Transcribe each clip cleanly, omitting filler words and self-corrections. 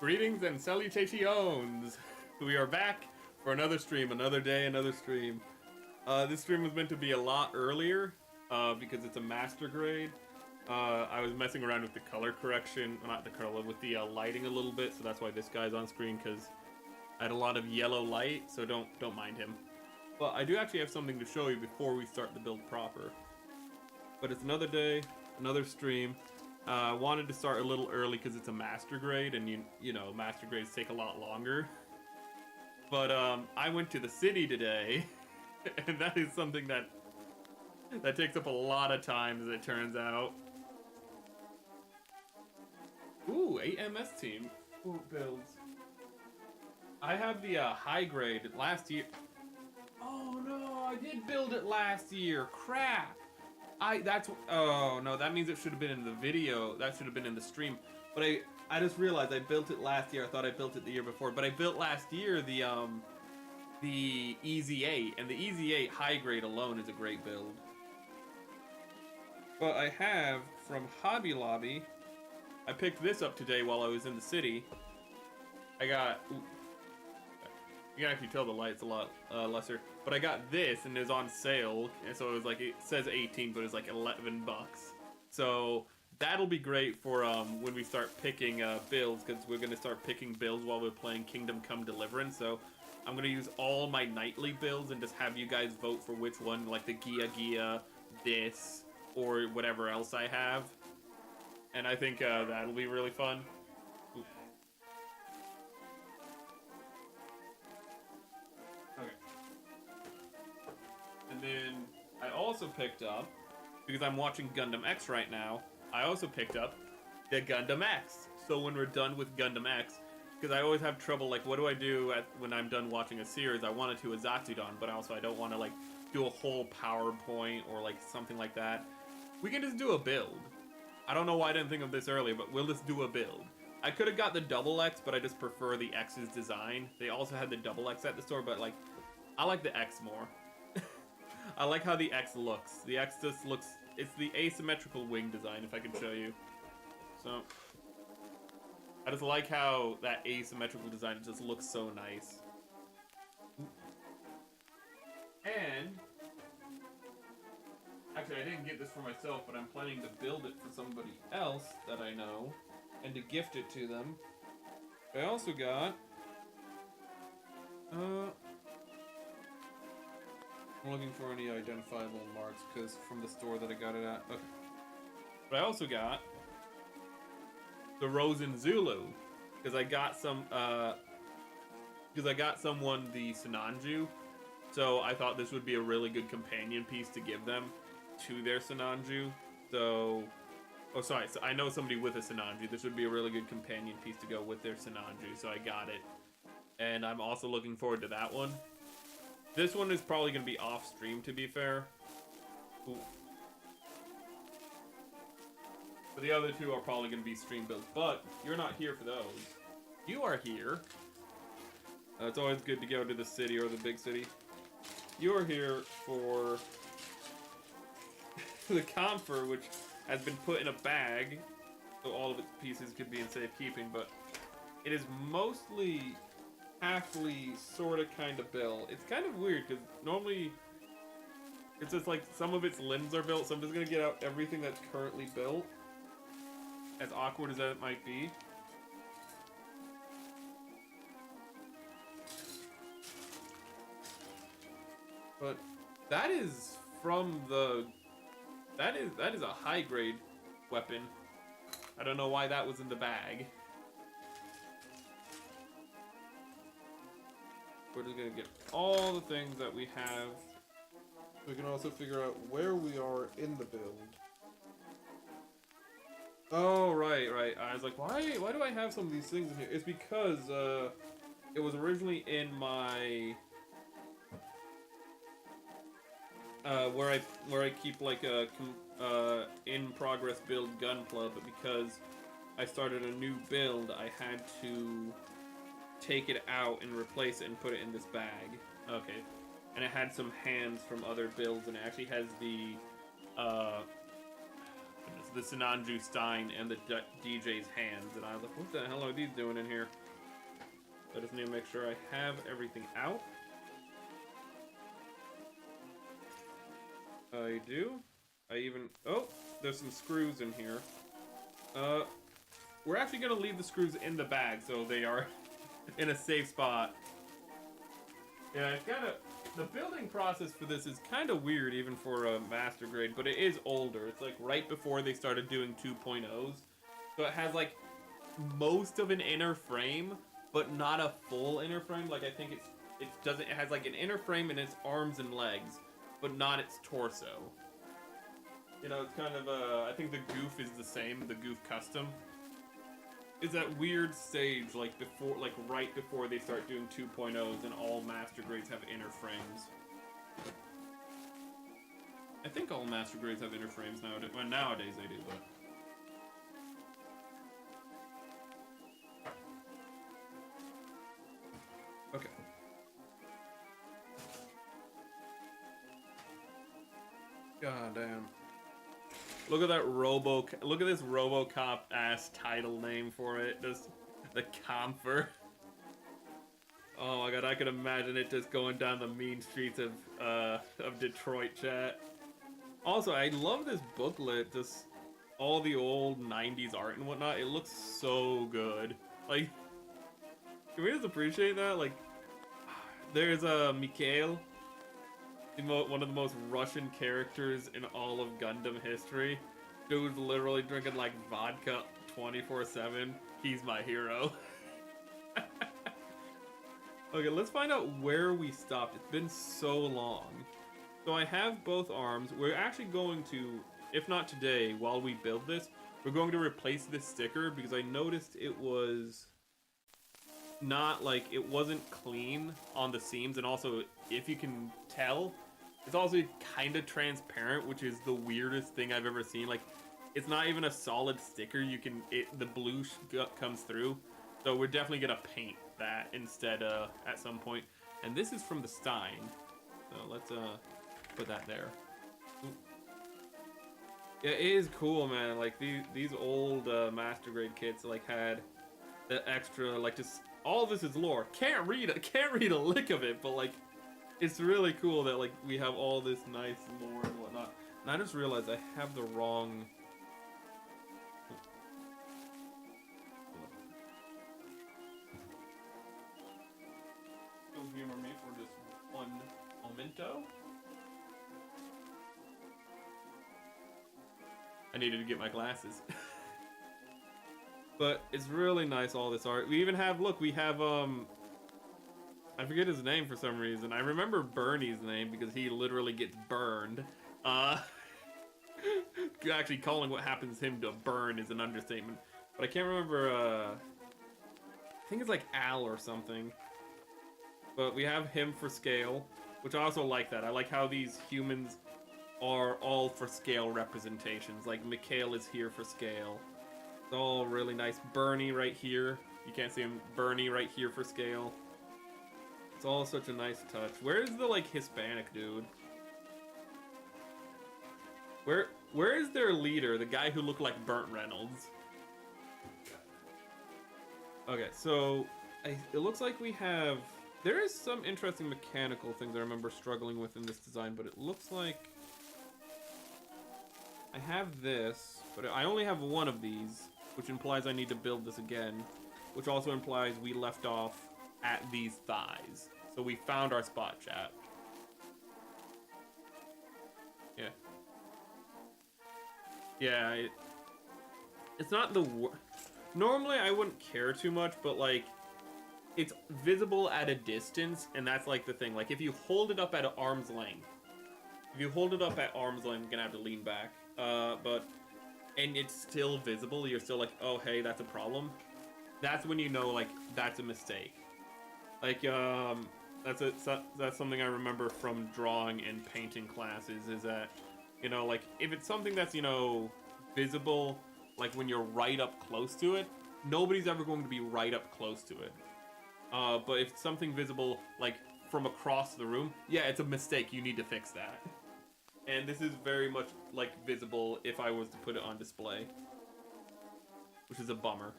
Greetings and salutations! We are back for another stream, another day, another stream. This stream was meant to be a lot earlier, because it's a master grade. I was messing around with the color correction, not the color, with the lighting a little bit, so that's why this guy's on screen, because I had a lot of yellow light, so don't mind him. But I do actually have something to show you before we start the build proper. But it's another day, another stream. I wanted to start a little early because it's a master grade, and you know, master grades take a lot longer. But I went to the city today, and that is something that takes up a lot of time, as it turns out. Ooh, 8 MS team. Ooh, builds. I have the high grade last year. Oh no, I did build it last year. Crap. Oh no, that means it should have been in the video. That should have been in the stream. But I just realized I built it last year. I thought I built it the year before, but I built last year the EZ8, and the EZ8 high grade alone is a great build. But I have from Hobby Lobby. I picked this up today while I was in the city. I got. Ooh, you can actually tell the light's a lot lesser. But I got this, and it was on sale, and so it was like, it says 18, but it's like 11 bucks. So that'll be great for when we start picking builds, because we're gonna start picking builds while we're playing Kingdom Come Deliverance. So I'm gonna use all my nightly builds and just have you guys vote for which one, like the Gia, this, or whatever else I have. And I think that'll be really fun. Ooh. Okay. And then I also picked up, because I'm watching Gundam X right now, I also picked up the Gundam X. So when we're done with Gundam X, because I always have trouble, like, what do I do when I'm done watching a series? I want to do a Zatsudan, but also I don't want to, like, do a whole PowerPoint or, like, something like that. We can just do a build. I don't know why I didn't think of this earlier, but we'll just do a build. I could have got the double X, but I just prefer the X's design. They also had the double X at the store, but, like, I like the X more. I like how the X looks. The X just looks... It's the asymmetrical wing design, if I can show you. So... I just like how that asymmetrical design just looks so nice. And... Actually, I didn't get this for myself, but I'm planning to build it for somebody else that I know, and to gift it to them. I also got... I'm looking for any identifiable marks, because from the store that I got it at. Okay. But I also got the Rosen Zulu, because I got some, because I got someone the Sinanju, so I thought this would be a really good companion piece to give them to their Sinanju. So, oh sorry, so I know somebody with a Sinanju. This would be a really good companion piece to go with their Sinanju, so I got it. And I'm also looking forward to that one. This one is probably going to be off stream, to be fair. Ooh. But the other two are probably going to be stream builds. But you're not here for those. You are here. It's always good to go to the city or the big city. You are here for the Kampfer, which has been put in a bag, so all of its pieces could be in safekeeping. But it is mostly halfly sort of kind of built. It's kind of weird because normally it's just like some of its limbs are built, so I'm just gonna get out everything that's currently built, as awkward as that might be. But that is from the that is a high grade weapon. I don't know why that was in the bag. We're just gonna get all the things that we have. We can also figure out where we are in the build. Oh, right. I was like, why do I have some of these things in here? It's because, it was originally in my, where I keep, like, a, in-progress build gun club, but because I started a new build, I had to take it out and replace it and put it in this bag. Okay. And it had some hands from other builds, and it actually has the, goodness, the Sinanju Stein and the DJ's hands, and I was like, what the hell are these doing in here? I just need to make sure I have everything out. I do. Oh, there's some screws in here. We're actually gonna leave the screws in the bag so they are in a safe spot. Yeah, it's the building process for this is kind of weird even for a master grade, but it is older. It's like right before they started doing 2.0s. So it has like most of an inner frame, but not a full inner frame. Like I think it has like an inner frame in its arms and legs, but not its torso. You know, it's kind of I think the Goof is the same, the Goof Custom. Is that weird stage like right before they start doing 2.0s and all master grades have inner frames. I think all master grades have inner frames nowadays. Well, nowadays they do, but okay. God damn. Look at that look at this RoboCop ass title name for it. Just the Kampfer. Oh my god, I can imagine it just going down the mean streets of Detroit, chat. Also, I love this booklet, just all the old 90s art and whatnot. It looks so good. Like, can we just appreciate that? Like, there's Mikhail, one of the most Russian characters in all of Gundam history. Dude's literally drinking like vodka 24/7. He's my hero. Okay, let's find out where we stopped. It's been so long. So I have both arms. We're actually going to, if not today, while we build this, we're going to replace this sticker because I noticed it was not like, it wasn't clean on the seams, and also, if you can tell, it's also kind of transparent, which is the weirdest thing I've ever seen. Like, it's not even a solid sticker. The blue comes through. So we're definitely gonna paint that instead at some point. And this is from the Stein. So let's put that there. Ooh. Yeah, it is cool, man. Like these old master grade kits like had the extra, like, just all this is lore. Can't read a lick of it, but like it's really cool that like we have all this nice lore and whatnot. And I just realized I have the wrong. You'll humor me for just one momento. I needed to get my glasses. But it's really nice, all this art. We even have, look, we have, I forget his name for some reason. I remember Bernie's name because he literally gets burned. Actually calling what happens to him to burn is an understatement. But I can't remember, I think it's like Al or something. But we have him for scale, which I also like that. I like how these humans are all for scale representations. Like Mikhail is here for scale. It's all really nice. Bernie right here. You can't see him. Bernie right here for scale. It's all such a nice touch. Where's the like Hispanic dude? Where is their leader? The guy who looked like Burt Reynolds. Okay, so it looks like we have. There is some interesting mechanical things I remember struggling with in this design, but it looks like I have this, but I only have one of these, which implies I need to build this again, which also implies we left off at these thighs. So we found our spot, chat. Yeah. Yeah, it's not the normally I wouldn't care too much, but like it's visible at a distance, and that's like the thing. Like if you hold it up at arm's length, you're gonna have to lean back. And it's still visible. You're still like, oh hey, that's a problem. That's when you know like that's a mistake. Like that's something I remember from drawing and painting classes is that, you know, like if it's something that's, you know, visible, like when you're right up close to it, nobody's ever going to be right up close to it. But if it's something visible like from across the room, yeah, it's a mistake. You need to fix that. And this is very much, like, visible if I was to put it on display. Which is a bummer.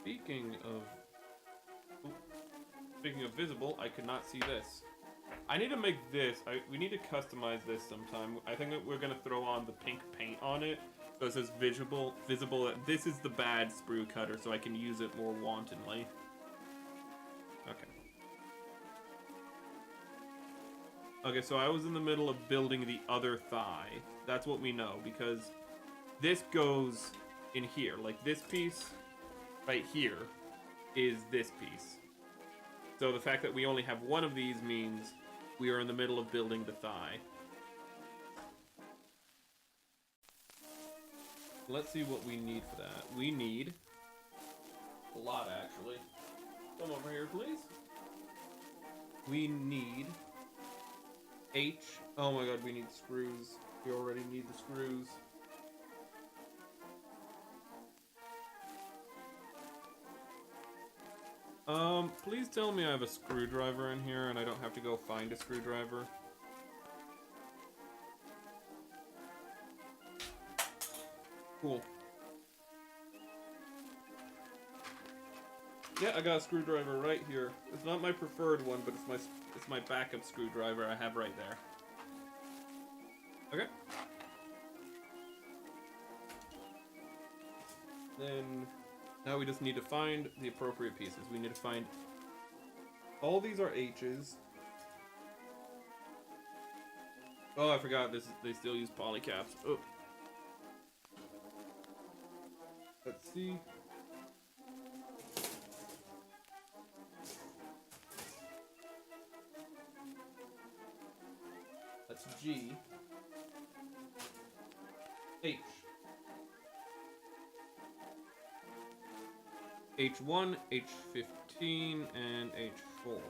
Speaking of visible, I could not see this. I need to make this, we need to customize this sometime. I think that we're gonna throw on the pink paint on it. So it says visible, this is the bad sprue cutter, so I can use it more wantonly. Okay. Okay, so I was in the middle of building the other thigh. That's what we know, because this goes in here. Like, this piece right here is this piece. So the fact that we only have one of these means we are in the middle of building the thigh. Let's see what we need for that. We need a lot, actually. Come over here, please. We need H. Oh my god, we need screws. We already need the screws. Please tell me I have a screwdriver in here and I don't have to go find a screwdriver. Cool. Yeah, I got a screwdriver right here. It's not my preferred one, but it's my backup screwdriver I have right there. Okay. Then now we just need to find the appropriate pieces. We need to find all these are H's. Oh, I forgot this. They still use polycaps. Oh. Let's see. That's G. H. H1, H15, and H4.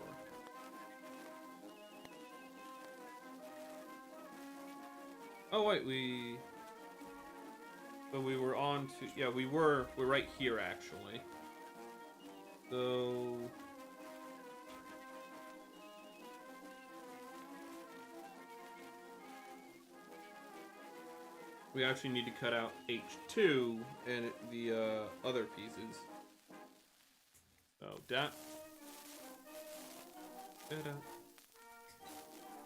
Oh wait, so we were on to, yeah, we're right here actually. So we actually need to cut out H2 and the other pieces. So da da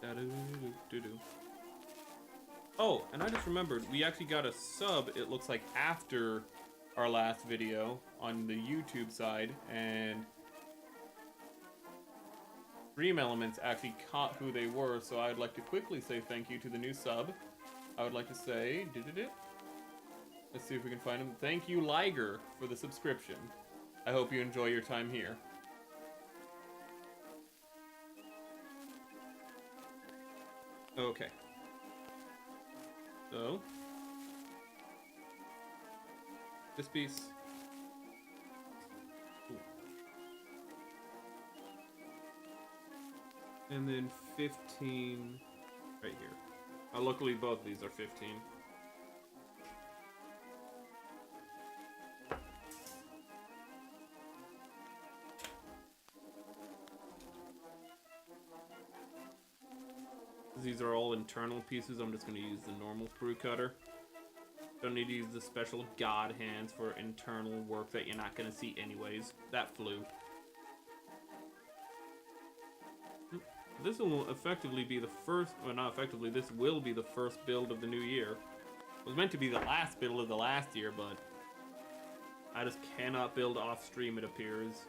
da da do do. Oh, and I just remembered, we actually got a sub, it looks like, after our last video on the YouTube side, and Dream Elements actually caught who they were, so I'd like to quickly say thank you to the new sub. I would like to say, let's see if we can find him. Thank you, Liger, for the subscription. I hope you enjoy your time here. Okay. So, this piece. Ooh. And then 15 right here. Luckily both of these are 15. These are all internal pieces. I'm just going to use the normal sprue cutter. Don't need to use the special god hands for internal work that you're not going to see anyways. That flew. This will effectively be the first, well not effectively, this will be the first build of the new year. It was meant to be the last build of the last year, but I just cannot build off stream, it appears.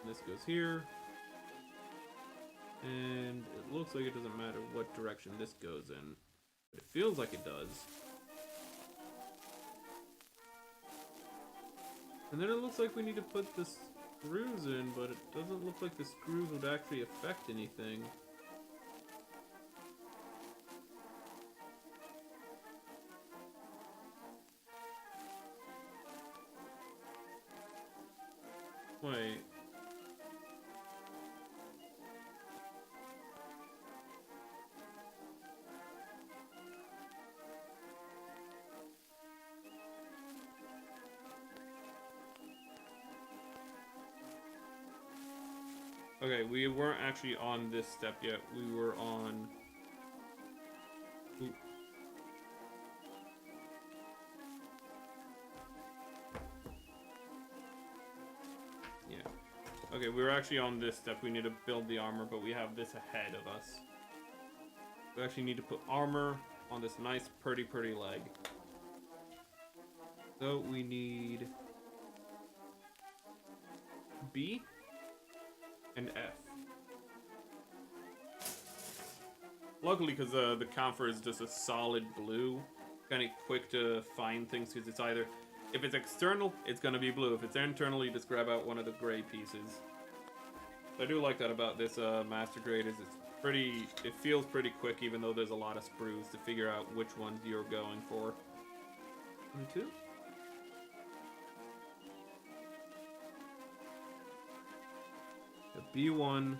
This goes here, and it looks like it doesn't matter what direction this goes in, but it feels like it does. And then it looks like we need to put the screws in, but it doesn't look like the screws would actually affect anything. Wait. Okay, we weren't actually on this step yet. We were on... Ooh. Yeah. Okay, we were actually on this step. We need to build the armor, but we have this ahead of us. We actually need to put armor on this nice, pretty leg. So we need B and F. Luckily, because the Kampfer is just a solid blue, kind of quick to find things, because it's either, if it's external, it's going to be blue. If it's internal, you just grab out one of the gray pieces. So I do like that about this Master Grade, is it feels pretty quick, even though there's a lot of sprues to figure out which ones you're going for. 22? The B1.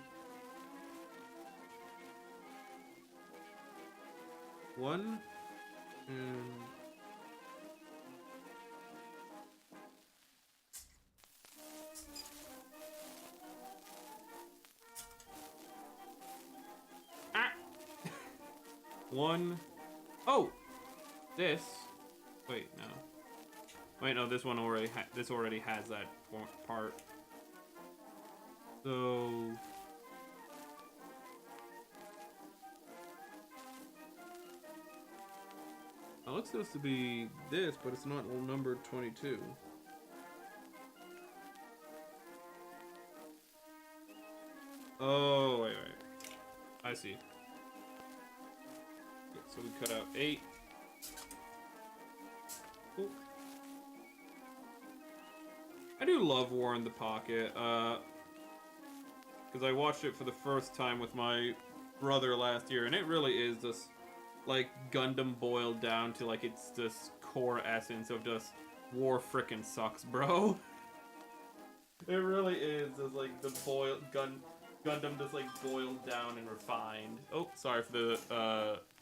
1 and one. Oh, this. Wait, no. Wait, no. This one already. This already has that part. So. It looks supposed to be this, but it's not numbered 22. Oh, wait. I see. Okay, so we cut out 8. Cool. I do love War in the Pocket, because I watched it for the first time with my brother last year, and it really is just like Gundam boiled down to like its just core essence of just war frickin' sucks, bro. It really is just like the Gundam just like boiled down and refined. Oh, sorry for the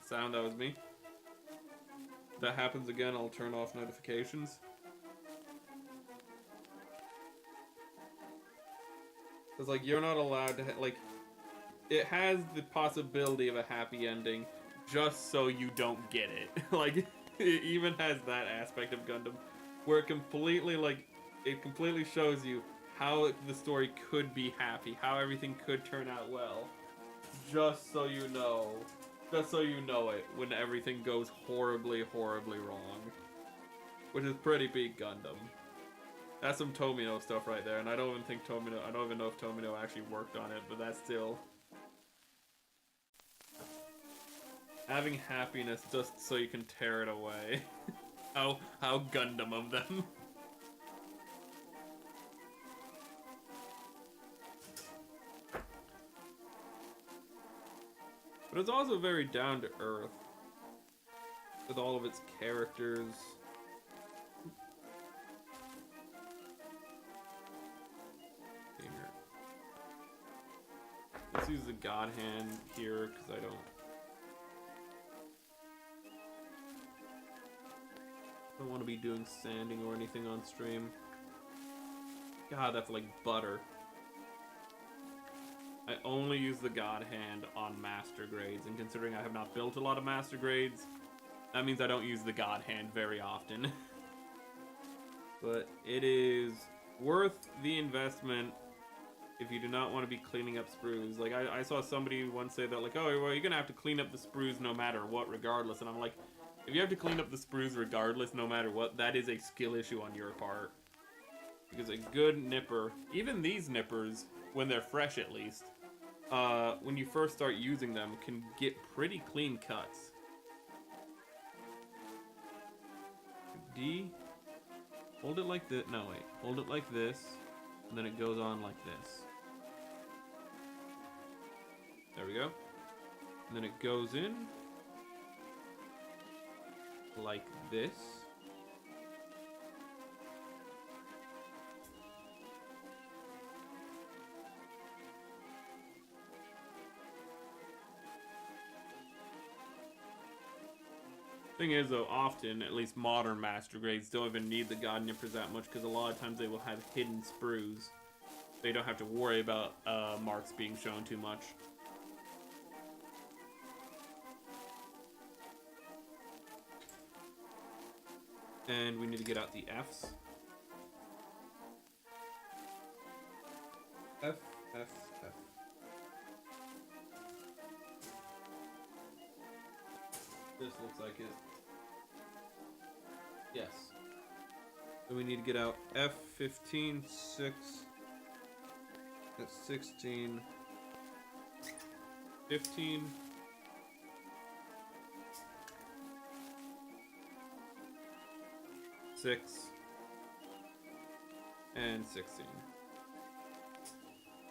sound, that was me. If that happens again, I'll turn off notifications. It's like you're not allowed to like it has the possibility of a happy ending, just so you don't get it. Like, it even has that aspect of Gundam, where it completely shows you how the story could be happy, how everything could turn out well, just so you know it when everything goes horribly wrong. Which is pretty big Gundam. That's some Tomino stuff right there, and I don't even know if Tomino actually worked on it, but that's still... Having happiness just so you can tear it away. How Gundam of them. But it's also very down to earth. With all of its characters. Here. Let's use the God Hand here, because I don't want to be doing sanding or anything on stream. God, that's like butter. I only use the God Hand on Master Grades, and considering I have not built a lot of Master Grades, that means I don't use the God Hand very often. But it is worth the investment if you do not want to be cleaning up sprues. Like, I saw somebody once say that, like, oh, well, you're gonna have to clean up the sprues no matter what, regardless. And I'm like, if you have to clean up the sprues regardless, no matter what, that is a skill issue on your part. Because a good nipper, even these nippers, when they're fresh at least, when you first start using them, can get pretty clean cuts. D, hold it like this, no wait, hold it like this, and then it goes on like this. There we go. And then it goes in like this. Thing is, though, often, at least modern Master Grades, don't even need the God Nippers that much, because a lot of times they will have hidden sprues they don't have to worry about marks being shown too much. And we need to get out the F's. F, F, F. This looks like it. Yes. So we need to get out F15, 6, that's 16, 15, 6, and 16.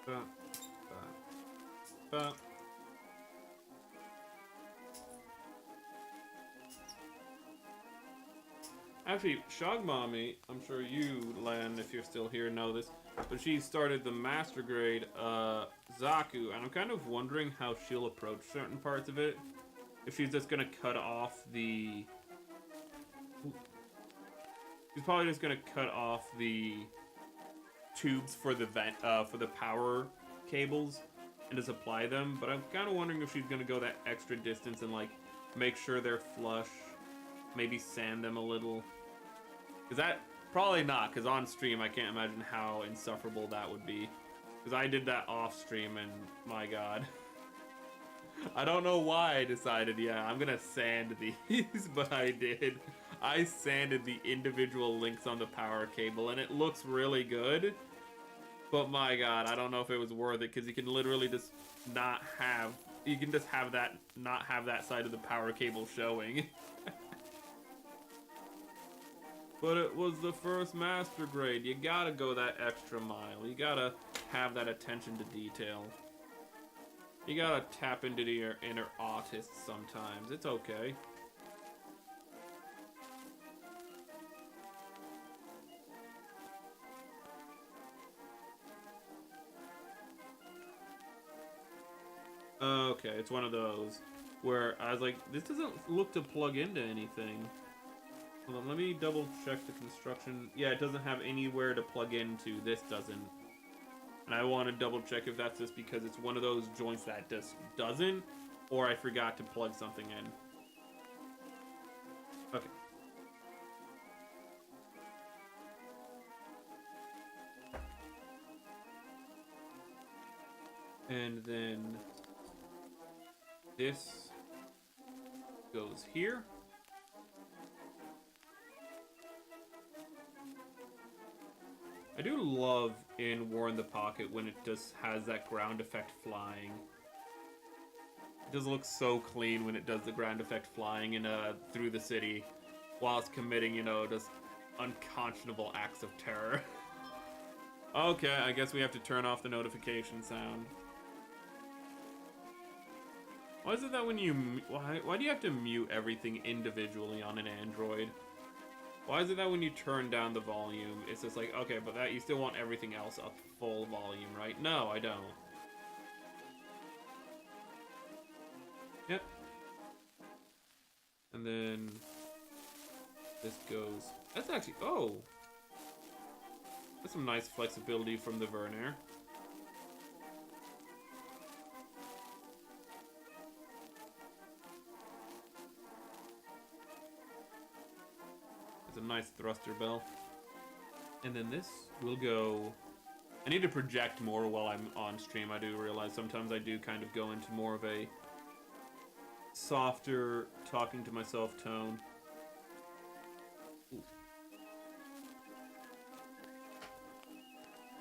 Ba, ba, ba. Actually, Shogmami, I'm sure you, Len, if you're still here, know this, but she started the Master Grade Zaku, and I'm kind of wondering how she'll approach certain parts of it. If she's just gonna cut off the... She's probably just gonna cut off the tubes for the vent, for the power cables and just apply them, but I'm kind of wondering if she's gonna go that extra distance and like make sure they're flush, maybe sand them a little. Cause that, probably not, cause on stream I can't imagine how insufferable that would be. Cause I did that off stream and my god. I don't know why I decided, yeah, I'm gonna sand these, but I did. I sanded the individual links on the power cable and it looks really good. But my god, I don't know if it was worth it, because you can literally just not have, you can just have that, not have that side of the power cable showing. But it was the first Master Grade. You gotta go that extra mile. You gotta have that attention to detail. You gotta tap into your inner autist sometimes. It's okay. Okay, it's one of those where I was like, this doesn't look to plug into anything. Hold on, let me double check the construction. Yeah, it doesn't have anywhere to plug into. This doesn't. And I want to double check if that's just because it's one of those joints that just doesn't, or I forgot to plug something in. Okay. And then this goes here. I do love in War in the Pocket when it just has that ground effect flying. It does look so clean when it does the ground effect flying in through the city while it's committing, you know, just unconscionable acts of terror. Okay, I guess we have to turn off the notification sound. Why is it that when you... Why do you have to mute everything individually on an Android? Why is it that when you turn down the volume, it's just like, okay, but that you still want everything else up full volume, right? No, I don't. Yep. And then this goes... That's actually... Oh! That's some nice flexibility from the Vernier. It's a nice thruster bell. And then this will go... I need to project more while I'm on stream. I do realize sometimes I do kind of go into more of a softer, talking to myself tone. Ooh.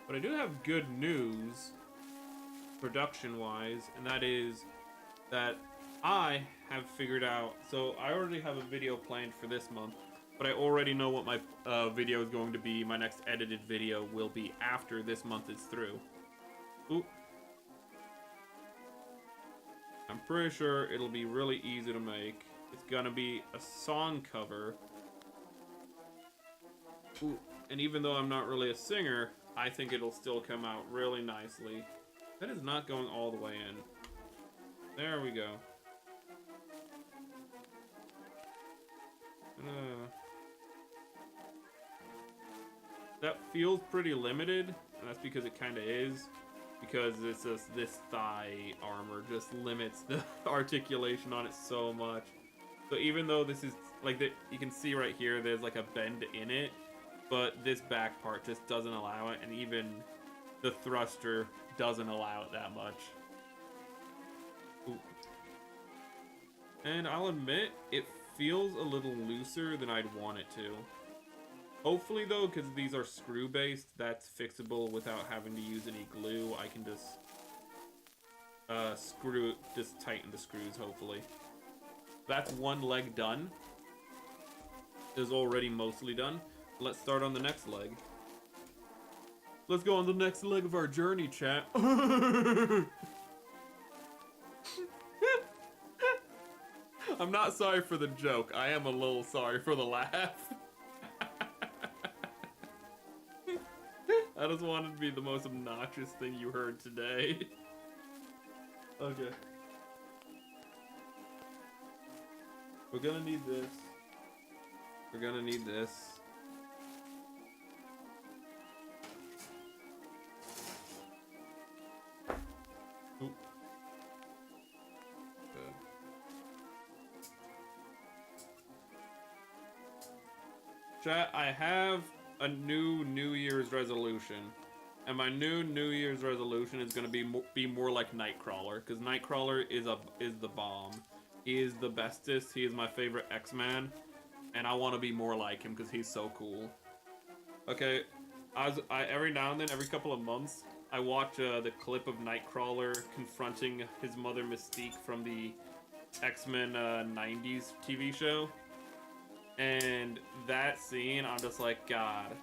But I do have good news, production-wise, and that is that I have figured out... So I already have a video planned for this month, but I already know what my video is going to be. My next edited video will be after this month is through. Ooh. I'm pretty sure it'll be really easy to make. It's gonna be a song cover. Ooh. And even though I'm not really a singer, I think it'll still come out really nicely. That is not going all the way in. There we go. That feels pretty limited, and that's because it kind of is. Because it's just, this thigh armor just limits the articulation on it so much. So even though this is, like, you can see right here, there's like a bend in it, but this back part just doesn't allow it, and even the thruster doesn't allow it that much. Ooh. And I'll admit, it feels a little looser than I'd want it to. Hopefully though, because these are screw based, that's fixable without having to use any glue. I can just just tighten the screws, hopefully. That's one leg done. Is already mostly done. Let's start on the next leg. Let's go on the next leg of our journey, chat. I'm not sorry for the joke. I am a little sorry for the laugh. I just wanted to be the most obnoxious thing you heard today. Okay. We're gonna need this. We're gonna need this. Oop. Good. Chat, I have a new New Year's resolution, and my new New Year's resolution is gonna be more like Nightcrawler, because Nightcrawler is the bomb. He is the bestest. He is my favorite X-Man, and I want to be more like him because he's so cool. Okay, I every now and then, every couple of months, I watch the clip of Nightcrawler confronting his mother Mystique from the X-Men 90s TV show. And that scene, I'm just like, God,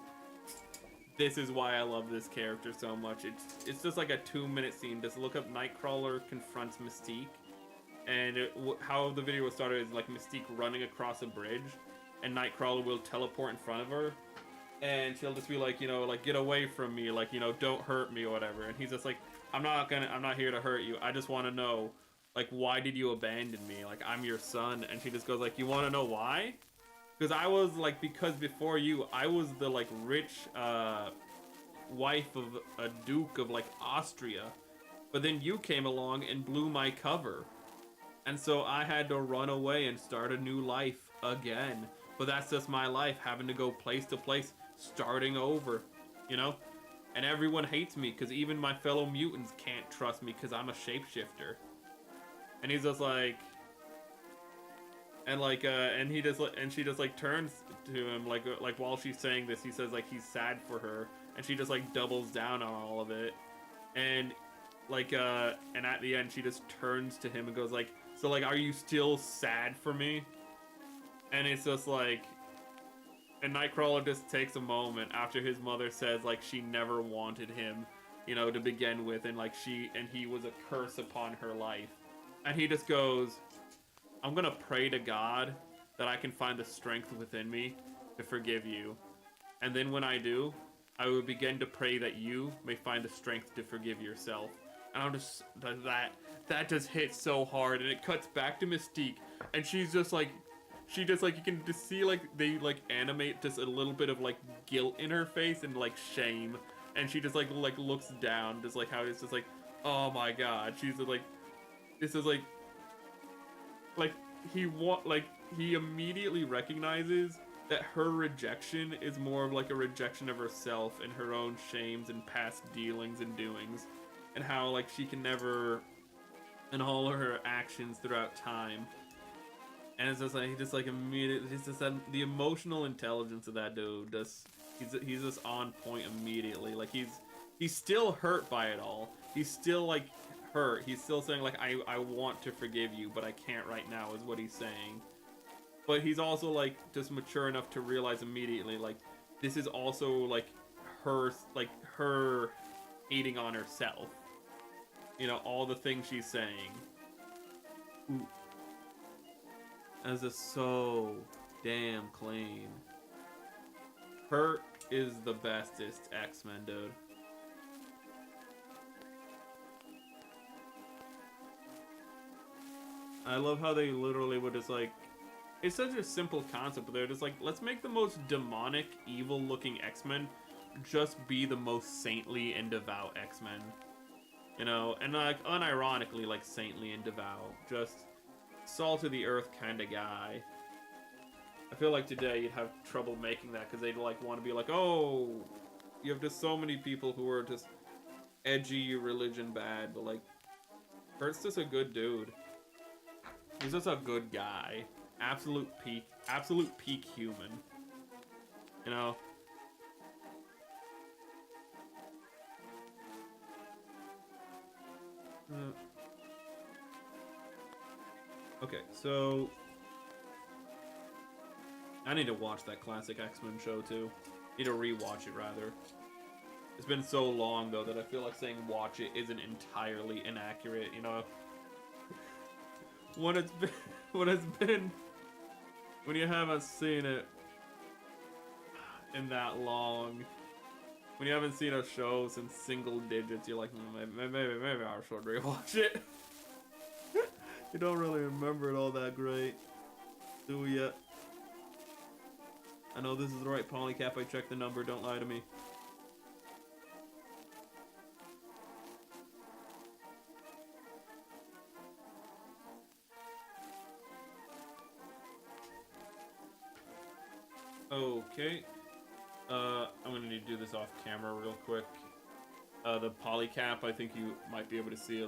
this is why I love this character so much. It's just like a 2-minute scene. Just look up Nightcrawler confronts Mystique. And how the video was started is like Mystique running across a bridge, and Nightcrawler will teleport in front of her. And she'll just be like, you know, like, get away from me, like, you know, don't hurt me or whatever. And he's just like, I'm not here to hurt you. I just want to know, like, why did you abandon me? Like, I'm your son. And she just goes like, you want to know why? Because I was, like, because before you, I was the, like, rich wife of a duke of, like, Austria. But then you came along and blew my cover. And so I had to run away and start a new life again. But that's just my life, having to go place to place, starting over, you know? And everyone hates me, because even my fellow mutants can't trust me, because I'm a shapeshifter. And he's just like... And like, and she just like turns to him, like while she's saying this, he says like he's sad for her, and she just like doubles down on all of it, and like, and at the end she just turns to him and goes like, so like, are you still sad for me? And it's just like, and Nightcrawler just takes a moment after his mother says like she never wanted him, you know, to begin with, and like he was a curse upon her life, and he just goes, I'm gonna pray to God that I can find the strength within me to forgive you. And then when I do, I will begin to pray that you may find the strength to forgive yourself. And I'm just, that just hits so hard, and it cuts back to Mystique, and she's just like, you can just see like, they like animate just a little bit of like guilt in her face and like shame. And she just like looks down, just like how it's just like, oh my God. She's just like, this is like he immediately recognizes that her rejection is more of like a rejection of herself and her own shames and past dealings and doings, and how like she can never, and all of her actions throughout time. And it's just like, he just like immediately, it's just that the emotional intelligence of that dude, he's just on point immediately. Like he's still hurt by it all. He's still like hurt. He's still saying like, I want to forgive you, but I can't right now, is what he's saying. But he's also like just mature enough to realize immediately like, this is also like her hating on herself. You know, all the things she's saying. Ooh. As is so damn clean. Hurt is the bestest X-Men, dude. I love how they literally would just like, it's such a simple concept, but they're just like, let's make the most demonic, evil-looking X-Men, just be the most saintly and devout X-Men. You know, and like unironically like saintly and devout. Just salt of the earth kind of guy. I feel like today you'd have trouble making that because they'd like want to be like, oh, you have just so many people who are just edgy, religion bad, but like, Kurt's just a good dude. He's just a good guy. Absolute peak human. You know? Okay, so I need to watch that classic X-Men show too. Need to rewatch it rather. It's been so long though that I feel like saying watch it isn't entirely inaccurate, you know? When you haven't seen it in that long, when you haven't seen a show since single digits, you're like, maybe I should rewatch it. You don't really remember it all that great, do ya? I know this is the right polycap. I checked the number. Don't lie to me. Okay. I'm gonna need to do this off camera real quick. The polycap, I think you might be able to see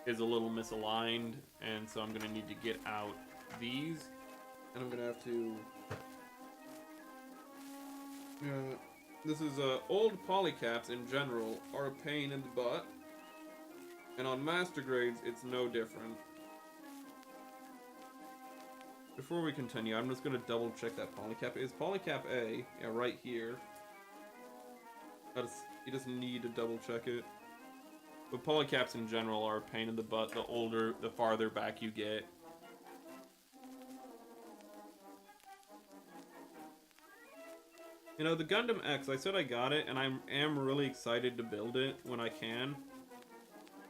is a little misaligned, and so I'm gonna need to get out these, and I'm gonna have to. This is old polycaps in general are a pain in the butt, and on master grades it's no different. Before we continue, I'm just gonna double check that polycap. Is polycap A, yeah, right here. You just need to double check it. But polycaps in general are a pain in the butt the farther back you get. You know, the Gundam X, I said I got it, and I am really excited to build it when I can.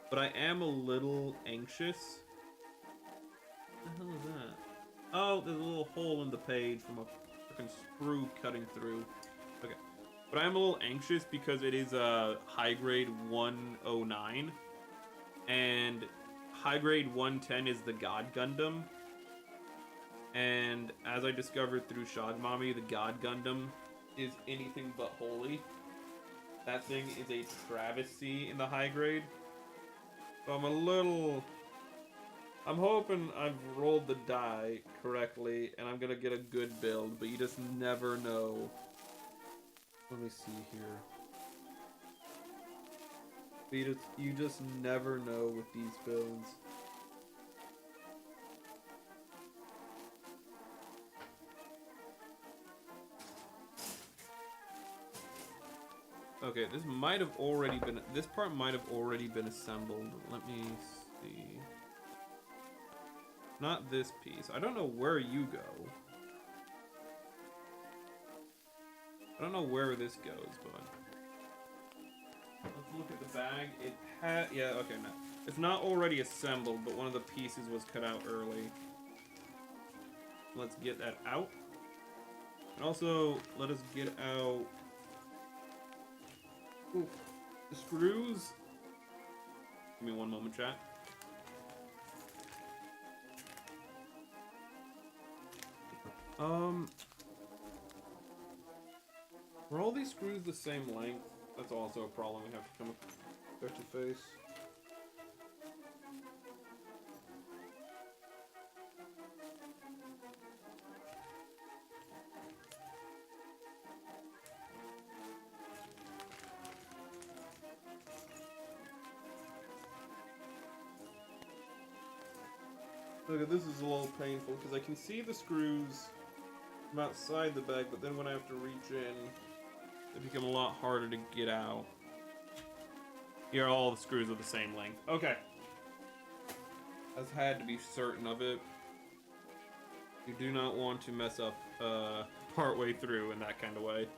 But I am a little anxious. What the hell is that? Oh, there's a little hole in the page from a freaking screw cutting through. Okay. But I am a little anxious because it is a high grade 109. And high grade 110 is the God Gundam. And as I discovered through Shogmami, the God Gundam is anything but holy. That thing is a travesty in the high grade. So I'm hoping I've rolled the die correctly and I'm gonna get a good build, but you just never know. Let me see here. You just never know with these builds. Okay, this part might have already been assembled. Let me see. Not this piece. I don't know where you go. I don't know where this goes, but let's look at the bag. Yeah, okay, no. It's not already assembled, but one of the pieces was cut out early. Let's get that out. And also, let us get out the screws. Give me one moment, chat. Were all these screws the same length? That's also a problem we have to come face to face. Okay, this is a little painful because I can see the screws from outside the bag, but then when I have to reach in, they become a lot harder to get out. Here, all the screws are the same length. Okay. I just had to be certain of it. You do not want to mess up partway through in that kind of way.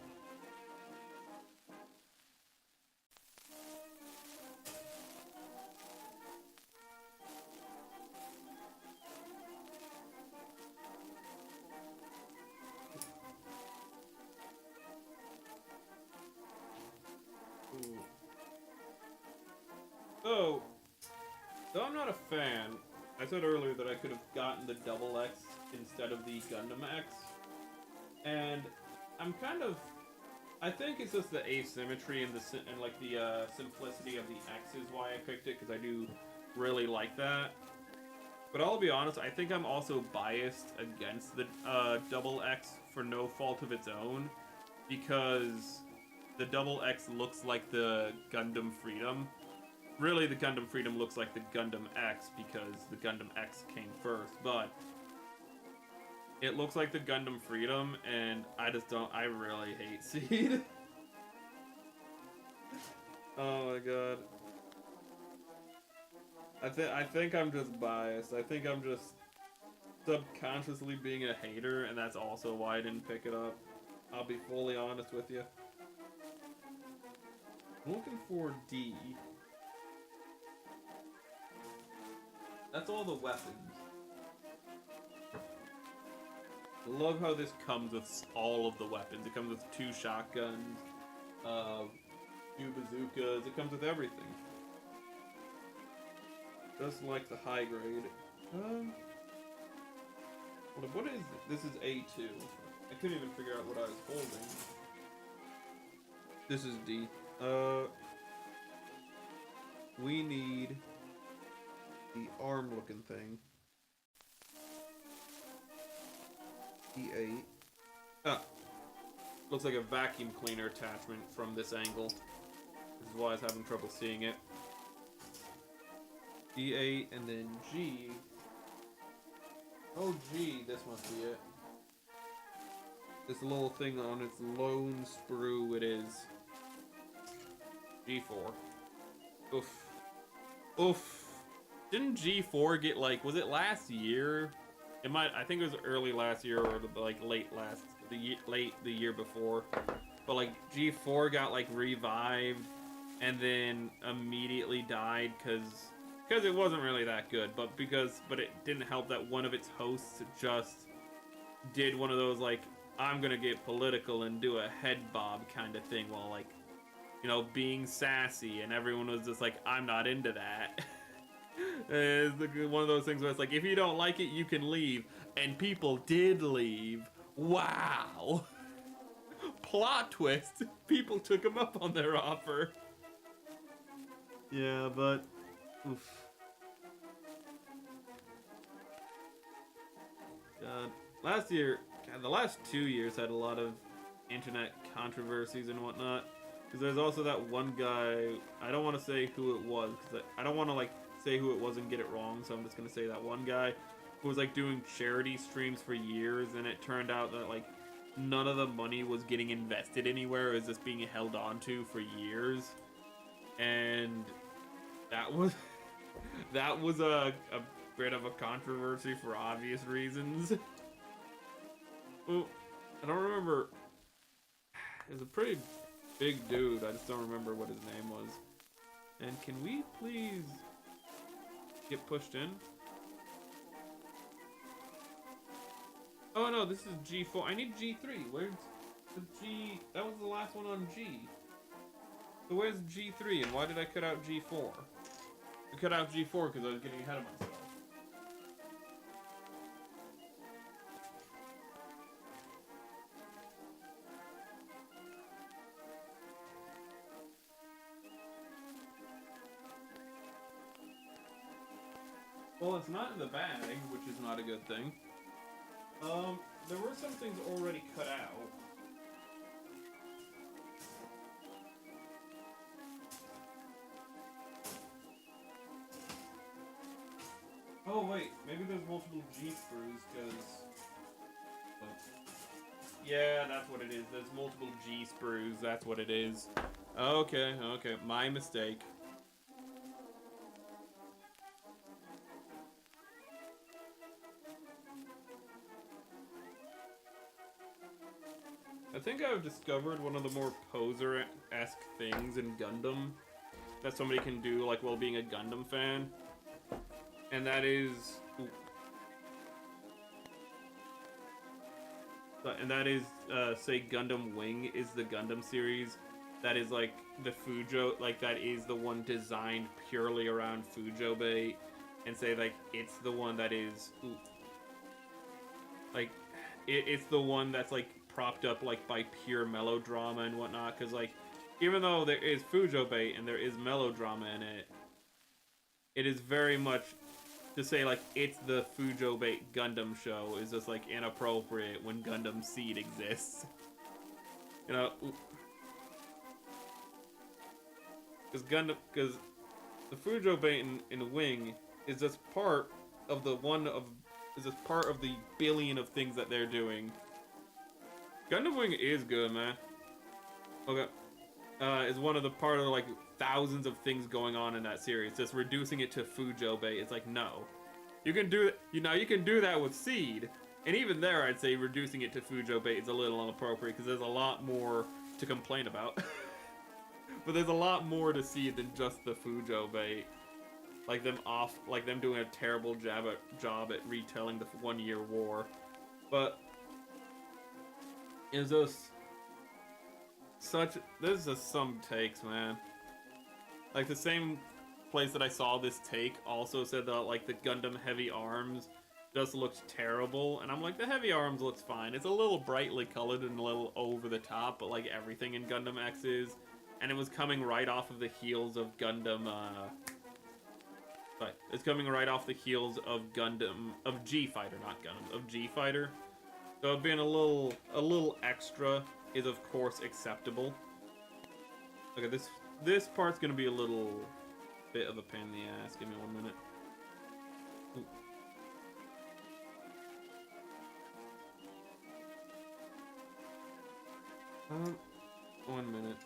So, though I'm not a fan, I said earlier that I could have gotten the Double X instead of the Gundam X. And I'm kind of... I think it's just the asymmetry and the simplicity of the X is why I picked it, because I do really like that. But I'll be honest, I think I'm also biased against the Double X for no fault of its own, because the Double X looks like the Gundam Freedom. Really, the Gundam Freedom looks like the Gundam X because the Gundam X came first, but it looks like the Gundam Freedom, and I really hate Seed. Oh my god. I think I'm just biased. I think I'm just subconsciously being a hater, and that's also why I didn't pick it up. I'll be fully honest with you. I'm looking for D. That's all the weapons. I love how this comes with all of the weapons. It comes with 2 shotguns, 2 bazookas. It comes with everything. Just like the high grade. What is it? This is A2. I couldn't even figure out what I was holding. This is D. We need the arm-looking thing. E8. Ah. Looks like a vacuum cleaner attachment from this angle. This is why I was having trouble seeing it. E8 and then G. Oh, G, this must be it. This little thing on its lone sprue, it is. G4. Oof. Oof. Didn't G4 get, like, was it last year? It might, I think it was early last year or like late the year before. But like G4 got like revived and then immediately died because it wasn't really that good, but it didn't help that one of its hosts just did one of those like, I'm gonna get political and do a head bob kind of thing while like, you know, being sassy, and everyone was just like, I'm not into that. It's one of those things where it's like, if you don't like it, you can leave. And people did leave. Wow. Plot twist. People took him up on their offer. Yeah, but... Oof. God. Last year... God, the last 2 years had a lot of internet controversies and whatnot. Because there's also that one guy... I don't want to say who it was. Because I don't want to, like... say who it was and get it wrong, so I'm just gonna say that one guy who was like doing charity streams for years, and it turned out that like none of the money was getting invested anywhere. It was just being held on to for years, and that was a bit of a controversy for obvious reasons. Well, I don't remember. It was a pretty big dude. I just don't remember what his name was. And can we please get pushed in? Oh no, this is G4. I need G3. Where's the G? That was the last one on G. So where's G3 and why did I cut out G4? I cut out G4 because I was getting ahead of myself. Well, it's not in the bag, which is not a good thing. There were some things already cut out. Oh wait, maybe there's multiple G sprues, because... Yeah, that's what it is. There's multiple G sprues, that's what it is. Okay, my mistake. I think I've discovered one of the more poser-esque things in Gundam that somebody can do, like, while being a Gundam fan. And that is... say Gundam Wing is the Gundam series, that is like the Fujo, like that is the one designed purely around Fujo bait, and say like it's the one that is like it's the one that's like propped up like by pure melodrama and whatnot, because like even though there is Fujo bait and there is melodrama in it, it is very much to say like it's the Fujo bait Gundam show is just like inappropriate when Gundam Seed exists. You know, because the Fujo bait in Wing is just part of the billion of things that they're doing. Gundam Wing is good, man. Okay, is one of the part of like thousands of things going on in that series. Just reducing it to Fujo bait, it's like no, you can do you can do that with Seed, and even there, I'd say reducing it to Fujo bait is a little inappropriate because there's a lot more to complain about. But there's a lot more to see than just the Fujo bait. Like them doing a terrible job at retelling the 1 Year War. But is this is just some takes, man. Like the same place that I saw this take also said that like the Gundam Heavy Arms just looked terrible, and I'm like, the Heavy Arms looks fine. It's a little brightly colored and a little over the top, but like everything in Gundam X is. And it was coming right off of the heels of Gundam, it's coming right off the heels of G Fighter, not Gundam, of G Fighter. So being a little extra is of course acceptable. Okay, this part's gonna be a little bit of a pain in the ass. Give me 1 minute. Ooh. 1 minute.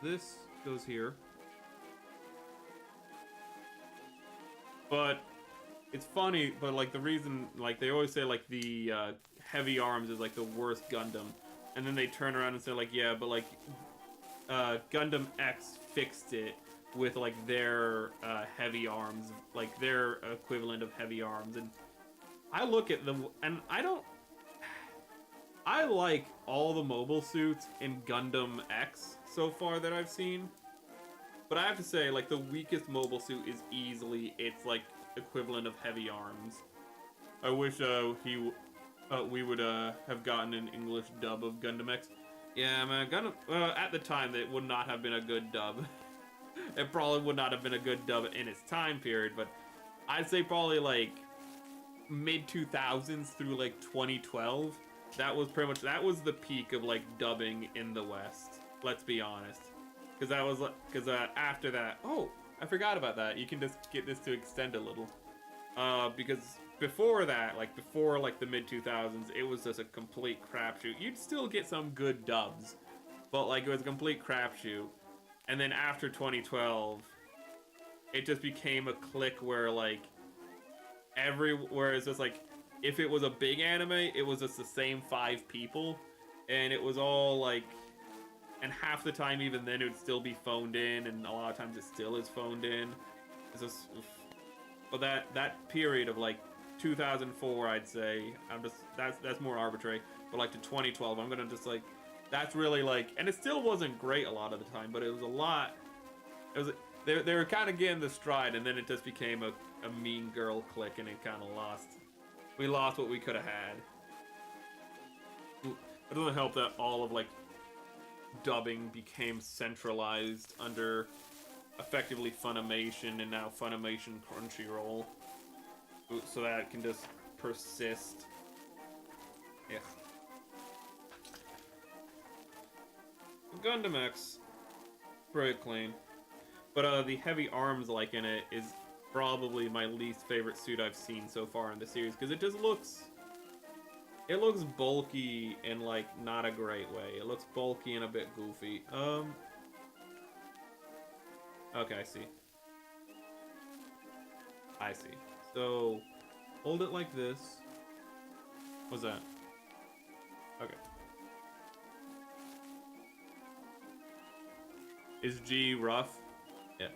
This goes here. But it's funny, but like the reason, like they always say like the Heavy Arms is like the worst Gundam, and then they turn around and say like, yeah, but like Gundam X fixed it with like their Heavy Arms, like their equivalent of Heavy Arms. And I look at them and I like all the mobile suits in Gundam X so far that I've seen, but I have to say, like, the weakest mobile suit is easily its, like, equivalent of Heavy Arms. I wish we would have gotten an English dub of Gundam X. Yeah, man, at the time, it would not have been a good dub. It probably would not have been a good dub in its time period, but I'd say probably, like, mid-2000s through, like, 2012. That was the peak of like dubbing in the West. Let's be honest, because after that, oh, I forgot about that. You can just get this to extend a little, because before that, like before like the mid 2000s, it was just a complete crapshoot. You'd still get some good dubs, but like it was a complete crapshoot. And then after 2012, it just became a clique where like where it's just like, if it was a big anime, it was just the same 5 people, and it was all like, and half the time even then it would still be phoned in, and a lot of times it still is phoned in. It's just, but that period of like 2004, I'd say, that's more arbitrary, but like to 2012, I'm gonna just like, that's really like, and it still wasn't great a lot of the time, but it was a lot. It was they were kind of getting the stride, and then it just became a mean girl clique, and it kind of lost. We lost what we could have had. It doesn't help that all of like dubbing became centralized under effectively Funimation, and now Funimation Crunchyroll, so that it can just persist. Yeah. Gundam X, very clean, but the Heavy Arms like in it is probably my least favorite suit I've seen so far in the series, because it just looks bulky in like not a great way. It looks bulky and a bit goofy. Okay, I see. So hold it like this. What's that? Okay. Is G rough? Yeah.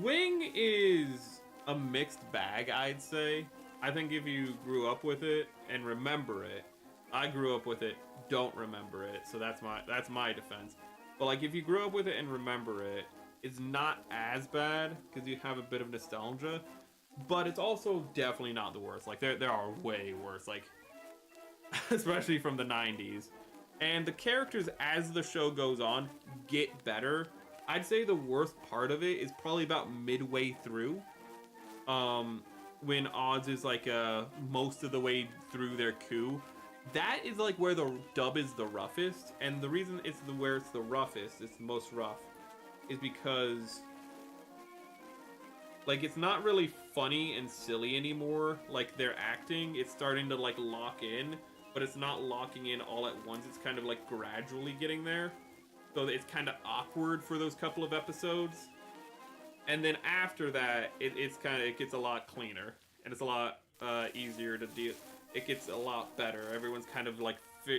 Wing is a mixed bag, I'd say. I think if you grew up with it and remember it, I grew up with it, don't remember it, so that's my defense. But like if you grew up with it and remember it, it's not as bad because you have a bit of nostalgia. But it's also definitely not the worst. Like there are way worse, like especially from the 90s. And the characters as the show goes on get better. I'd say the worst part of it is probably about midway through. When Oz is like most of the way through their coup. That is like where the dub is the roughest, and the reason it's where it's the roughest, it's the most rough, is because like it's not really funny and silly anymore. Like their acting, it's starting to like lock in, but it's not locking in all at once. It's kind of like gradually getting there, so it's kind of awkward for those couple of episodes. And then after that, it gets a lot cleaner, and it's a lot easier to deal. It gets a lot better. Everyone's kind of like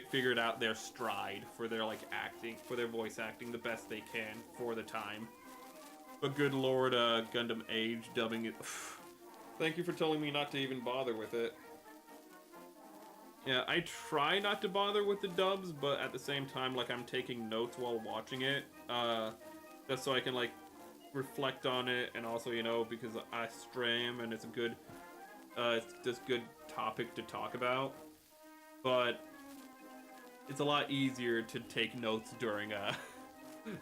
figured out their stride for their like acting, for their voice acting the best they can for the time. But good lord, Gundam Age dubbing it. Thank you for telling me not to even bother with it. Yeah, I try not to bother with the dubs, but at the same time, like I'm taking notes while watching it, just so I can like reflect on it, and also, you know, because I stream and it's a good it's just good topic to talk about. But it's a lot easier to take notes during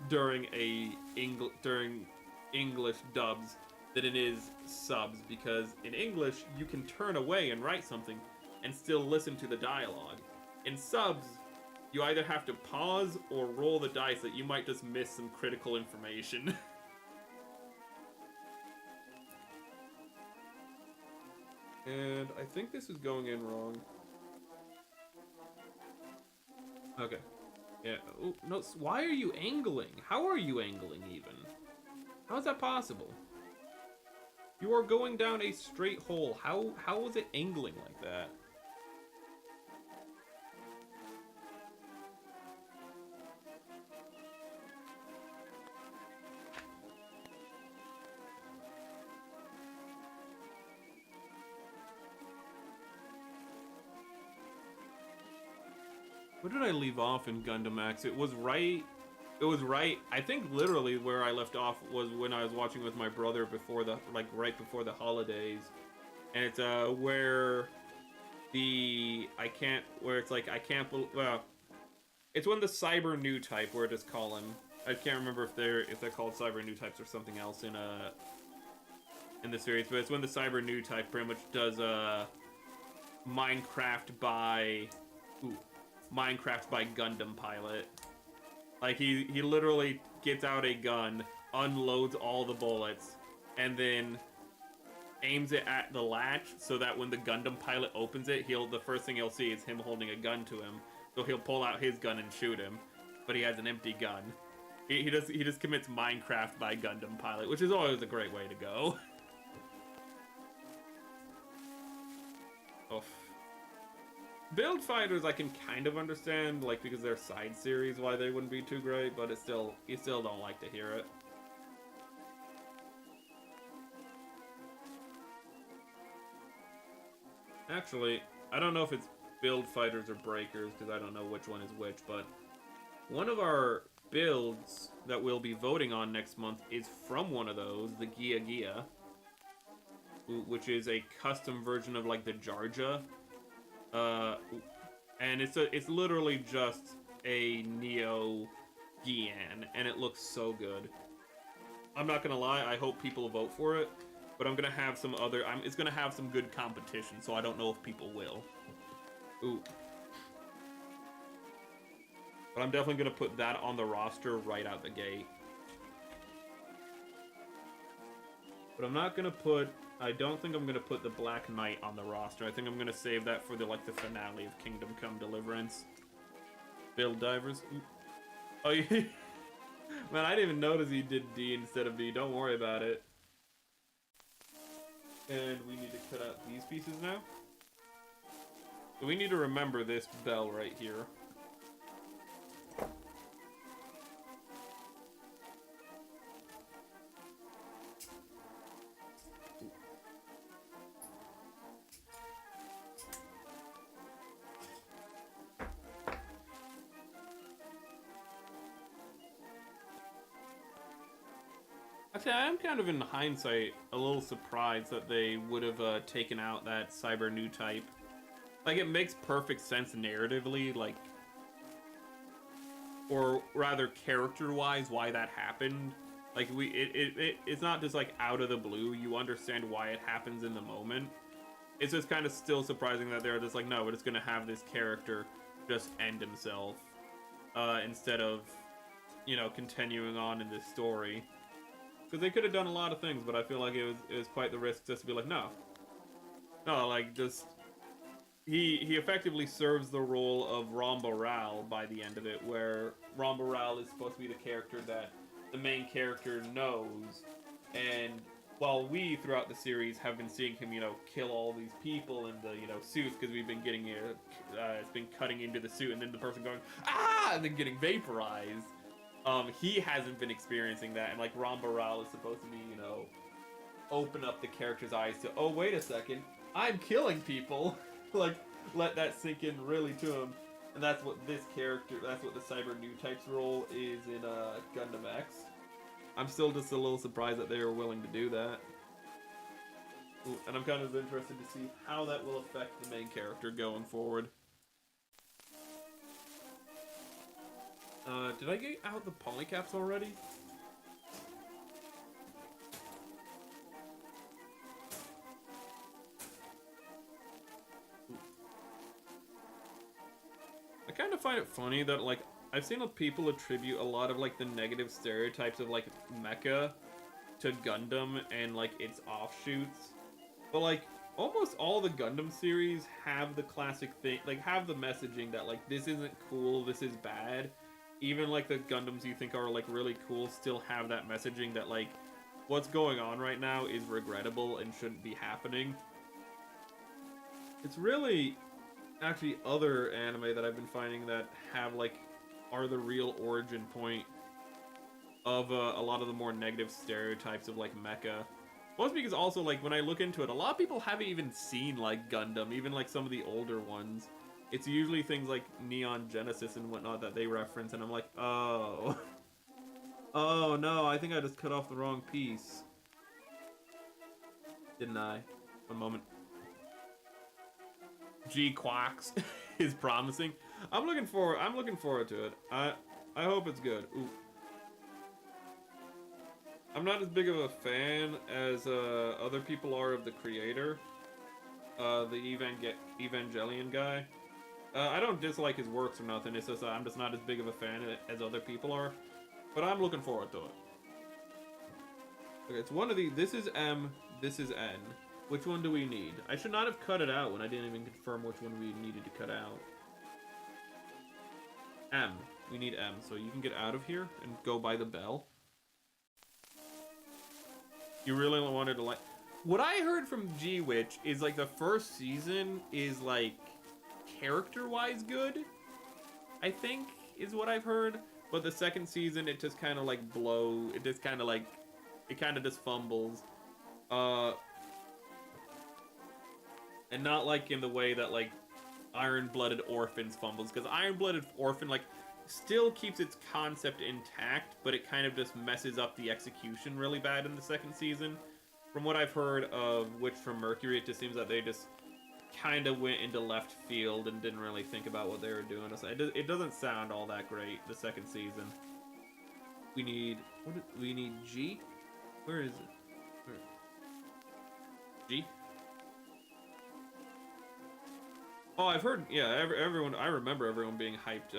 during English dubs than it is subs, because in English you can turn away and write something and still listen to the dialogue. In subs, you either have to pause or roll the dice that you might just miss some critical information. And I think this is going in wrong. Okay. Yeah. Ooh, no, why are you angling? How are you angling even? How is that possible? You are going down a straight hole. How was it angling like that? Where did I leave off in Gundam X? It was right, I think literally where I left off was when I was watching with my brother before the, like right before the holidays. And it's where well, it's when the Cyber New Type, where just call him. I can't remember if they're called Cyber New Types or something else in the series, but it's when the Cyber New Type pretty much does Minecraft by Gundam pilot. Like he literally gets out a gun, unloads all the bullets, and then aims it at the latch so that when the Gundam pilot opens it, the first thing he'll see is him holding a gun to him. So he'll pull out his gun and shoot him, but he has an empty gun. He just commits Minecraft by Gundam pilot, which is always a great way to go. Oof. Build fighters I can kind of understand, like because they're side series, why they wouldn't be too great, but you still don't like to hear it. Actually, I don't know if it's build fighters or breakers, because I don't know which one is which, but one of our builds that we'll be voting on next month is from one of those, the Gia Gia, which is a custom version of like the Jarja. And it's literally just a Neo Gian, and it looks so good. I'm not gonna lie, I hope people vote for it, but I'm gonna have it's gonna have some good competition, so I don't know if people will. Ooh. But I'm definitely gonna put that on the roster right out the gate. But I don't think I'm gonna put the Black Knight on the roster. I think I'm gonna save that for the finale of Kingdom Come Deliverance. Build divers. Ooh. Oh yeah. Man, I didn't even notice he did D instead of B. Don't worry about it. And we need to cut out these pieces now. So we need to remember this bell right here. Actually, I am kind of in hindsight a little surprised that they would have taken out that cyber new type. Like, it makes perfect sense narratively, like, or rather character-wise, why that happened. Like, it's not just, like, out of the blue. You understand why it happens in the moment. It's just kind of still surprising that they're just like, no, we're just gonna have this character just end himself. Instead of, you know, continuing on in this story. Because they could have done a lot of things, but I feel like it was quite the risk just to be like, no. No, like, just... He effectively serves the role of Rambaral by the end of it, where Rambaral is supposed to be the character that the main character knows, and while we, throughout the series, have been seeing him, you know, kill all these people in the, you know, suits, because we've been getting it's been cutting into the suit, and then the person going, ah, and then getting vaporized. He hasn't been experiencing that, and, like, Rambaral is supposed to be, you know, open up the character's eyes to, oh, wait a second, I'm killing people. Like, let that sink in really to him. And that's what this character, that's what the Cyber New Type's role is in Gundam X. I'm still just a little surprised that they were willing to do that. Ooh, and I'm kind of interested to see how that will affect the main character going forward. Did I get out the polycaps already? I kind of find it funny that, like, I've seen people attribute a lot of, like, the negative stereotypes of, like, mecha to Gundam and, like, its offshoots. But, like, almost all the Gundam series have the classic thing, like, have the messaging that, like, this isn't cool, this is bad. Even, like, the Gundams you think are, like, really cool still have that messaging that, like, what's going on right now is regrettable and shouldn't be happening. It's really... actually other anime that I've been finding that have, like, are the real origin point of a lot of the more negative stereotypes of, like, mecha. Mostly because also, like, when I look into it, a lot of people haven't even seen, like, Gundam, even, like, some of the older ones. It's usually things like Neon Genesis and whatnot that they reference, and I'm like, oh. Oh, no, I think I just cut off the wrong piece. Didn't I? One moment. G Quacks is promising. I'm looking forward to it. I hope it's good. Ooh. I'm not as big of a fan as other people are of the creator, the Evangelion guy. I don't dislike his works or nothing. It's just I'm just not as big of a fan as other people are. But I'm looking forward to it. Okay, it's one of these. This is M. This is N. Which one do we need? I should not have cut it out when I didn't even confirm which one we needed to cut out. M. We need M. So you can get out of here and go by the bell. You really wanted to, like... What I heard from G-Witch is, like, the first season is, like, character-wise good, I think, is what I've heard. But the second season, it just kind of, like, it just kind of, like... It kind of just fumbles. And not, like, in the way that, like, Iron-Blooded Orphans fumbles. Because Iron-Blooded Orphan, like, still keeps its concept intact, but it kind of just messes up the execution really bad in the second season. From what I've heard of Witch from Mercury, it just seems that they just kind of went into left field and didn't really think about what they were doing. It doesn't sound all that great, the second season. We need... we need G? Where is it? G? Oh, I've heard, yeah, everyone, I remember everyone being hyped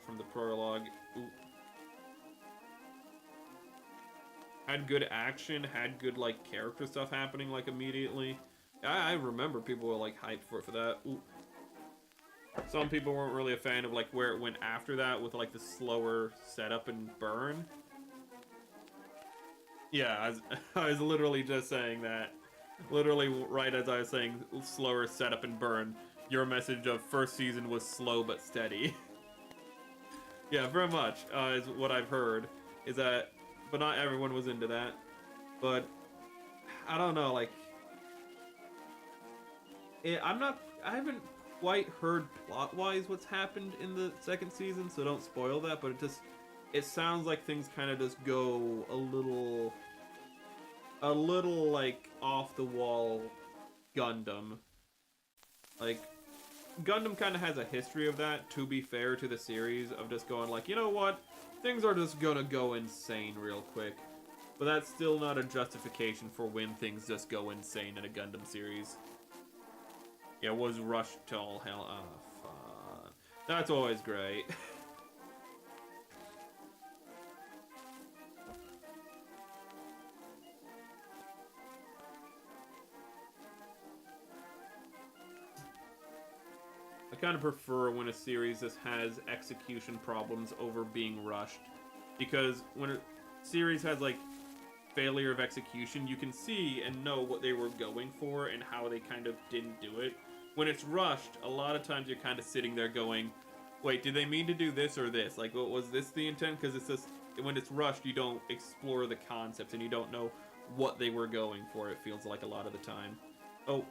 from the prologue. Ooh. Had good action, had good, like, character stuff happening, like, immediately. I remember people were, like, hyped for that. Ooh. Some people weren't really a fan of, like, where it went after that with, like, the slower setup and burn. Yeah, I was literally just saying that. Literally right as I was saying slower setup and burn. Your message of first season was slow but steady. Yeah, very much is what I've heard. Is that, but not everyone was into that. But I don't know, like, I haven't quite heard plot-wise what's happened in the second season, so don't spoil that. But it sounds like things kind of just go a little a little, like, off-the-wall Gundam. Like, Gundam kind of has a history of that, to be fair to the series, of just going like, you know what? Things are just gonna go insane real quick. But that's still not a justification for when things just go insane in a Gundam series. Yeah, it was rushed to all hell. Oh, fun. That's always great. I kind of prefer when a series just has execution problems over being rushed. Because when a series has, like, failure of execution, you can see and know what they were going for and how they kind of didn't do it. When it's rushed, a lot of times you're kind of sitting there going, wait, did they mean to do this or this? Like, was this the intent? Because it's just, when it's rushed, you don't explore the concepts and you don't know what they were going for, it feels like a lot of the time. Oh.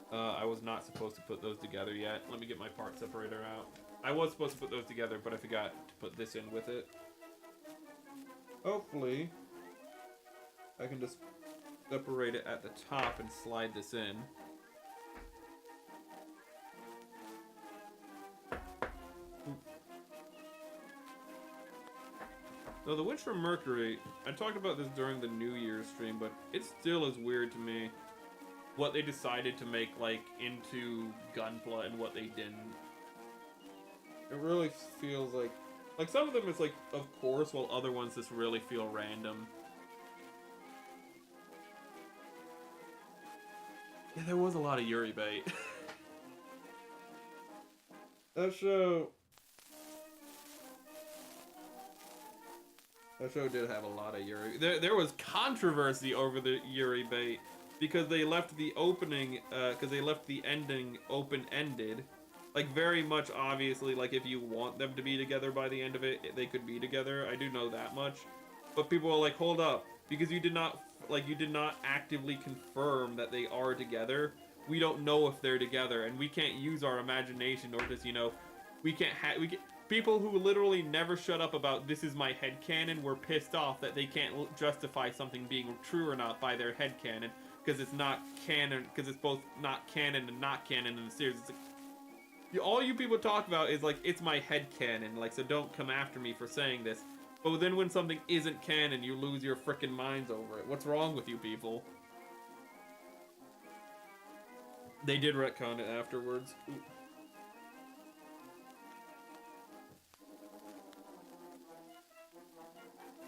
I was not supposed to put those together yet. Let me get my part separator out. I was supposed to put those together, but I forgot to put this in with it. Hopefully, I can just separate it at the top and slide this in. So the Witch from Mercury, I talked about this during the New Year's stream, but it still is weird to me what they decided to make, like, into Gunpla and what they didn't. It really feels like some of them is like, of course, while other ones just really feel random. Yeah, there was a lot of Yuri bait. That show did have a lot of Yuri. There was controversy over the Yuri bait because they left the opening, because they left the ending open-ended. Like, very much obviously, like, if you want them to be together by the end of it, they could be together. I do know that much. But people are like, hold up, because you did not actively confirm that they are together. We don't know if they're together, and we can't use our imagination or just, you know, people who literally never shut up about this is my headcanon were pissed off that they can't justify something being true or not by their headcanon, because it's not canon, because it's both not canon and not canon in the series. It's like, all you people talk about is like, it's my headcanon, like, so don't come after me for saying this. But then when something isn't canon, you lose your frickin' minds over it. What's wrong with you people? They did retcon it afterwards. Ooh.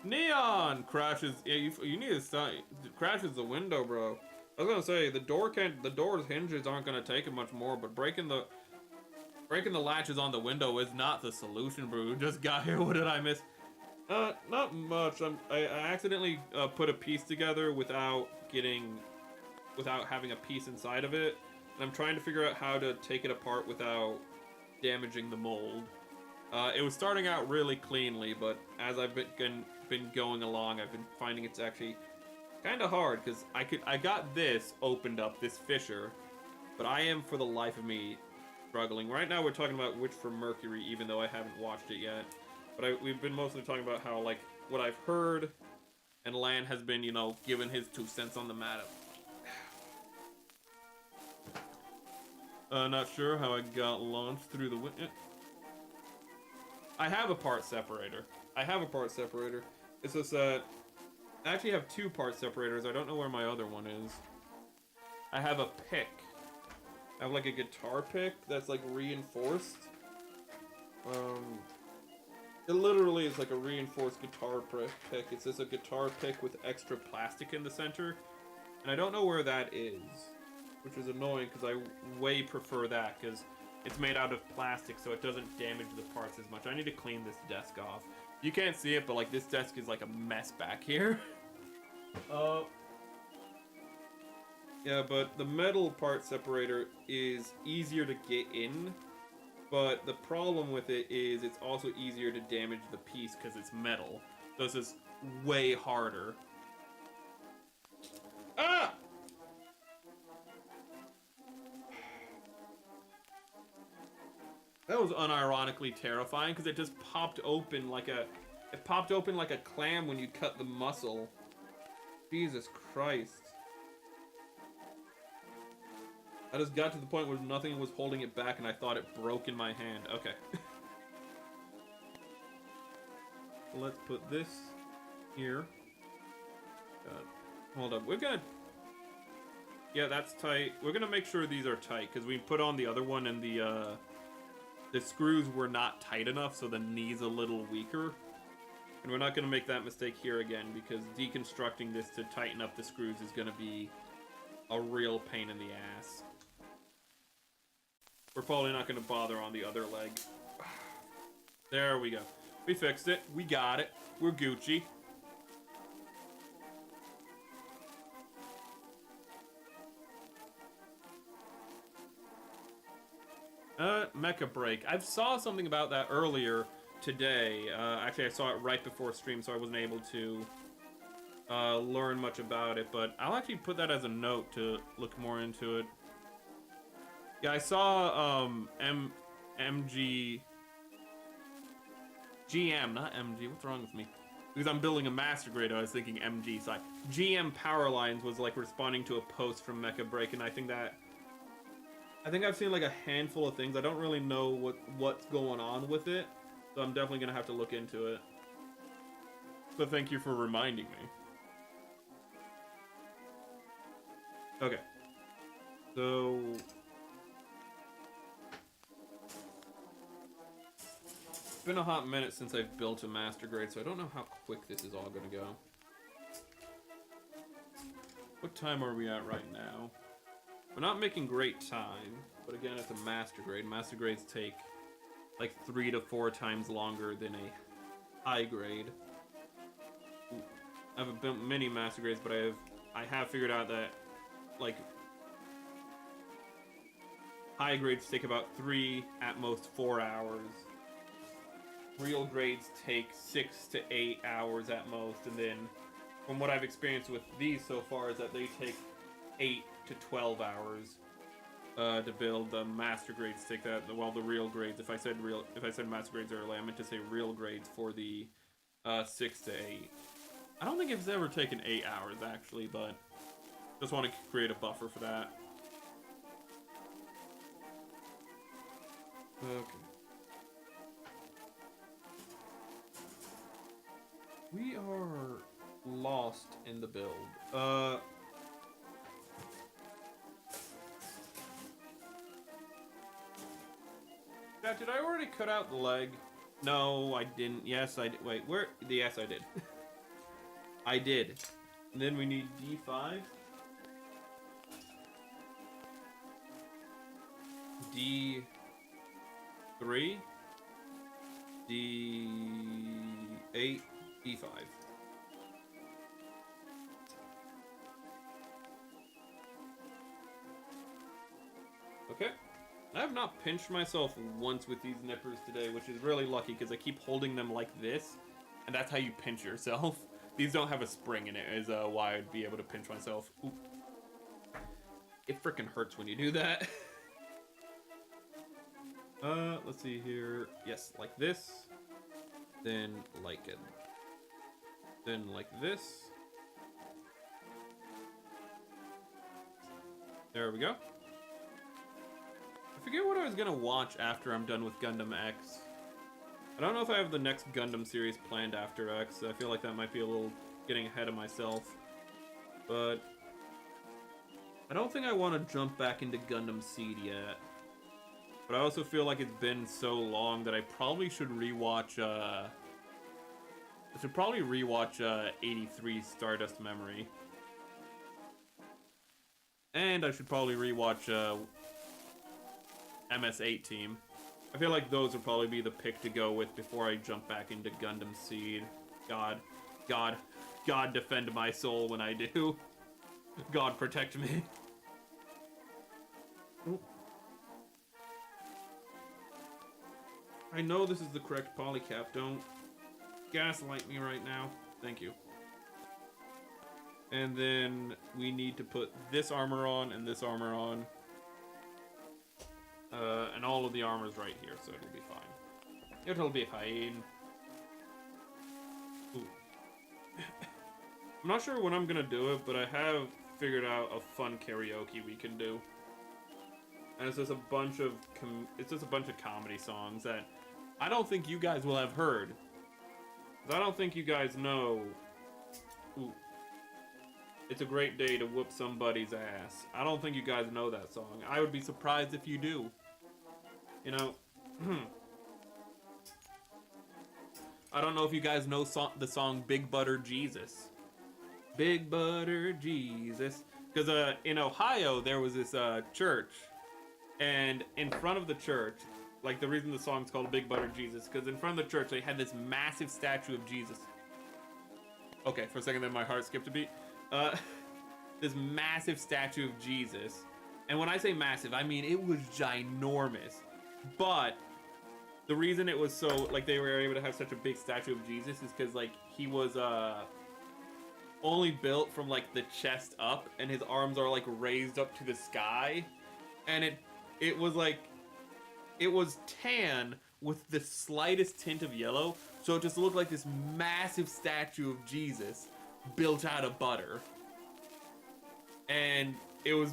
Neon crashes. Yeah, you need to stop. Crashes the window, bro. I was gonna say the door's hinges aren't gonna take it much more, but breaking the latches on the window is not the solution, bro. Just got here. What did I miss? Not much. I accidentally put a piece together without having a piece inside of it, and I'm trying to figure out how to take it apart without damaging the mold. It was starting out really cleanly, but as I've been going along, I've been finding it's actually kind of hard, because I got this opened up, this fissure, but I am, for the life of me, struggling. Right now we're talking about Witch from Mercury, even though I haven't watched it yet. But we've been mostly talking about how, like, what I've heard, and Lan has been, you know, giving his 2 cents on the matter. Not sure how I got launched through the window. I have a part separator. It's just that I actually have 2 part separators. I don't know where my other one is. I have a pick. I have like a guitar pick that's like reinforced. It literally is like a reinforced guitar pick. It's just a guitar pick with extra plastic in the center. And I don't know where that is, which is annoying because I way prefer that because it's made out of plastic, so it doesn't damage the parts as much. I need to clean this desk off. You can't see it, but like this desk is like a mess back here. Yeah, but the metal part separator is easier to get in, but the problem with it is it's also easier to damage the piece because it's metal. So this is way harder. Ah! That was unironically terrifying because it just popped open like a It popped open like a clam when you cut the muscle. Jesus Christ. I just got to the point where nothing was holding it back and I thought it broke in my hand. Okay. Let's put this here. Hold up. We're gonna... Yeah, that's tight. We're gonna make sure these are tight because we put on the other one and the screws were not tight enough, so the knee's a little weaker. And we're not gonna make that mistake here again because deconstructing this to tighten up the screws is gonna be a real pain in the ass. We're probably not gonna bother on the other leg. There we go. We fixed it. We got it. We're Gucci. Mecha Break. I saw something about that earlier today. Actually, I saw it right before stream, so I wasn't able to learn much about it, but I'll actually put that as a note to look more into it. Yeah, I saw MG... GM, not MG. What's wrong with me? Because I'm building a master grade, I was thinking MG side. GM Powerlines was like responding to a post from Mecha Break, and I think I've seen like a handful of things. I don't really know what's going on with it, so I'm definitely gonna have to look into it. So thank you for reminding me. Okay. So it's been a hot minute since I've built a master grade, so I don't know how quick this is all gonna go. What time are we at right now? We're not making great time, but again, it's a master grade. Master grades take like 3 to 4 times longer than a high grade. I haven't built many master grades, but I have figured out that like high grades take about 3, at most 4 hours. Real grades take 6 to 8 hours at most, and then from what I've experienced with these so far is that they take 8 to 12 hours to build. The master grades take that, while the real grades, if I said master grades earlier, I meant to say real grades for the 6 to 8. I don't think it's ever taken 8 hours actually, but just want to create a buffer for that. Okay. We are lost in the build. Yeah, did I already cut out the leg? No, I didn't. Yes, I did. Wait, where? Yes, I did. I did. And then we need D5. D3. D8. D5. Okay. I have not pinched myself once with these nippers today, which is really lucky because I keep holding them like this, and that's how you pinch yourself. These don't have a spring in it, is why I'd be able to pinch myself. Ooh. It freaking hurts when you do that. Let's see here. Yes, like this. Then like it. Then like this. There we go. I forget what I was gonna watch after I'm done with Gundam X. I don't know if I have the next Gundam series planned after X. I feel like that might be a little getting ahead of myself. But I don't think I want to jump back into Gundam Seed yet. But I also feel like it's been so long that I probably should rewatch, 83 Stardust Memory. And I should probably rewatch, MS-18. I feel like those would probably be the pick to go with before I jump back into Gundam Seed. God defend my soul when I do. God protect me. Ooh. I know this is the correct polycap. Don't gaslight me right now. Thank you. And then we need to put this armor on and this armor on. And all of the armor's right here, so it'll be fine. It'll be fine. I'm not sure when I'm gonna do it, but I have figured out a fun karaoke we can do. And it's just a bunch of comedy songs that I don't think you guys will have heard. 'Cause I don't think you guys know. Ooh. It's a great day to whoop somebody's ass. I don't think you guys know that song. I would be surprised if you do. You know, I don't know if you guys know the song Big Butter Jesus. Big Butter Jesus. Because in Ohio, there was this church. And in front of the church, like the reason the song's called Big Butter Jesus, because in front of the church, they had this massive statue of Jesus. Okay, for a second then my heart skipped a beat. This massive statue of Jesus. And when I say massive, I mean it was ginormous. But the reason it was so, like, they were able to have such a big statue of Jesus is because, like, he was only built from, like, the chest up, and his arms are, like, raised up to the sky. And it was like, it was tan with the slightest tint of yellow, so it just looked like this massive statue of Jesus built out of butter. And it was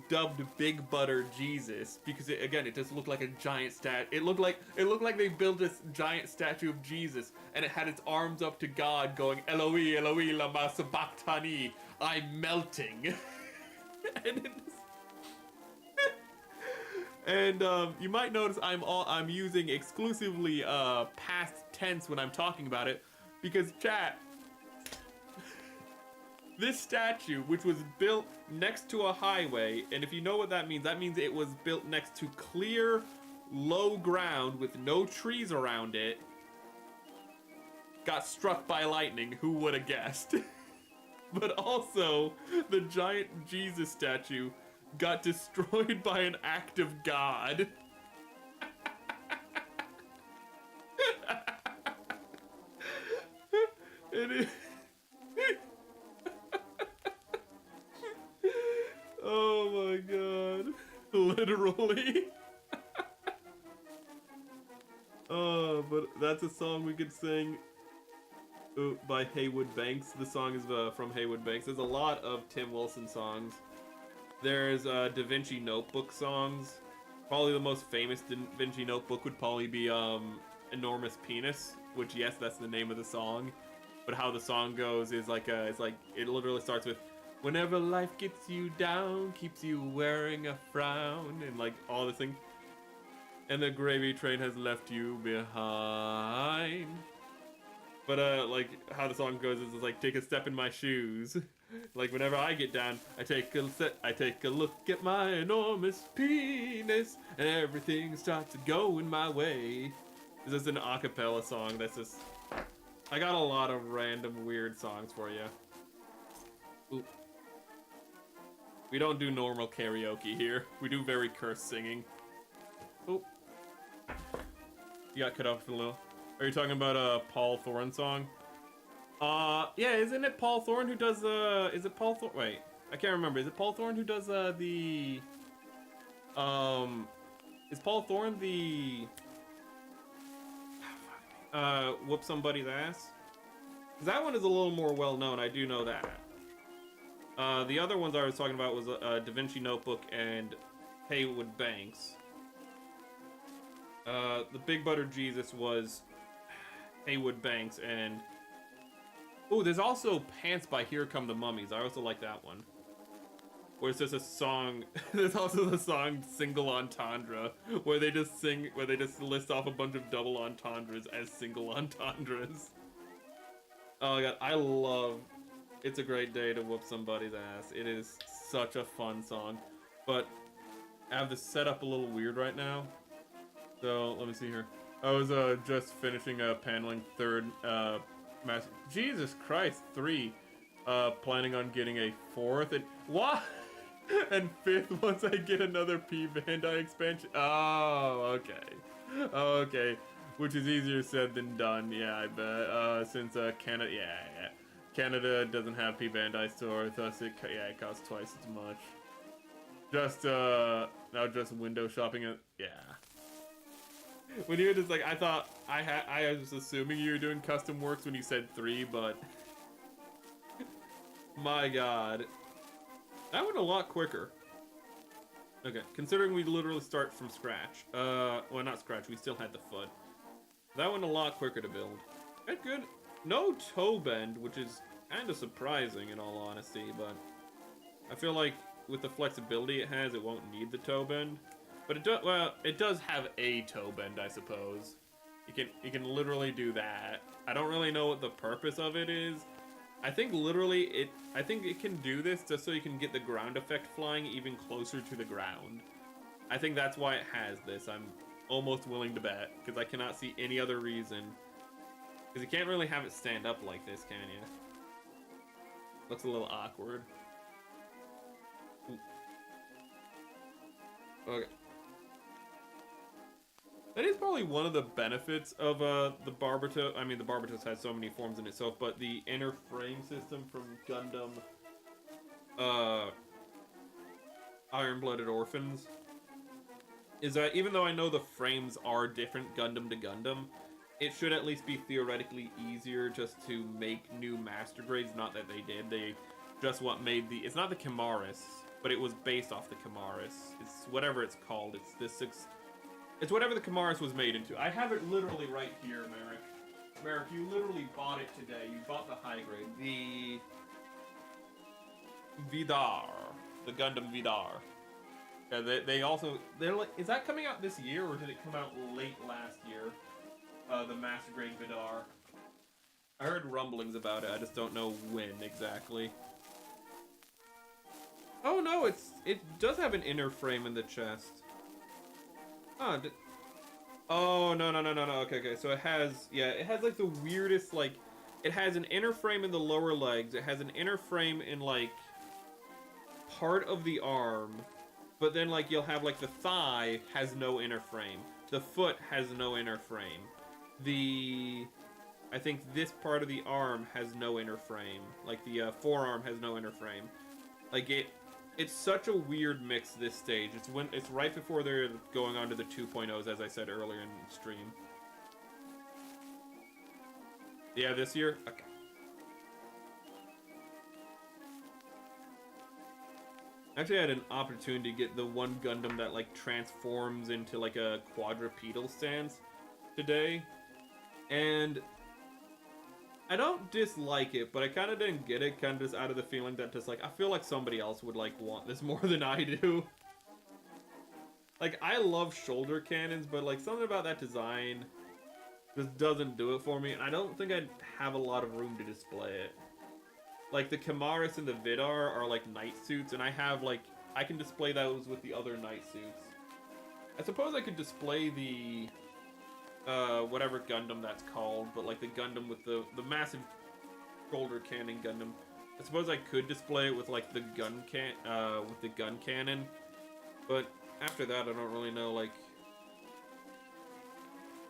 dubbed Big Butter Jesus because it just looked like a giant it looked like they built this giant statue of Jesus, and it had its arms up to God going, Eloi, Eloi, lama sabachthani, I'm melting. And you might notice I'm using exclusively past tense when I'm talking about it, because chat, this statue, which was built next to a highway, and if you know what that means it was built next to clear, low ground with no trees around it, got struck by lightning. Who would have guessed? But also, the giant Jesus statue got destroyed by an act of God. Oh my god. Literally. Oh, but that's a song we could sing by Haywood Banks. The song is from Haywood Banks. There's a lot of Tim Wilson songs. There's Da Vinci Notebook songs. Probably the most famous Da Vinci Notebook would probably be Enormous Penis, which, yes, that's the name of the song. But how the song goes is like, it literally starts with, whenever life gets you down, keeps you wearing a frown, and like all this thing. And the gravy train has left you behind. But like how the song goes is like, take a step in my shoes. Like whenever I get down, I take a look at my enormous penis, and everything starts going my way. This is an a cappella song. That's just, I got a lot of random weird songs for you. Ooh. We don't do normal karaoke here. We do very cursed singing. Oh, you got cut off for a little. Are you talking about a Paul Thorne song? Yeah, isn't it Paul Thorne who does, is it Paul Thorne? Wait, I can't remember. Is it Paul Thorne who does, is Paul Thorne the, whoop somebody's ass? 'Cause that one is a little more well-known, I do know that. The other ones I was talking about was, Da Vinci Notebook and Haywood Banks. The Big Butter Jesus was Haywood Banks, and oh, there's also Pants by Here Come the Mummies. I also like that one. Where it's just a song. There's also the song Single Entendre, where they just list off a bunch of double entendres as single entendres. Oh my god, I love It's a Great Day to Whoop Somebody's Ass. It is such a fun song. But I have this set up a little weird right now. So, let me see here. I was just finishing paneling third Jesus Christ, 3. Planning on getting a 4th and what? And 5th once I get another P Bandai expansion. Oh, okay. Okay. Which is easier said than done, yeah, I bet. Since Canada, yeah. Canada doesn't have P Bandai store, thus it costs twice as much. Just now just window shopping it, yeah. When you were just like, I thought I was assuming you were doing custom works when you said 3, but My god. That went a lot quicker. Okay, considering we literally start from scratch. Well, not scratch, we still had the foot. That went a lot quicker to build. That's good. No toe bend, which is kind of surprising in all honesty, but I feel like with the flexibility it has, it won't need the toe bend. But it does, well, it does have a toe bend, I suppose. You can literally do that. I don't really know what the purpose of it is. I think literally I think it can do this just so you can get the ground effect flying even closer to the ground. I think that's why it has this. I'm almost willing to bet, because I cannot see any other reason. Because you can't really have it stand up like this, can you? Looks a little awkward. Ooh. Okay. That is probably one of the benefits of the Barbatos. I mean, the Barbatos has so many forms in itself, but the inner frame system from Gundam Iron-Blooded Orphans is that even though I know the frames are different Gundam to Gundam, it should at least be theoretically easier just to make new master grades. Not that they did. They just what made the... It's not the Chimaris, but it was based off the Chimaris. It's whatever it's called. It's this... It's whatever the Chimaris was made into. I have it literally right here, Merrick. Merrick, you literally bought it today. You bought the high grade. The... Vidar. The Gundam Vidar. Yeah, they also... They're like... Is that coming out this year, or did it come out late last year? The Master Grade Vidar. I heard rumblings about it. I just don't know when exactly. Oh no, it does have an inner frame in the chest. Huh, oh, no. Okay. So it has, yeah, it has like the weirdest, like, it has an inner frame in the lower legs. It has an inner frame in, like, part of the arm. But then, like, you'll have, like, the thigh has no inner frame. The foot has no inner frame. I think this part of the arm has no inner frame. Like, the forearm has no inner frame. Like, it's such a weird mix this stage. It's right before they're going on to the 2.0s, as I said earlier in the stream. Yeah, this year? Okay. Actually, I had an opportunity to get the one Gundam that, like, transforms into, like, a quadrupedal stance today. And I don't dislike it, but I kind of didn't get it, kind of just out of the feeling that just, like, I feel like somebody else would, like, want this more than I do. Like, I love shoulder cannons, but, like, something about that design just doesn't do it for me, and I don't think I'd have a lot of room to display it. Like, the Chimaris and the Vidar are, like, knight suits, and I have, like, I can display those with the other knight suits. I suppose I could display the... whatever Gundam that's called, but like the Gundam with the massive shoulder cannon Gundam. I suppose I could display it with like the gun cannon, but after that I don't really know, like,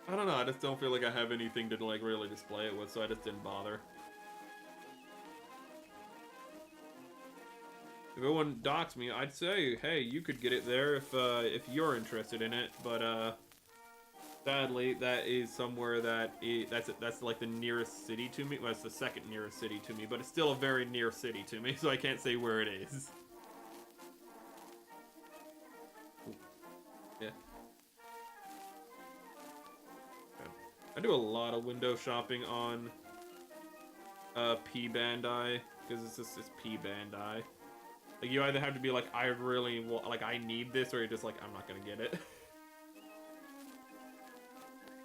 I don't know, I just don't feel like I have anything to like really display it with, so I just didn't bother. If everyone docks me, I'd say, hey, you could get it there if you're interested in it, but sadly, that is somewhere that's like the nearest city to me. Well, it's the second nearest city to me, but it's still a very near city to me, so I can't say where it is. Yeah. I do a lot of window shopping on P Bandai, because it's just this P Bandai. Like, you either have to be like, I really want, like, I need this, or you're just like, I'm not gonna get it.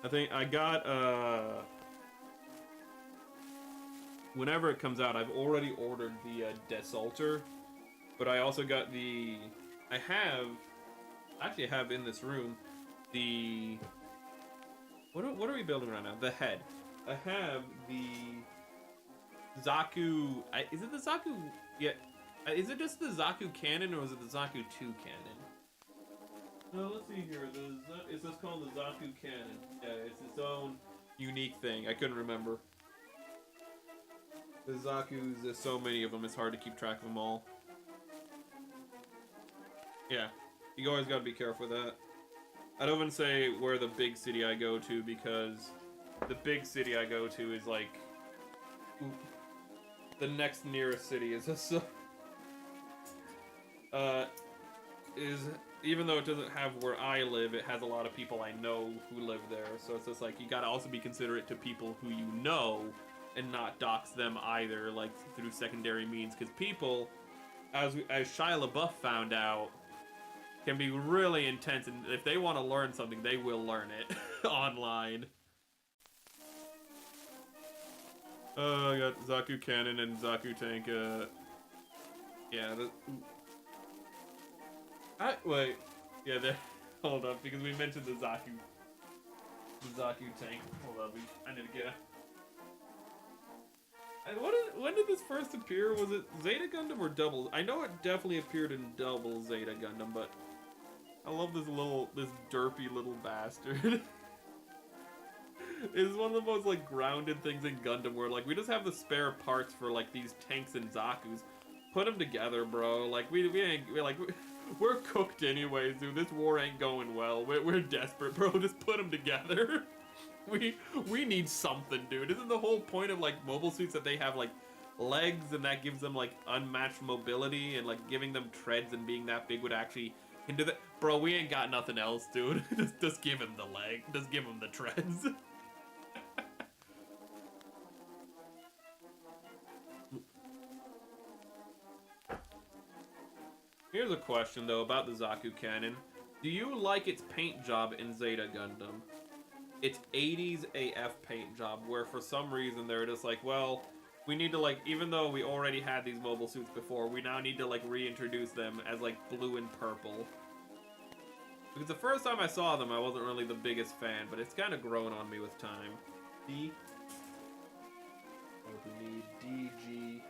I think I got, whenever it comes out, I've already ordered the Desalter, but I also got I actually have in this room, what are we building right now? The head. I have the Zaku, is it the Zaku, yeah, is it just the Zaku cannon, or is it the Zaku 2 cannon? No, let's see here. It's just called the Zaku Cannon. Yeah, it's its own unique thing. I couldn't remember. The Zaku's, there's so many of them, it's hard to keep track of them all. Yeah, you always gotta be careful with that. I don't even say where the big city I go to, because the big city I go to is like... the next nearest city is is even though it doesn't have where I live, it has a lot of people I know who live there. So it's just like you gotta also be considerate to people who you know and not dox them either, like through secondary means, because people, as Shia LaBeouf found out, can be really intense, and if they want to learn something, they will learn it online. I got Zaku Cannon and Zaku Tank. Yeah. Wait. Yeah, there. Hold up, because we mentioned the Zaku Tank. Hold up, I need to get. When did this first appear? Was it Zeta Gundam or Double? I know it definitely appeared in Double Zeta Gundam, but I love this derpy little bastard. It's one of the most like grounded things in Gundam, where like we just have the spare parts for like these tanks and Zakus. Put them together, bro. Like we're cooked anyways, dude. This war ain't going well. We're desperate, bro. Just put them together. We need something, dude. Isn't the whole point of like mobile suits that they have like legs, and that gives them like unmatched mobility, and like giving them treads and being that big would actually hinder that? Bro, we ain't got nothing else, dude. just give him the leg. Just give him the treads. Here's a question though about the Zaku Cannon. Do you like its paint job in Zeta Gundam? It's 80s AF paint job, where for some reason they're just like, well, we need to like, even though we already had these mobile suits before, we now need to like reintroduce them as like blue and purple. Because the first time I saw them, I wasn't really the biggest fan, but it's kind of grown on me with time. D. What do we need? D, G.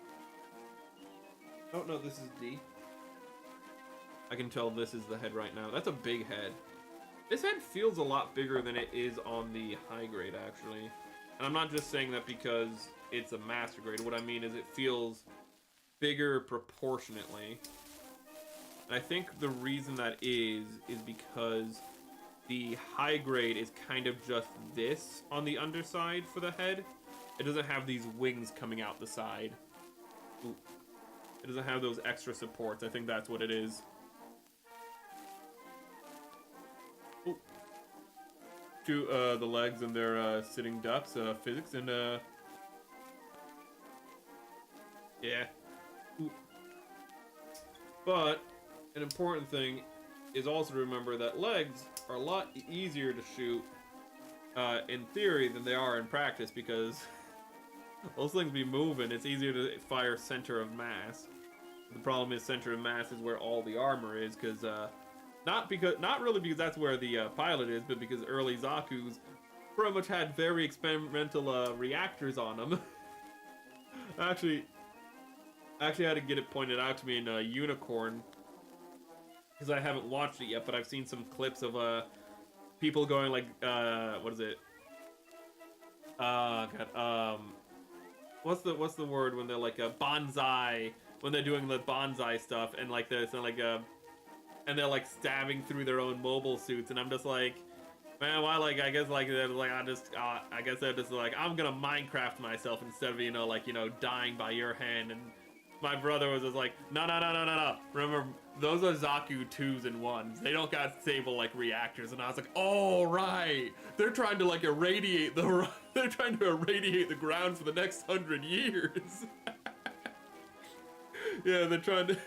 Oh no, this is D. I can tell this is the head right now. That's a big head. This head feels a lot bigger than it is on the high grade, actually. And I'm not just saying that because it's a master grade. What I mean is it feels bigger proportionately. And I think the reason that is because the high grade is kind of just this on the underside for the head. It doesn't have these wings coming out the side. Ooh. It doesn't have those extra supports. I think that's what it is. To the legs and their sitting ducks, physics, and yeah. Ooh. But an important thing is also to remember that legs are a lot easier to shoot in theory than they are in practice, because those things be moving. It's easier to fire center of mass. The problem is center of mass is where all the armor is, because not really because that's where the pilot is, but because early Zaku's pretty much had very experimental reactors on them. actually had to get it pointed out to me in Unicorn, because I haven't watched it yet, but I've seen some clips of people going like, what is it? God, what's the word when they're like a bonsai, when they're doing the bonsai stuff, and like there's like and they're like stabbing through their own mobile suits, and I'm just like, man, why? Like, I guess like they're like, I guess they're just like, I'm gonna Minecraft myself instead of dying by your hand. And my brother was just like, no. Remember, those are Zaku 2s and 1s. They don't got stable like reactors. And I was like, oh right, they're trying to like irradiate the ground for the next 100 years. Yeah, they're trying to.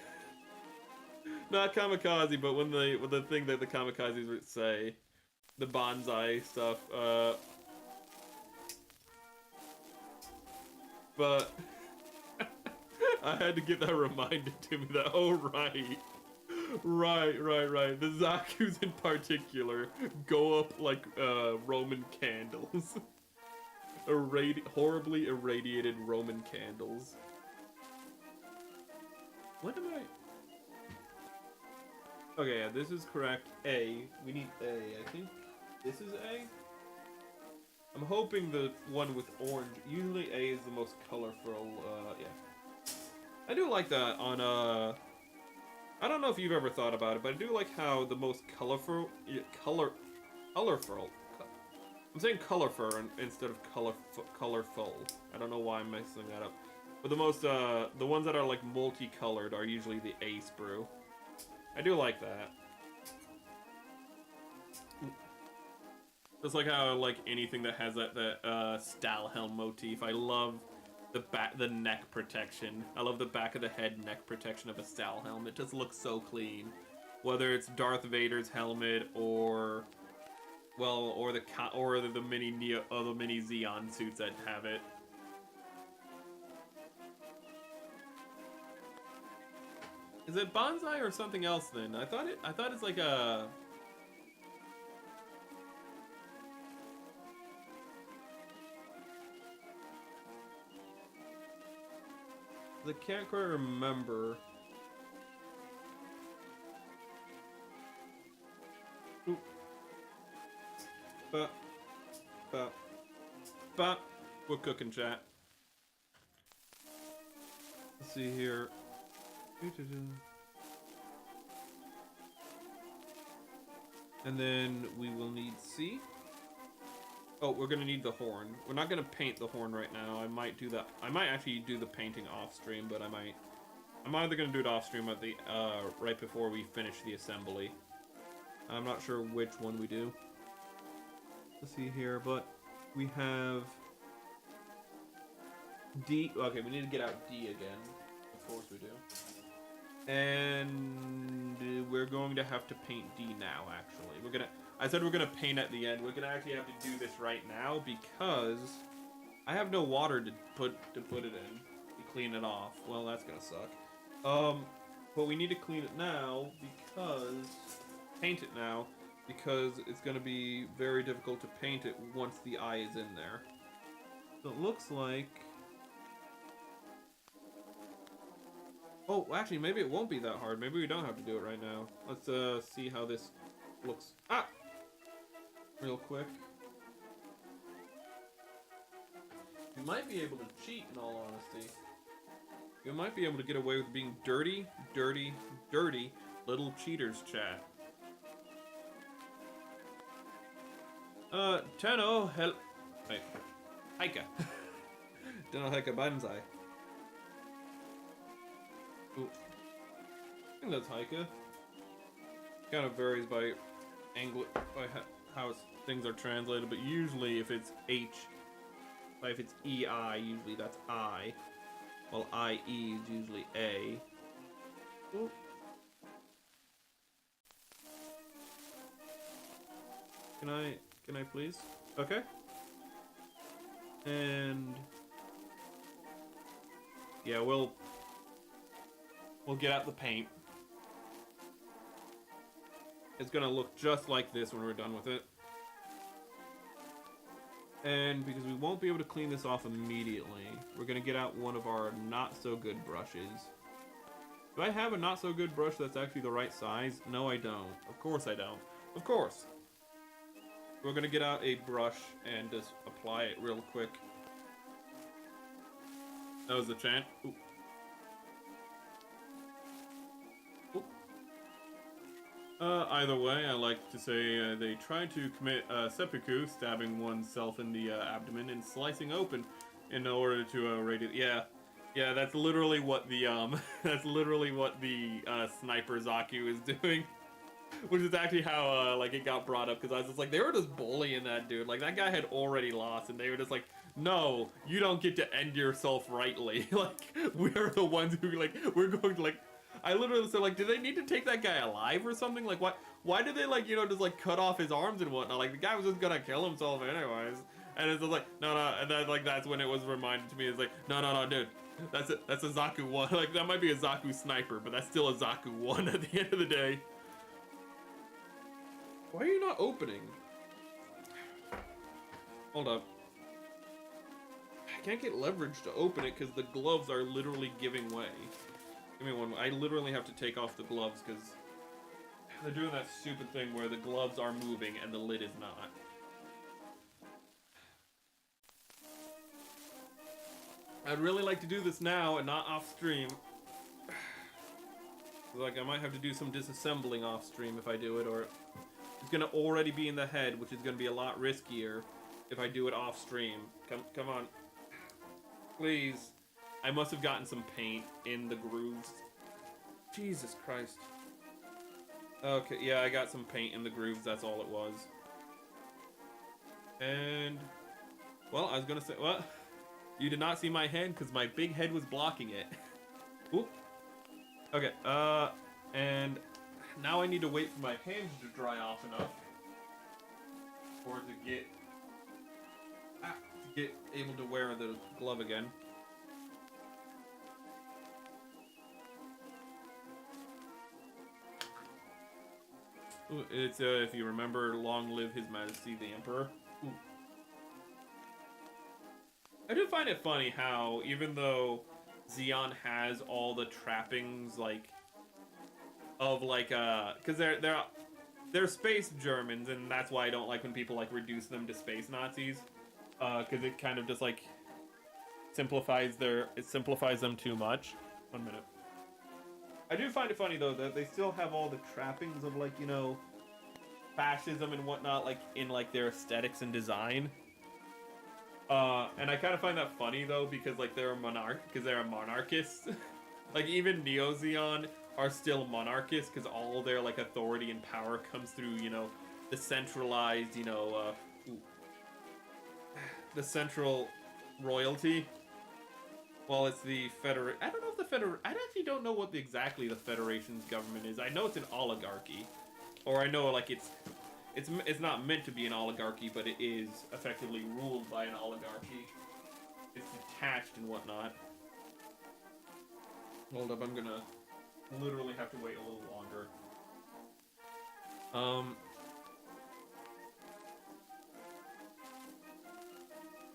Not kamikaze, but when the thing that the kamikazes would say, the bonsai stuff. But I had to get that reminded to me that, oh right. The Zakus in particular go up like Roman candles. Horribly irradiated Roman candles. What am I? Okay, yeah, this is correct. A. We need A. I think this is A. I'm hoping the one with orange. Usually A is the most colorful. Yeah. I do like that on I don't know if you've ever thought about it, but I do like how the most colorful. I'm saying colorful instead of colorful. I don't know why I'm messing that up. But the ones that are like multicolored are usually the A sprue. I do like that. Just like how I like anything that has that Stahlhelm motif. I love the neck protection. I love the back of the head neck protection of a Stahlhelm. It just looks so clean. Whether it's Darth Vader's helmet or, well, or the mini Xeon suits that have it. Is it bonsai or something else then? I thought it's like a. I can't quite remember. Ooh. But we're cooking, chat. Let's see here. And then we will need C. Oh, we're gonna need the horn. We're not gonna paint the horn right now. I might do that. I might actually do the painting off stream, but I'm either gonna do it off stream at the right before we finish the assembly. I'm not sure which one we do. Let's see here, but we have D. Okay, we need to get out D again. Of course we do. And we're going to have to paint D now, actually. I said we're gonna paint at the end. We're gonna actually have to do this right now because I have no water to put it in to clean it off. Well, that's gonna suck. But we need to clean it now paint it now, because it's gonna be very difficult to paint it once the eye is in there. So it looks like. Oh, actually, maybe it won't be that hard. Maybe we don't have to do it right now. Let's see how this looks. Ah! Real quick. You might be able to cheat, in all honesty. You might be able to get away with being dirty, dirty, dirty little cheaters, chat. Tenno, wait. Heike. Tenno Heike Banzai. Ooh. I think that's Heike. Kind of varies by how things are translated, but usually if it's if it's EI, usually that's I, while IE is usually A. Ooh. Can I please? Okay. And yeah, we'll get out the paint. It's gonna look just like this when we're done with it. And because we won't be able to clean this off immediately, we're gonna get out one of our not so good brushes. Do I have a not so good brush that's actually the right size? No, I don't. Of course I don't. Of course. We're gonna get out a brush and just apply it real quick. That was the chant. Ooh. Either way, I like to say they tried to commit seppuku, stabbing oneself in the abdomen and slicing open in order to radiate. Yeah, that's literally what the sniper Zaku is doing, which is actually how like it got brought up, because I was just like, they were just bullying that dude. Like, that guy had already lost, and they were just like, no, you don't get to end yourself rightly. Like, we're the ones who, like, we're going to, like. I literally said, like, do they need to take that guy alive or something? Like, why did they, like, you know, just, like, cut off his arms and whatnot? Like, the guy was just gonna kill himself anyways. And it's just like, no, and then, like, that's when it was reminded to me, it's like, no, dude, that's a Zaku 1. Like, that might be a Zaku sniper, but that's still a Zaku 1 at the end of the day. Why are you not opening? Hold up. I can't get leverage to open it because the gloves are literally giving way. Give me one. I literally have to take off the gloves because they're doing that stupid thing where the gloves are moving and the lid is not. I'd really like to do this now and not off stream. Like, I might have to do some disassembling off stream if I do it, or it's gonna already be in the head, which is gonna be a lot riskier if I do it off stream. Come on. Please. I must have gotten some paint in the grooves. Jesus Christ. Okay, yeah, I got some paint in the grooves, that's all it was. And, well, I was gonna say, what? You did not see my hand because my big head was blocking it. Oop. Okay, and now I need to wait for my hands to dry off enough for it to get able to wear the glove again. Ooh, it's if you remember, long live His Majesty the Emperor. Ooh. I do find it funny how even though Xeon has all the trappings like of like because they're space Germans, and that's why I don't like when people like reduce them to space Nazis, because it kind of just like simplifies them too much. 1 minute. I do find it funny though that they still have all the trappings of like, you know, fascism and whatnot like in like their aesthetics and design. And I kind of find that funny though because like they're a monarchists. Like even Neo Xeon are still monarchists because all their like authority and power comes through, you know, the centralized, you know, the central royalty. Well, it's the Federation. I don't know if the Federation. I actually don't know what exactly the Federation's government is. I know it's an oligarchy, or I know like it's not meant to be an oligarchy, but it is effectively ruled by an oligarchy. It's detached and whatnot. Hold up, I'm gonna literally have to wait a little longer.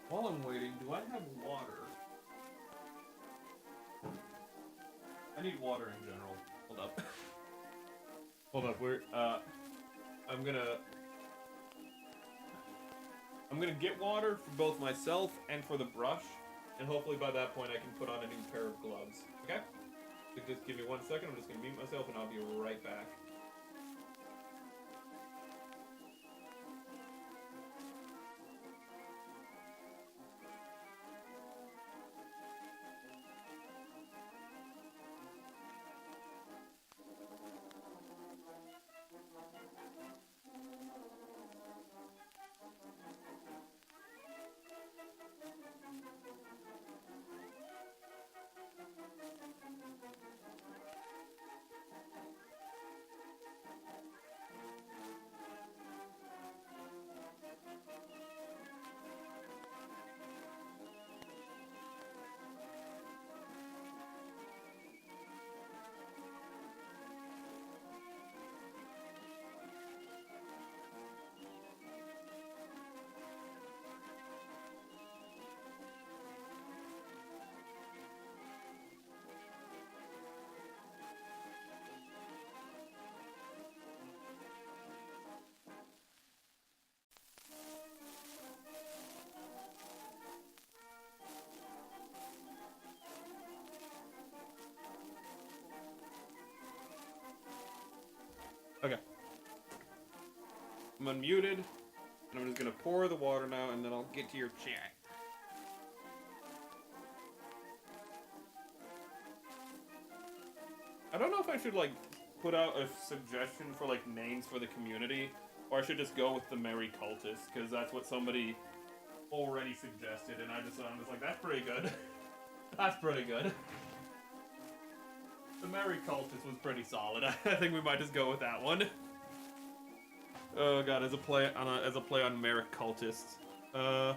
While I'm waiting, do I have water? I need water in general. Hold up. Hold up, I'm gonna get water for both myself and for the brush, and hopefully by that point I can put on a new pair of gloves. Okay? So just give me 1 second, I'm just gonna mute myself and I'll be right back. Okay. I'm unmuted, and I'm just gonna pour the water now, and then I'll get to your chat. I don't know if I should, like, put out a suggestion for, like, names for the community, or I should just go with the Merry Cultists, because that's what somebody already suggested, and I'm just like, that's pretty good. That's pretty good. The Merry Cultist was pretty solid. I think we might just go with that one. Oh god, as a play on Merry Cultists. Because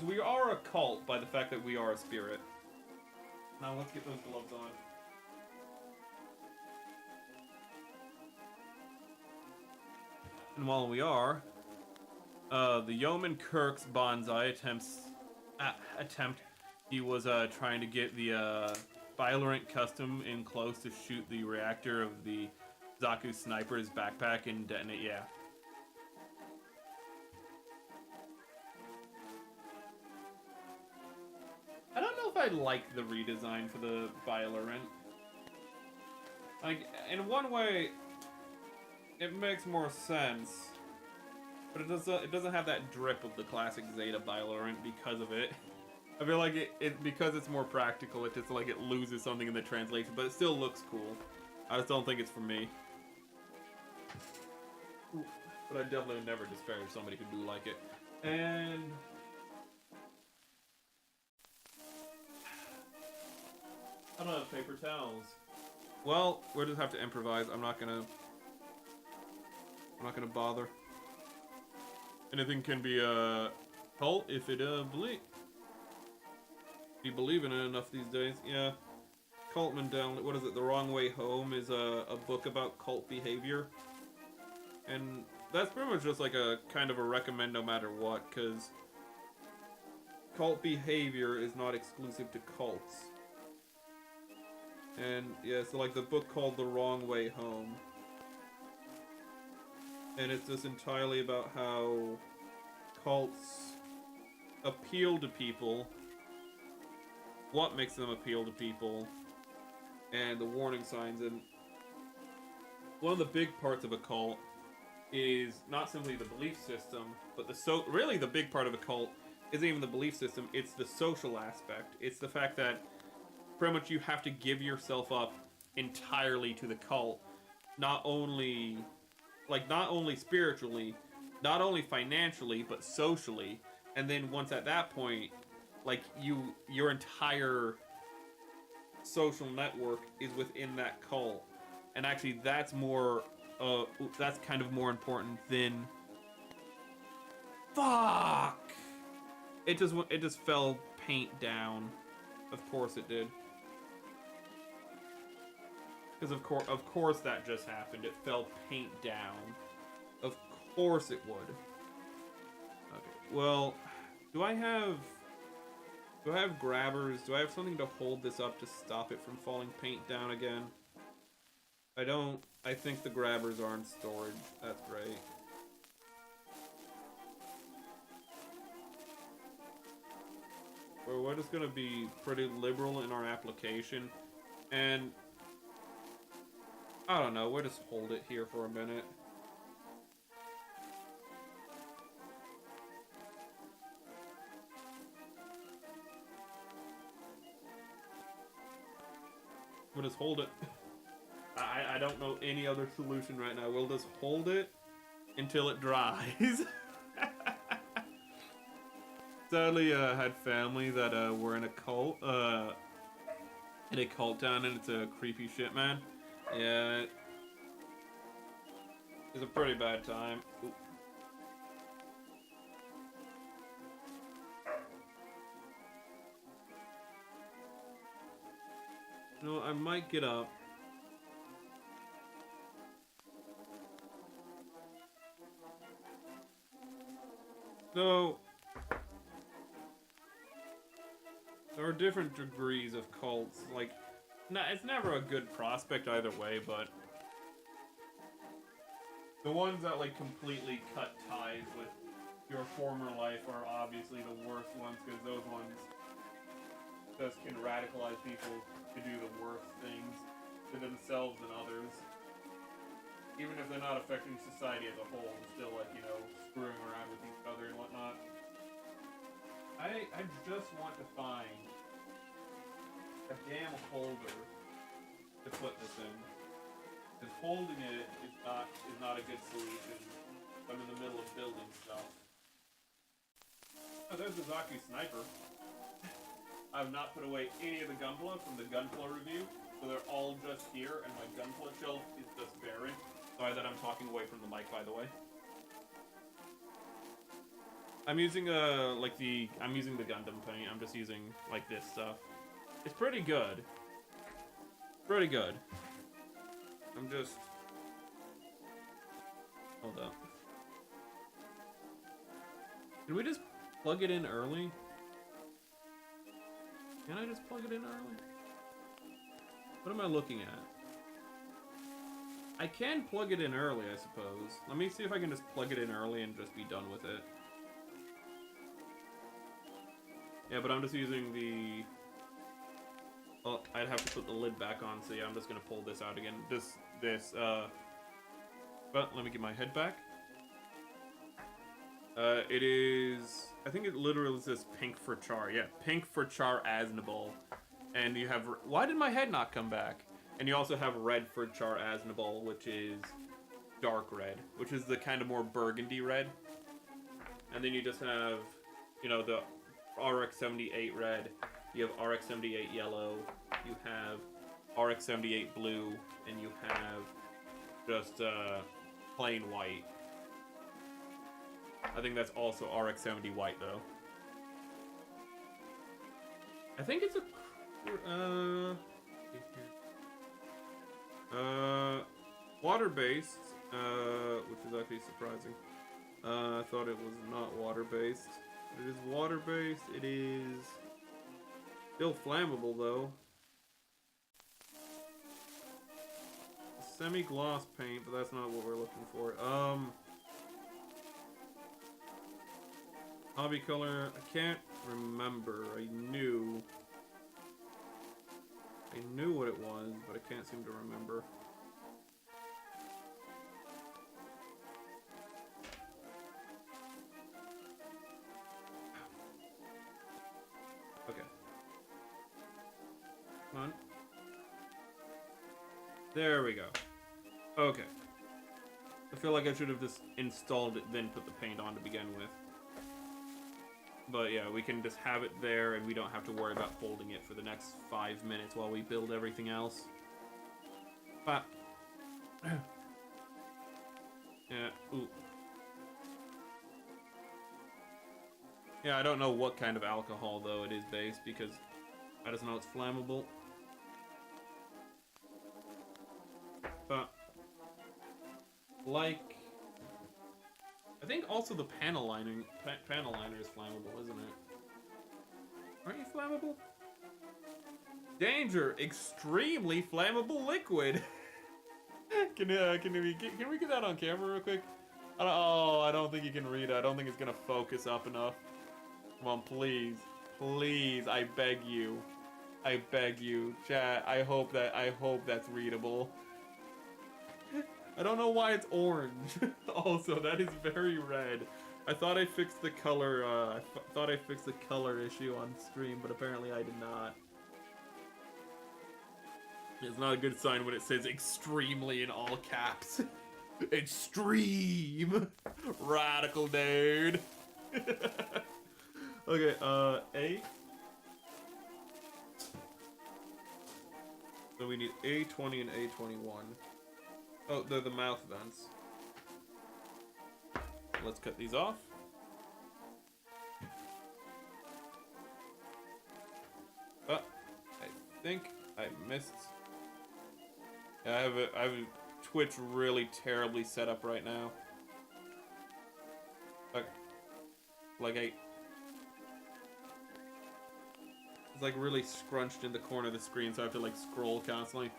we are a cult by the fact that we are a spirit. Now let's get those gloves on. And while we are, the Yeoman Kirk's bonsai attempt. He was trying to get the Violent Custom in close to shoot the reactor of the Zaku sniper's backpack and detonate. Yeah. I don't know if I like the redesign for the Violent. Like, in one way, it makes more sense, but it doesn't have that drip of the classic Zeta Violent because of it. I feel like it because it's more practical, it just like it loses something in the translation, but it still looks cool. I just don't think it's for me. But I definitely never disparage somebody who do like it. And I don't have paper towels. Well, we'll just have to improvise. I'm not gonna bother. Anything can be a cult if it you believe in it enough these days. Yeah. Cultman down. What is it? The Wrong Way Home is a book about cult behavior, and that's pretty much just like a kind of a recommend no matter what, because cult behavior is not exclusive to cults. And yeah, so like the book called The Wrong Way Home, and it's just entirely about how cults appeal to people, what makes them appeal to people, and the warning signs. And one of the big parts of a cult is not simply the belief system, but really the big part of a cult isn't even the belief system, it's the social aspect. It's the fact that pretty much you have to give yourself up entirely to the cult, not only spiritually, not only financially, but socially. And then once at that point, like your entire social network is within that cult. And actually that's kind of more important than fuck. It just fell paint down. Of course it did. Because of course that just happened. It fell paint down. Of course it would. Okay. Well, do I have grabbers? Do I have something to hold this up to stop it from falling paint down again? I don't. I think the grabbers are in storage. That's great. We're just gonna be pretty liberal in our application, and I don't know, we'll just hold it here for a minute. We'll just hold it. I don't know any other solution right now. We'll just hold it until it dries. Sadly, had family that were in a cult town, and it's a creepy shit, man. Yeah, it's a pretty bad time. Ooh. No, I might get up. So there are different degrees of cults. Like, it's never a good prospect either way, but the ones that like completely cut ties with your former life are obviously the worst ones, because those ones just can radicalize people to do the worst things to themselves and others. Even if they're not affecting society as a whole, still, like, you know, screwing around with each other and whatnot. I just want to find a damn holder to put this in. Because holding it is not a good solution. I'm in the middle of building stuff. Oh, there's the Zaku sniper. I've not put away any of the Gunpla from the Gunpla review, so they're all just here, and my Gunpla shelf is just barren. Sorry that I'm talking away from the mic, by the way. I'm using the Gundam paint. I'm just using like this stuff. It's pretty good. Pretty good. I'm just hold up. Can we just plug it in early? Can I just plug it in early? What am I looking at? I can plug it in early, I suppose. Let me see if I can just plug it in early and just be done with it. Yeah, but I'm just using the... Well, I'd have to put the lid back on, so yeah, I'm just gonna pull this out again. But let me get my head back. It is... I think it literally says pink for char. Yeah, pink for char aznable. And you have... Why did my head not come back? And you also have red for char aznable, which is dark red, which is the kind of more burgundy red. And then you just have, you know, the RX-78 red. You have RX-78 yellow. You have RX-78 blue. And you have just plain white. I think that's also RX-70 white, though. I think it's a... water-based, which is actually surprising. I thought it was not water-based. It is water-based. It is still flammable, though. Semi-gloss paint, but that's not what we're looking for. Hobby color, I can't remember. I knew what it was, but I can't seem to remember. Okay. Come on. There we go. Okay. I feel like I should have just installed it, then put the paint on to begin with. But yeah, we can just have it there, and we don't have to worry about holding it for the next 5 minutes while we build everything else. But... yeah, ooh. Yeah, I don't know what kind of alcohol, though, it is based, because I just know it's flammable. But... like... I think also the panel liner is flammable, isn't it? Aren't you flammable? Danger! Extremely flammable liquid! Can we get that on camera real quick? I don't think you can read it. I don't think it's gonna focus up enough. Come on, please. Please, I beg you. I beg you. Chat, I hope that's readable. I don't know why it's orange. Also, that is very red. I thought I fixed the color, thought I fixed the color issue on stream, but apparently I did not. It's not a good sign when it says extremely in all caps. Extreme! Radical dude. Okay, A. So we need A20 and A21. Oh, they're the mouth vents. Let's cut these off. Oh, I think I missed. Yeah, I have a Twitch really terribly set up right now. It's like really scrunched in the corner of the screen, so I have to like scroll constantly.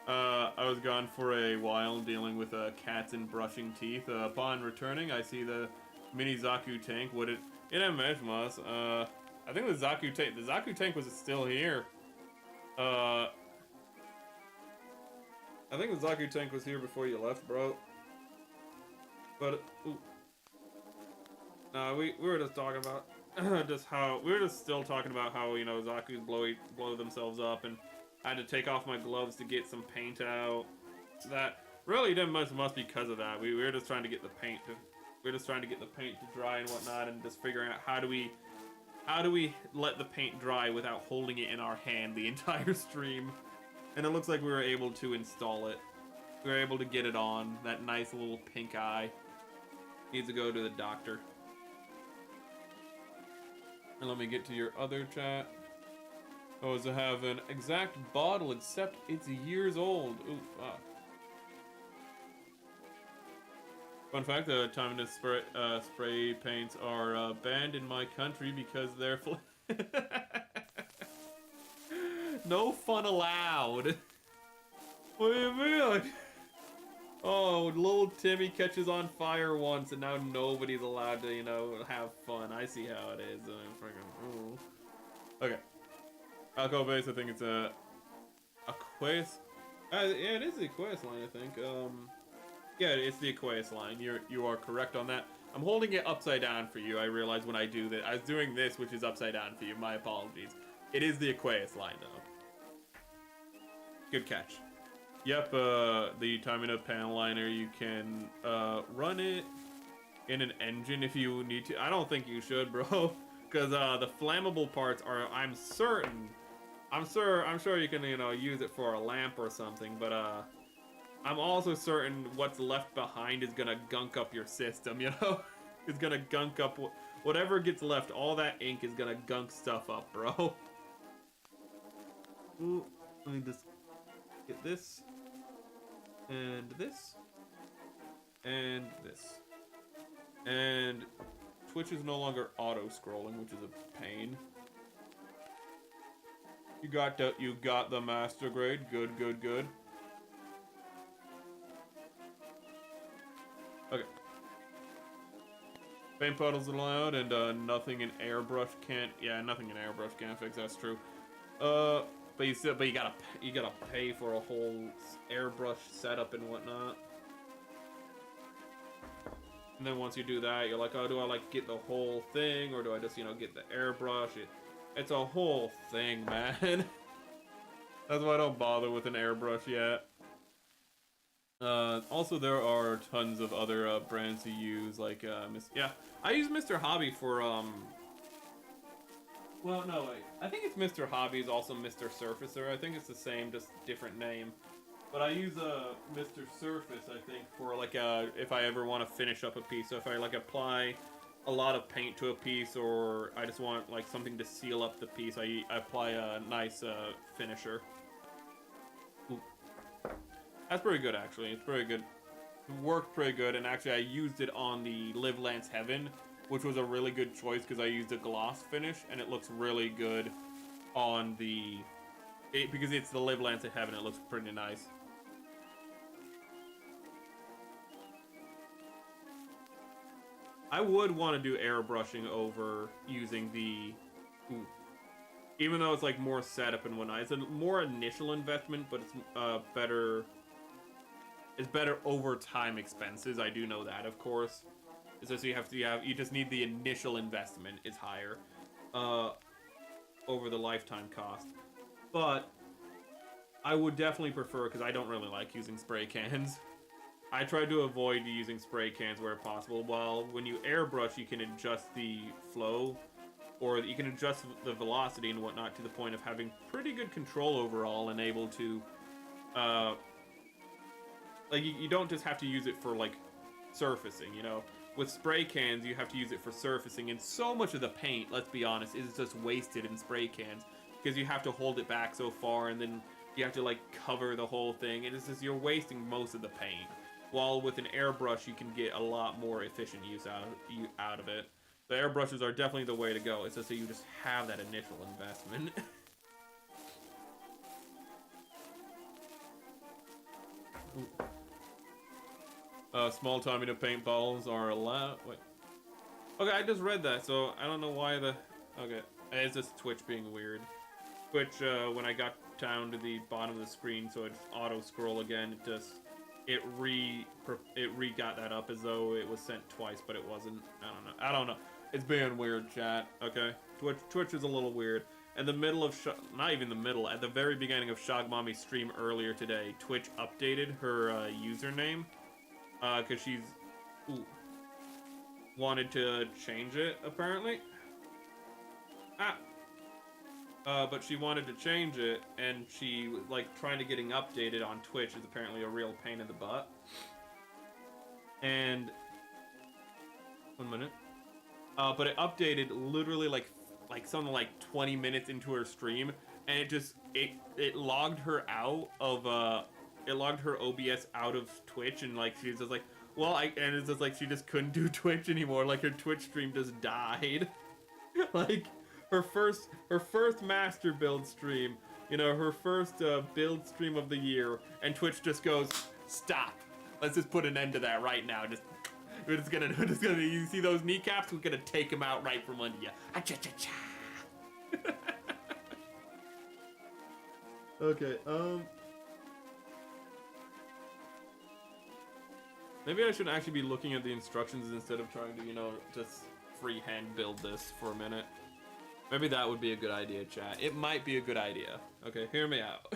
I was gone for a while dealing with cats and brushing teeth. Upon returning, I see the mini Zaku tank. Would it in MS? I think the Zaku tank was still here. I think the Zaku tank was here before you left, bro. But ooh. No, we were just talking about still talking about how, you know, Zaku's blow themselves up, and I had to take off my gloves to get some paint out. That really didn't must because of that. We were just trying to get the paint to dry and whatnot, and just figuring out how do we let the paint dry without holding it in our hand the entire stream. And it looks like we were able to install it. We were able to get it on. That nice little pink eye needs to go to the doctor. And let me get to your other chat. Oh, to have an exact bottle, except it's years old. Ooh, fuck. Fun fact, Timeless spray paints are banned in my country because they're no fun allowed. What do you mean? Oh, little Timmy catches on fire once, and now nobody's allowed to, you know, have fun. I see how it is. Freaking. Okay. Alcohol base, I think it's a Aqueous. Yeah, it is the Aqueous line, I think. Yeah, it's the Aqueous line. You are correct on that. I'm holding it upside down for you. I realized when I do that. I was doing this, which is upside down for you. My apologies. It is the Aqueous line, though. Good catch. Yep, the timing of panel liner, you can run it in an engine if you need to. I don't think you should, bro, because the flammable parts are. I'm sure you can use it for a lamp or something, but I'm also certain what's left behind is gonna gunk up your system. It's gonna gunk up whatever gets left. All that ink is gonna gunk stuff up, bro. Ooh, let me just get this. And this. And this. And Twitch is no longer auto-scrolling, which is a pain. You got the master grade. Good, good, good. Okay. Paint puddles allowed, and nothing in airbrush can't. Yeah, nothing in airbrush can't fix. That's true. But you gotta pay for a whole airbrush setup and whatnot. And then once you do that, you're like, oh, do I like get the whole thing, or do I just get the airbrush? It's a whole thing, man. That's why I don't bother with an airbrush yet. Also, there are tons of other brands to use, like I use Mr. Hobby for Well, no, wait. I think it's Mr. Hobby is also Mr. Surfacer. I think it's the same, just different name. But I use Mr. Surface, I think, for like if I ever want to finish up a piece. So if I like apply a lot of paint to a piece, or I just want like something to seal up the piece, I apply a nice finisher. Ooh. That's pretty good, actually. It's pretty good. It worked pretty good, and actually I used it on the Live Lance Heaven, which was a really good choice because I used a gloss finish, and it looks really good on the... because it's the Live Lance Heaven, it looks pretty nice. I would want to do airbrushing over using the... Ooh. Even though it's like more setup and whatnot. It's a more initial investment, but it's better... It's better over time expenses. I do know that, of course. It's just you just need the initial investment is higher over the lifetime cost. But I would definitely prefer, because I don't really like using spray cans. I try to avoid using spray cans where possible. While when you airbrush, you can adjust the flow, or you can adjust the velocity and whatnot to the point of having pretty good control overall and able to, like you don't just have to use it for like surfacing, With spray cans, you have to use it for surfacing, and so much of the paint, let's be honest, is just wasted in spray cans because you have to hold it back so far, and then you have to like cover the whole thing, and it's just you're wasting most of the paint. While with an airbrush, you can get a lot more efficient use out of it. The airbrushes are definitely the way to go. It's just that you just have that initial investment. Small timing of paintballs are allowed. Wait. Okay, I just read that, so I don't know why the... Okay, it's just Twitch being weird. Twitch, when I got down to the bottom of the screen, so it auto-scroll again, it re-got that up as though it was sent twice, but it wasn't. I don't know. It's being weird, chat, okay? Twitch is a little weird. In the middle of... not even the middle, at the very beginning of Shogmommy's stream earlier today, Twitch updated her username. Because she's wanted to change it, apparently. But she wanted to change it, and she, like, trying to getting updated on Twitch is apparently a real pain in the butt. And... 1 minute. But it updated literally, like something like 20 minutes into her stream, and it just, it logged her out of, it logged her OBS out of Twitch, and like she's just like, well, and it's just like she just couldn't do Twitch anymore. Like her Twitch stream just died. Like her first master build stream, her first build stream of the year, and Twitch just goes, stop. Let's just put an end to that right now. We're just gonna you see those kneecaps? We're gonna take them out right from under you. Ah-cha-cha-cha. Okay, Maybe I should actually be looking at the instructions instead of trying to, you know, just freehand build this for a minute. Maybe that would be a good idea, chat. It might be a good idea. Okay, hear me out.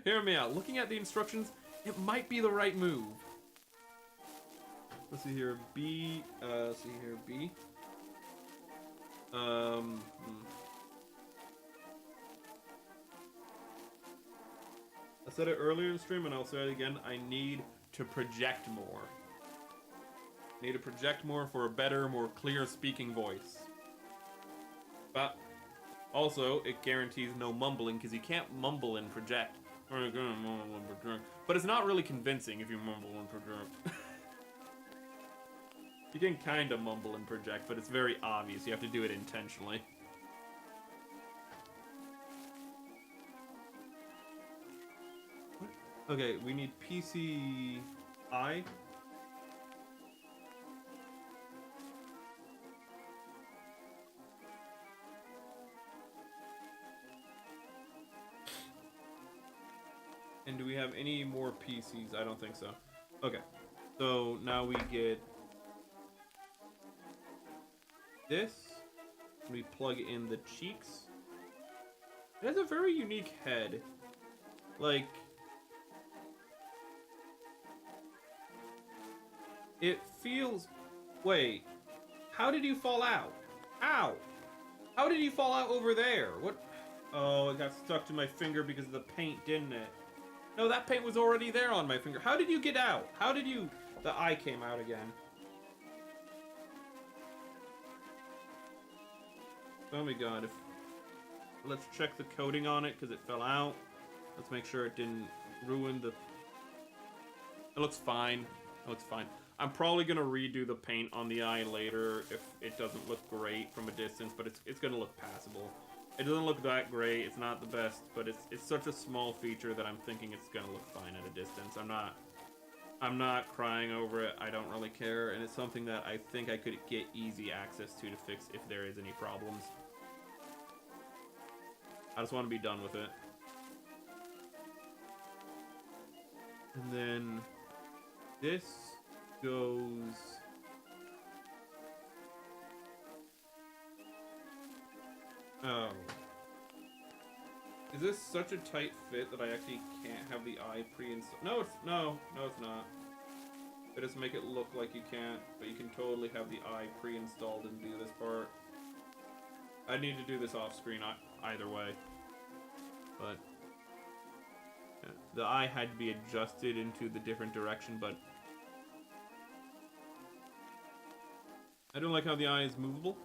Hear me out. Looking at the instructions, it might be the right move. Let's see here, B. See here, B. I said it earlier in stream, and I'll say it again. I need to project more. I need to project more for a better, more clear speaking voice. But also, it guarantees no mumbling, because you can't mumble and project. But it's not really convincing if you mumble and project. You can kind of mumble and project, but it's very obvious. You have to do it intentionally. Okay, we need PCI. And do we have any more PCs? I don't think so. Okay, so now we get this. We plug in the cheeks. It has a very unique head. Like, it feels... Wait, how did you fall out? Ow! How did you fall out over there? What? Oh, it got stuck to my finger because of the paint, didn't it? No, that paint was already there on my finger. How did you get out? How did you... The eye came out again. Oh my god, if... Let's check the coating on it, because it fell out. Let's make sure it didn't ruin the... It looks fine. It looks fine. I'm probably going to redo the paint on the eye later if it doesn't look great from a distance, but it's going to look passable. It doesn't look that great, it's not the best, but it's such a small feature that I'm thinking it's gonna look fine at a distance. I'm not crying over it, I don't really care, and it's something that I think I could get easy access to fix if there is any problems. I just want to be done with it. And then this goes... Oh. Is this such a tight fit that I actually can't have the eye pre-installed? No, it's not. They just make it look like you can't, but you can totally have the eye pre-installed and do this part. I need to do this off screen either way. But yeah, the eye had to be adjusted into the different direction, but I don't like how the eye is movable.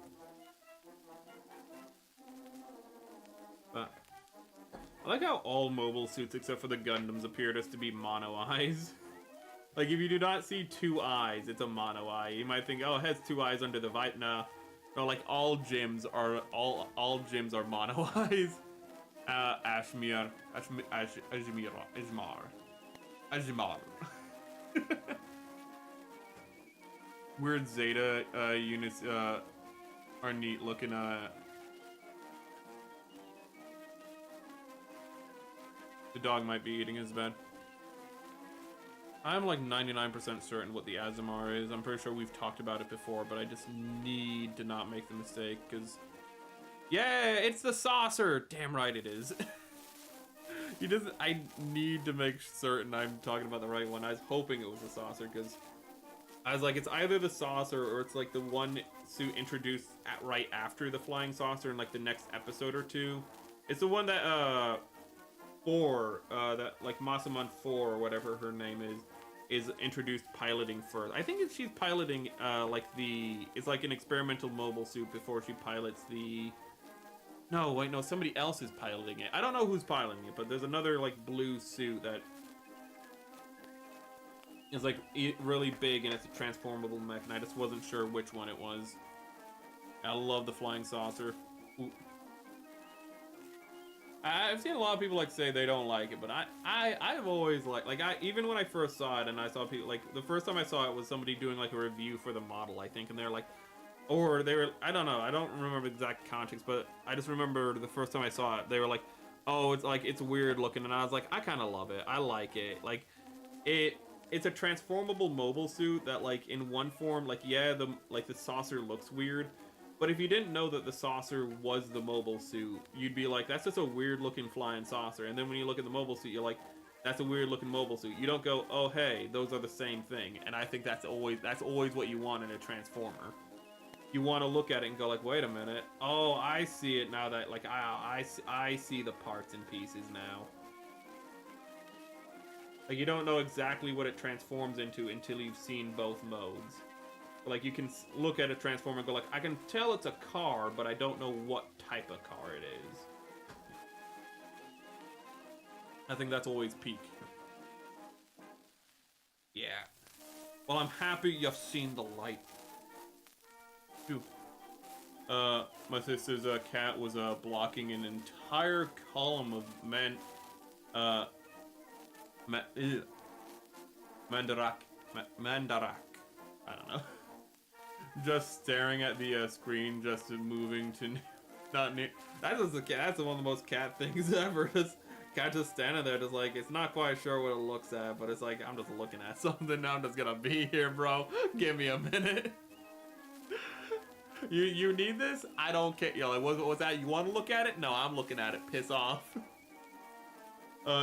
But I like how all mobile suits except for the Gundams appear just to be mono eyes. Like, if you do not see two eyes, it's a mono eye. You might think, oh, it has two eyes under the no, like all gyms are mono eyes. Ajmar. Weird Zeta units are neat looking. The dog might be eating his bed. I'm like 99% certain what the Azamar is. I'm pretty sure we've talked about it before, but I just need to not make the mistake, because... Yeah, it's the saucer! Damn right it is. I need to make certain I'm talking about the right one. I was hoping it was the saucer, because I was like, it's either the saucer or it's like the one suit introduced right after the flying saucer in like the next episode or two. It's the one that, that like Masamune 4 or whatever her name is introduced piloting first. I think she's piloting it's like an experimental mobile suit before she pilots the... No, wait, no, somebody else is piloting it. I don't know who's piloting it, but there's another like blue suit that is like really big and it's a transformable mech, and I just wasn't sure which one it was. I love the flying saucer. Ooh. I've seen a lot of people like say they don't like it, but I've always even when I first saw it and I saw people like the first time I saw it was somebody doing like a review for the model, I think, and they're like, or they were, I don't know, I don't remember the exact context, but I just remember the first time I saw it, they were like, oh, it's weird looking, and I was like, I kind of love it, I like it, like it it's a transformable mobile suit that, like, in one form, like, yeah, the saucer looks weird, but if you didn't know that the saucer was the mobile suit, you'd be like, that's just a weird looking flying saucer. And then when you look at the mobile suit, you're like, that's a weird looking mobile suit. You don't go, oh hey, those are the same thing. And I think that's always what you want in a transformer. You want to look at it and go like, wait a minute. Oh, I see it now that, like, I see the parts and pieces now. Like, you don't know exactly what it transforms into until you've seen both modes. Like, you can look at a transformer and go like, I can tell it's a car, but I don't know what type of car it is. I think that's always peak. Yeah. Well, I'm happy you've seen the light. Phew. My sister's cat was blocking an entire column of Mandarak. I don't know. Just staring at the screen, just moving to not near. That's one of the most cat things ever. Just cat just standing there, just like, it's not quite sure what it looks at, but it's like, I'm just looking at something. Now I'm just gonna be here, bro. Give me a minute. You need this? I don't care. Yo, like, what's that? You want to look at it? No, I'm looking at it. Piss off.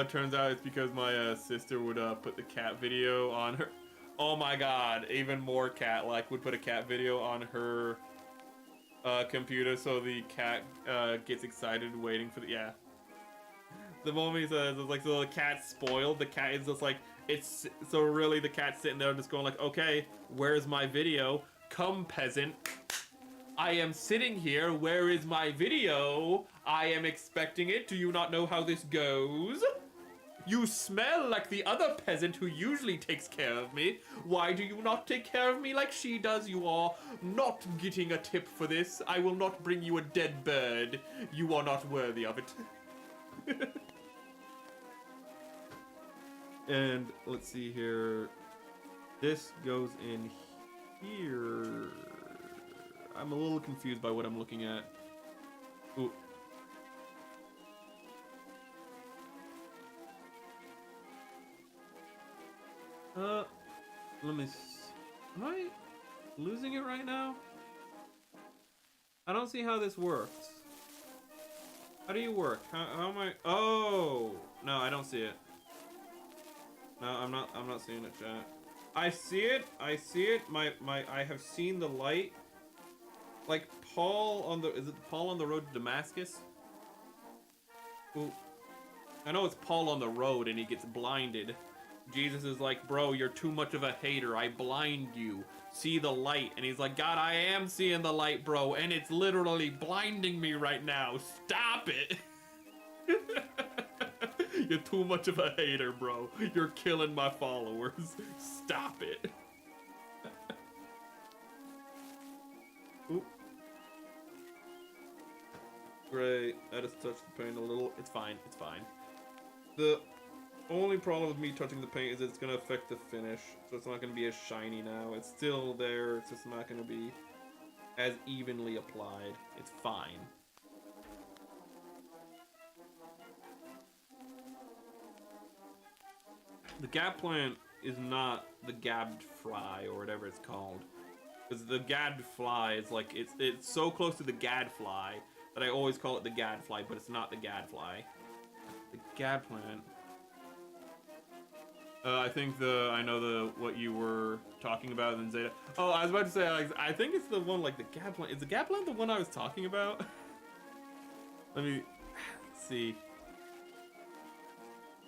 Turns out it's because my sister would put the cat video on her. Oh my god, even more cat, like, would put a cat video on her computer, so the cat gets excited waiting for the, yeah. The moment he says, it's like, so the cat's spoiled, the cat is just like, it's, so really the cat's sitting there just going like, okay, where's my video? Come, peasant. I am sitting here, where is my video? I am expecting it, do you not know how this goes? You smell like the other peasant who usually takes care of me. Why do you not take care of me like she does? You are not getting a tip for this. I will not bring you a dead bird. You are not worthy of it. And let's see here. This goes in here. I'm a little confused by what I'm looking at. Ooh. Let me am I losing it right now? I don't see how this works. How do you work? How am I? Oh, no, I don't see it. No, I'm not seeing it, chat. I see it. I have seen the light. Like Paul on the, is it Paul on the road to Damascus? Ooh. I know it's Paul on the road and he gets blinded. Jesus is like, bro, you're too much of a hater. I blind you. See the light. And he's like, God, I am seeing the light, bro. And it's literally blinding me right now. Stop it. You're too much of a hater, bro. You're killing my followers. Stop it. Oop. Great. I just touched the paint a little. It's fine. It's fine. The only problem with me touching the paint is it's going to affect the finish, so it's not going to be as shiny now. It's still there, it's just not going to be as evenly applied. It's fine. The gab plant is not the gabbed fly or whatever it's called. Because the gadfly is like, it's so close to the gadfly that I always call it the gadfly, but it's not the gadfly. The gab plant. I think I know what you were talking about in Zeta. Oh, I was about to say, like, I think it's the one, like, the gab plant. Is the gab plant the one I was talking about? Let me see.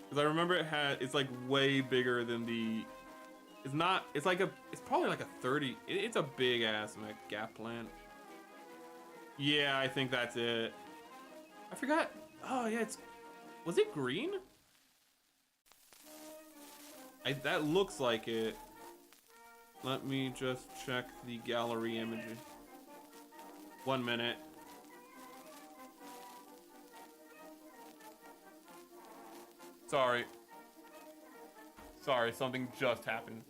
Because I remember it's like way bigger than the, it's probably like a 30, it's a big ass gap plant. Yeah, I think that's it. I forgot. Oh yeah, was it green? That looks like it. Let me just check the gallery imaging. 1 minute. Sorry, something just happened.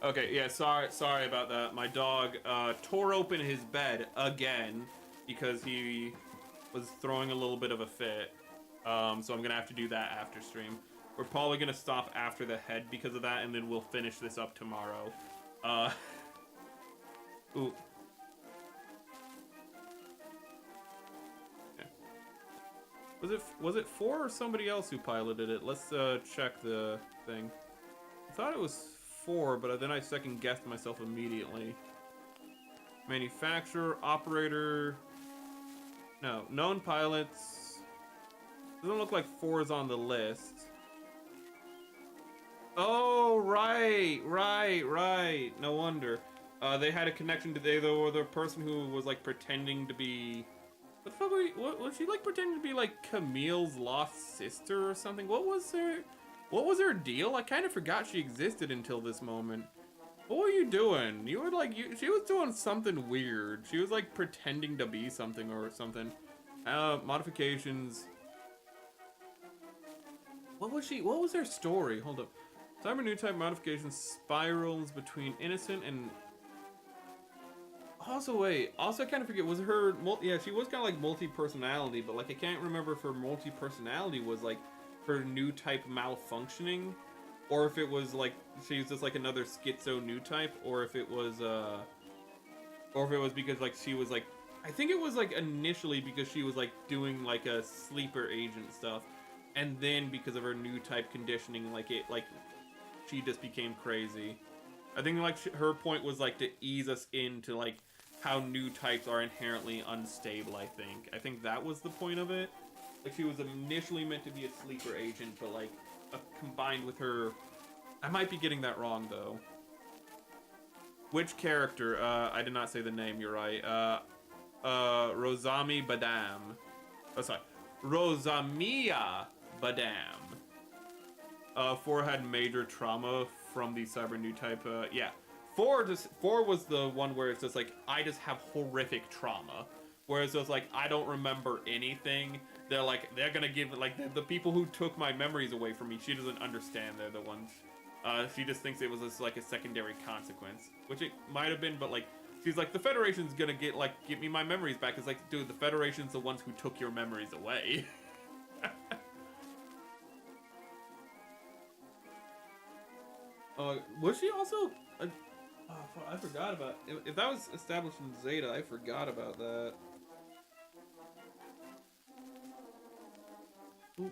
Okay, yeah, sorry about that. My dog tore open his bed again because he was throwing a little bit of a fit. So I'm gonna have to do that after stream. We're probably gonna stop after the head because of that, and then we'll finish this up tomorrow. Ooh. Okay. Was it 4 or somebody else who piloted it? Let's check the thing. I thought it was 4, but then I second guessed myself immediately. Manufacturer, operator. No, known pilots. Doesn't look like 4 is on the list. Oh, right. No wonder. They had a connection to the person who was like pretending to be. What the fuck was she like pretending to be like Camille's lost sister or something? What was her deal? I kind of forgot she existed until this moment. What were you doing? You were like, she was doing something weird. She was like pretending to be something or something. Modifications. What was her story? Hold up. Cyber new type modifications spirals between innocent and... Also, wait. Also, I kind of forget. Was her... Yeah, she was kind of like multi-personality, but like I can't remember if her multi-personality was like her new type malfunctioning, or if it was like she was just like another schizo new type, or if it was because like she was like... I think it was like initially because she was like doing like a sleeper agent stuff, and then because of her new type conditioning, like she just became crazy. I think like her point was like to ease us into like how new types are inherently unstable. I think that was the point of it. Like she was initially meant to be a sleeper agent, but like combined with her... I might be getting that wrong though. Which character? I did not say the name. You're right. Rosami Badam. Oh, sorry. Rosamia Badam. 4 had major trauma from the cyber new type. Yeah. 4 was the one where it's just like, I just have horrific trauma. Whereas it's like, I don't remember anything. They're gonna give, like, the people who took my memories away from me, she doesn't understand they're the ones. She just thinks it was just, like, a secondary consequence. Which it might have been, but, like, she's like, the Federation's gonna get me my memories back. It's like, dude, the Federation's the ones who took your memories away. Was she also... I forgot about... If that was established in Zeta, I forgot about that. Ooh.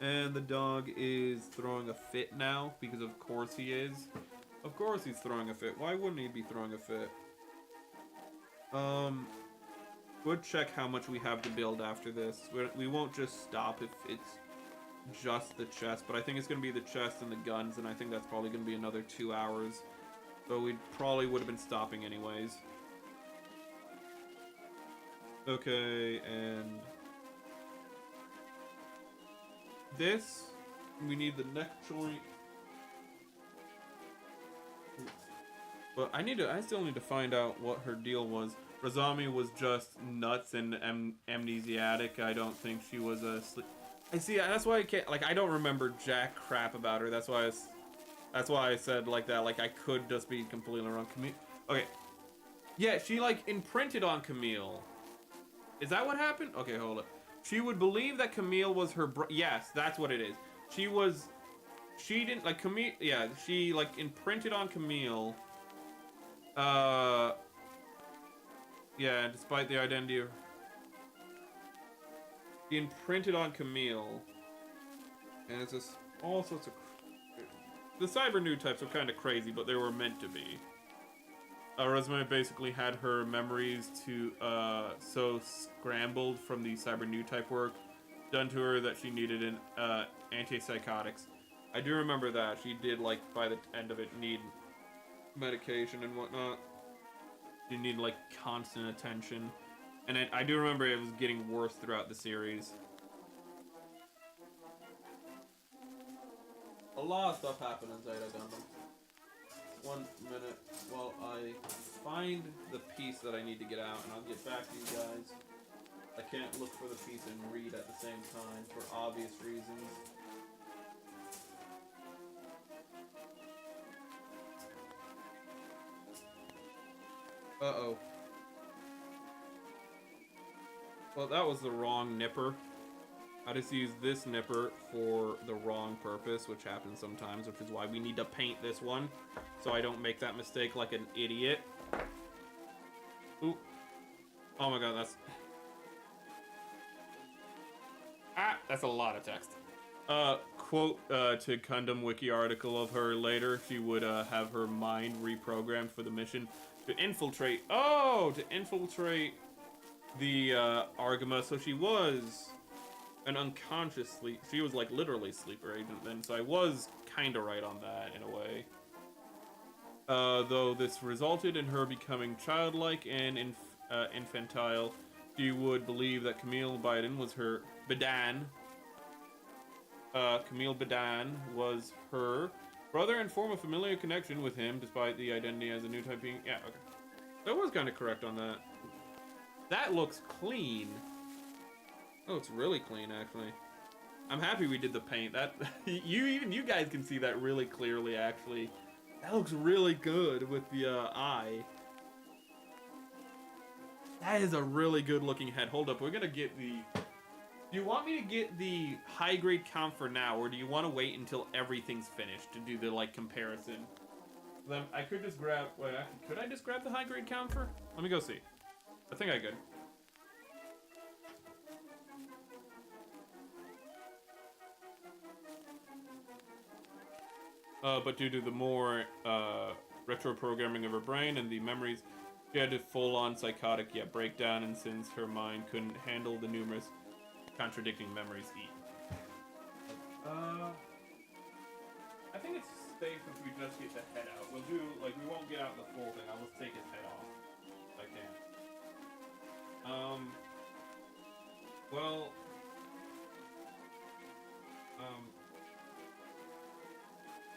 And the dog is throwing a fit now, because of course he is. Of course he's throwing a fit. Why wouldn't he be throwing a fit? We'll check how much we have to build after this. We won't just stop if it's just the chest, but I think it's going to be the chest and the guns, and I think that's probably going to be another 2 hours. So we probably would have been stopping anyways. Okay, and... this, we need the neck joint. But I still need to find out what her deal was. Razami was just nuts and amnesiatic. I don't think she was a I see, that's why I can't, like, I don't remember jack crap about her. That's why I said like that, like I could just be completely wrong. Okay. Yeah, she like imprinted on Camille. Is that what happened? Okay, hold up. She would believe that Camille was her yes, that's what it is. She didn't, like, Camille, yeah, she, like, imprinted on Camille. Yeah, despite the identity of... She imprinted on Camille. And it's just all sorts of... The cyber new types are kind of crazy, but they were meant to be. Resume basically had her memories so scrambled from the cyber new type work done to her that she needed an antipsychotics. I do remember that. She did, like, by the end of it, need medication and whatnot. She needed, like, constant attention. And I do remember it was getting worse throughout the series. A lot of stuff happened in Zeta Gundam. 1 minute while I find the piece that I need to get out, and I'll get back to you guys. I can't look for the piece and read at the same time for obvious reasons. Uh-oh. Well, that was the wrong nipper. I just used this nipper for the wrong purpose, which happens sometimes, which is why we need to paint this one, so I don't make that mistake like an idiot. Ooh. Oh my god, that's... Ah, that's a lot of text. Quote to Gundam Wiki article of her later, she would have her mind reprogrammed for the mission to infiltrate... Oh! To infiltrate the Argama, so she was an unconscious sleep... She was like literally sleeper agent then, so I was kinda right on that in a way. Though this resulted in her becoming childlike and infantile, she would believe that Camille Biden was her... Camille Badan was her brother and form a familiar connection with him, despite the identity as a new type being... Yeah, okay. That was kind of correct on that. That looks clean. Oh, it's really clean, actually. I'm happy we did the paint. That even you guys can see that really clearly, actually. That looks really good with the eye. That is a really good looking head. Hold up, we're gonna get the... Do you want me to get the high-grade Kampfer now, or do you want to wait until everything's finished to do the, like, comparison? Then I could just grab... Wait, actually, could I just grab the high-grade Kampfer? Let me go see. I think I could. But due to the more retro programming of her brain and the memories, she had a full-on psychotic breakdown, and since her mind couldn't handle the numerous contradicting memories I think it's safe if we just get the head out. We'll do, like, we won't get out the full thing. I'll just take his head off if I can. Well,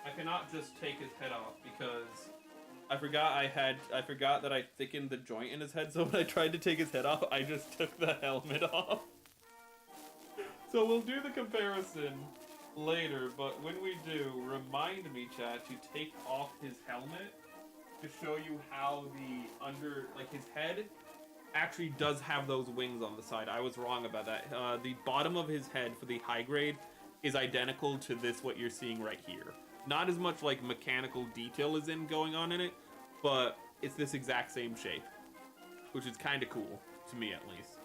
I cannot just take his head off because I forgot that I thickened the joint in his head, so when I tried to take his head off, I just took the helmet off. So we'll do the comparison later, but when we do, remind me, chat, to take off his helmet to show you how his head actually does have those wings on the side. I was wrong about that. The bottom of his head for the high grade is identical to what you're seeing right here. Not as much like mechanical detail is going on in it, but it's this exact same shape, which is kind of cool to me at least.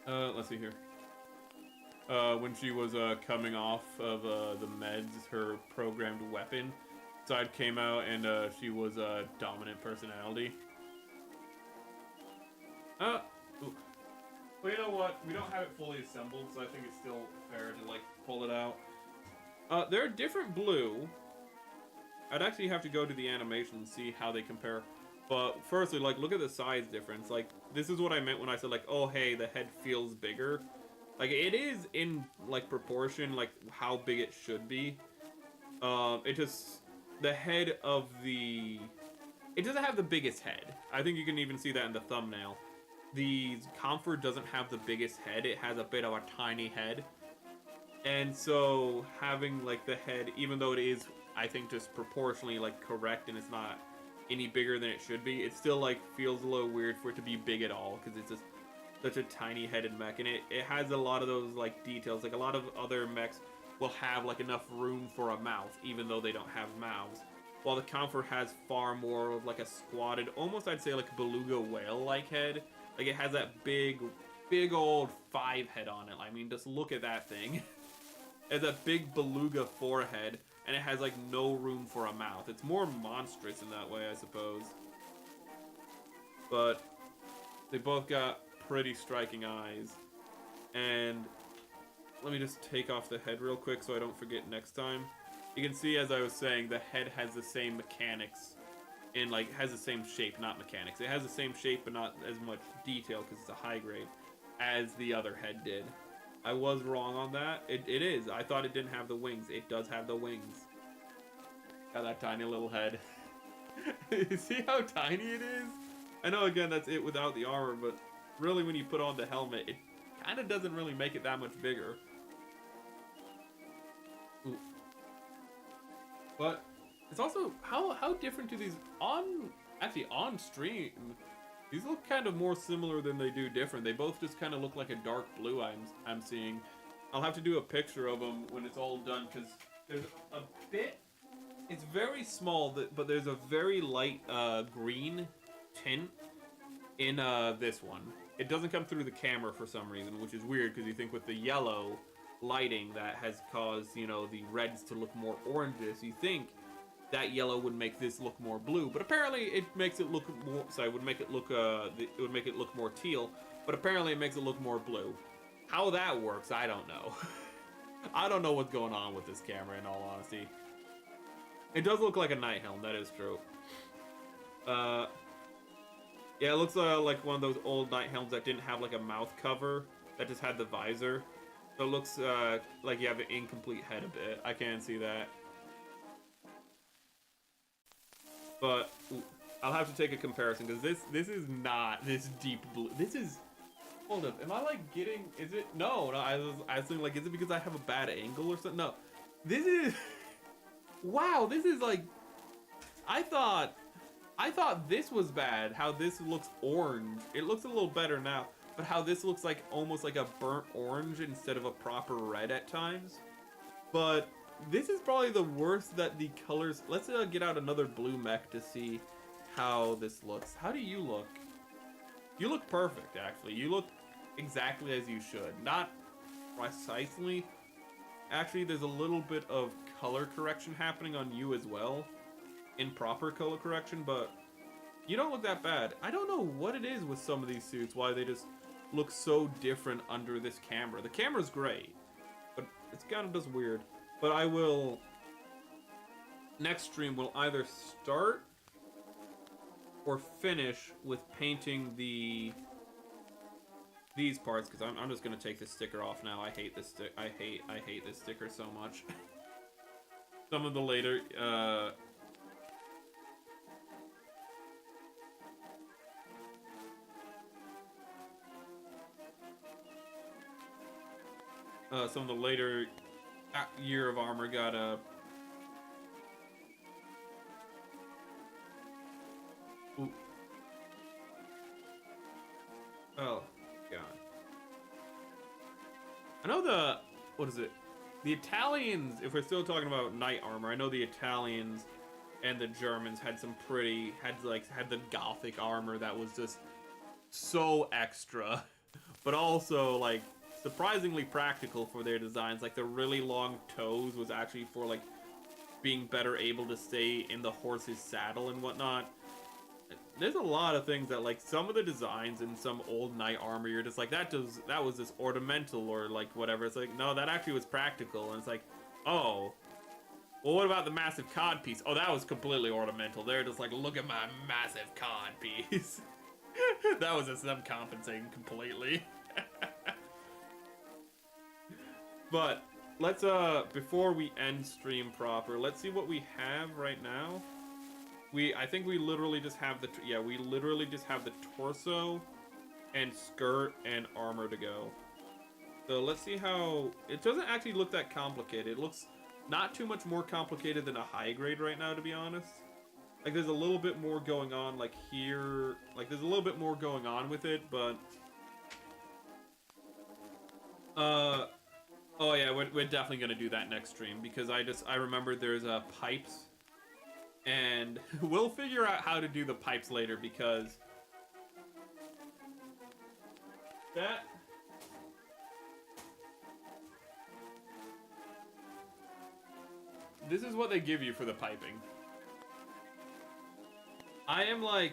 Let's see here. When she was coming off of the meds, her programmed weapon side came out, and she was a dominant personality. Ooh. Well, you know what? We don't have it fully assembled, so I think it's still fair to, like, pull it out. They're different blue. I'd actually have to go to the animation and see how they compare. But firstly, like, look at the size difference. Like, this is what I meant when I said, like, oh, hey, the head feels bigger. Like, it is in, like, proportion, like, how big it should be. It just... The head of the... It doesn't have the biggest head. I think you can even see that in the thumbnail. The Kampfer doesn't have the biggest head. It has a bit of a tiny head. And so, having, like, the head, even though it is, I think, just proportionally, like, correct and it's not any bigger than it should be, it still, like, feels a little weird for it to be big at all, because it's just such a tiny headed mech, and it has a lot of those, like, details. Like, a lot of other mechs will have, like, enough room for a mouth, even though they don't have mouths, while the Kampfer has far more of, like, a squatted, almost I'd say, like, beluga whale-like head. Like, it has that big old 5 head on it. I mean, just look at that thing. It has a big beluga forehead, and it has, like, no room for a mouth. It's more monstrous in that way, I suppose. But they both got pretty striking eyes. And let me just take off the head real quick so I don't forget next time. You can see, as I was saying, the head has the same mechanics and, like, has the same shape, not mechanics. It has the same shape but not as much detail because it's a high grade as the other head did. I was wrong on that. It is. I thought it didn't have the wings. It does have the wings. Got that tiny little head. See how tiny it is? I know, again, that's it without the armor, but really when you put on the helmet, it kind of doesn't really make it that much bigger. Ooh. But it's also, how different do these... On Actually, on stream, these look kind of more similar than they do different. They both just kind of look like a dark blue I'm seeing. I'll have to do a picture of them when it's all done, because there's a bit... It's very small, but there's a very light green tint in this one. It doesn't come through the camera for some reason, which is weird, because you think with the yellow lighting that has caused, you know, the reds to look more oranges, you think that yellow would make this look more blue, but apparently it makes it look more, sorry, would make it look more teal, but apparently it makes it look more blue. How that works, I don't know. I don't know what's going on with this camera, in all honesty. It does look like a night helm, that is true. Yeah, it looks like one of those old night helms that didn't have like a mouth cover, that just had the visor. So it looks like you have an incomplete head a bit. I can see that. But ooh, I'll have to take a comparison, because this is not this deep blue. This is... Hold up, am I like getting... Is it... No, I was thinking like, is it because I have a bad angle or something? No. This is... Wow, this is like... I thought this was bad, how this looks orange. It looks a little better now, but how this looks like almost like a burnt orange instead of a proper red at times. But this is probably the worst that the colors... Let's get out another blue mech to see how this looks. How do you look? You look perfect, actually. You look exactly as you should. Not precisely. Actually, there's a little bit of color correction happening on you as well. Improper color correction, but you don't look that bad. I don't know what it is with some of these suits, why they just look so different under this camera. The camera's great, but it's kind of just weird. But I will... Next stream will either start or finish with painting these parts, because I'm just gonna take this sticker off now. I hate this I hate this sticker so much. Some of the later some of the later Year of Armor got ooh. Oh god. I know what is it? The Italians, if we're still talking about knight armor, I know the Italians and the Germans had the Gothic armor that was just so extra, but also like surprisingly practical for their designs. Like the really long toes was actually for like being better able to stay in the horse's saddle and whatnot. There's a lot of things that, like, some of the designs in some old knight armor, you're just like, that was just ornamental or like whatever. It's like, no, that actually was practical. And it's like, oh, well, what about the massive cod piece? Oh, that was completely ornamental. They're just like, look at my massive cod piece. That was just them compensating completely. But let's before we end stream proper, let's see what we have right now. I think we literally just have the torso and skirt and armor to go. So let's see how... It doesn't actually look that complicated. It looks not too much more complicated than a high grade right now, to be honest. Like, there's a little bit more going on, like, here. Like, there's a little bit more going on with it, but... Oh yeah, we're definitely gonna do that next stream, because I remember there's pipes. And we'll figure out how to do the pipes later, because this is what they give you for the piping. I am like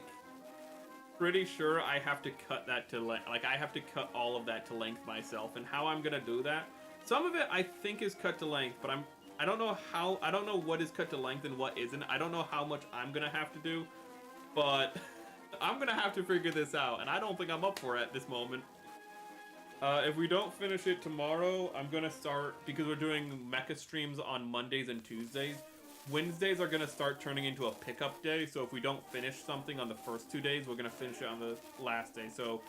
pretty sure I have to cut that to length. Like, I have to cut all of that to length myself, and how I'm gonna do that. Some of it I think is cut to length, but I don't know how, I don't know what is cut to length and what isn't. I don't know how much I'm gonna have to do, but I'm gonna have to figure this out, and I don't think I'm up for it at this moment. If we don't finish it tomorrow, I'm gonna start, because we're doing mecha streams on Mondays and Tuesdays. Wednesdays are gonna start turning into a pickup day, so if we don't finish something on the first 2 days, we're gonna finish it on the last day. So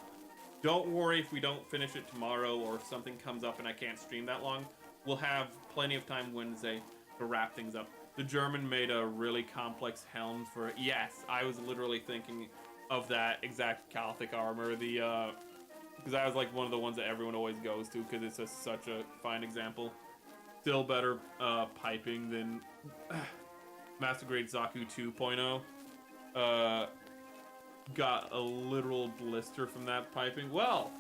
don't worry if we don't finish it tomorrow, or if something comes up and I can't stream that long. We'll have plenty of time Wednesday to wrap things up. The German made a really complex helm for... Yes, I was literally thinking of that exact Gothic armor. The, because that was like one of the ones that everyone always goes to because it's such a fine example. Still better piping than Master Grade Zaku 2.0. Got a literal blister from that piping. Well,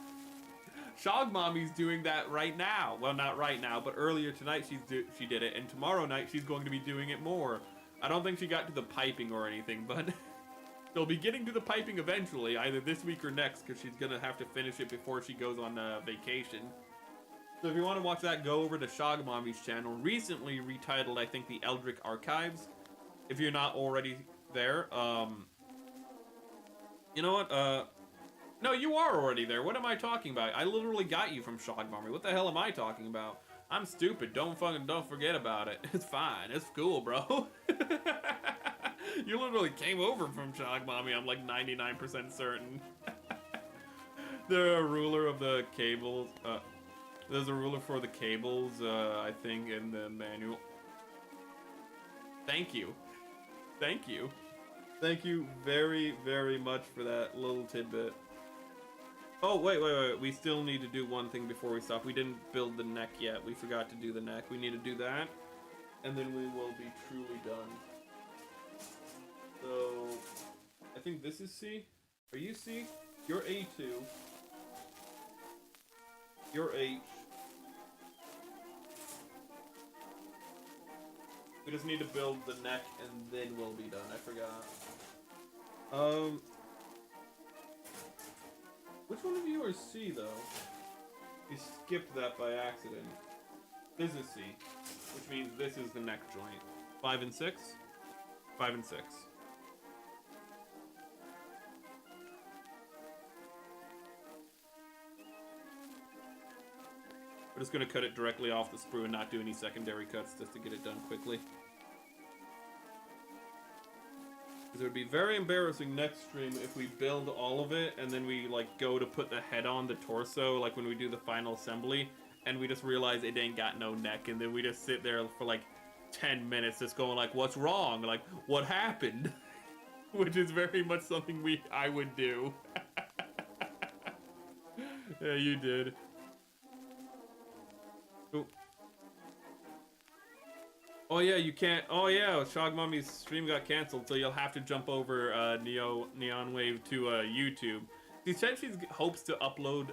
Shog Mommy's doing that right now. Well, not right now, but earlier tonight she did it, and tomorrow night she's going to be doing it more. I don't think she got to the piping or anything, but she'll be getting to the piping eventually, either this week or next, because she's gonna have to finish it before she goes on vacation. So if you want to watch that, go over to Shog Mommy's channel. Recently retitled, I think, the Eldritch Archives. If you're not already there, you know what? No, you are already there. What am I talking about? I literally got you from Shog Mommy. What the hell am I talking about? I'm stupid. Don't forget about it. It's fine. It's cool, bro. You literally came over from Shog Mommy. I'm like 99% certain. The ruler of the cables. There's a ruler for the cables, I think, in the manual. Thank you. Thank you. Thank you very, very much for that little tidbit. Oh, wait. We still need to do one thing before we stop. We didn't build the neck yet. We forgot to do the neck. We need to do that, and then we will be truly done. So, I think this is C. Are you C? You're A2. You're H. We just need to build the neck, and then we'll be done. I forgot. Which one of you are C, though? You skipped that by accident. This is C, which means this is the neck joint. 5 and 6? 5 and 6. We're just gonna cut it directly off the sprue and not do any secondary cuts just to get it done quickly. Because it would be very embarrassing next stream if we build all of it and then we like go to put the head on the torso, like when we do the final assembly, and we just realize it ain't got no neck, and then we just sit there for like 10 minutes just going like, what's wrong? Like, what happened? Which is very much something I would do. Yeah, you did. Ooh. Oh yeah, you can't. Oh yeah, Shog Mommy's stream got canceled, so you'll have to jump over Neon Wave to YouTube. She said she hopes to upload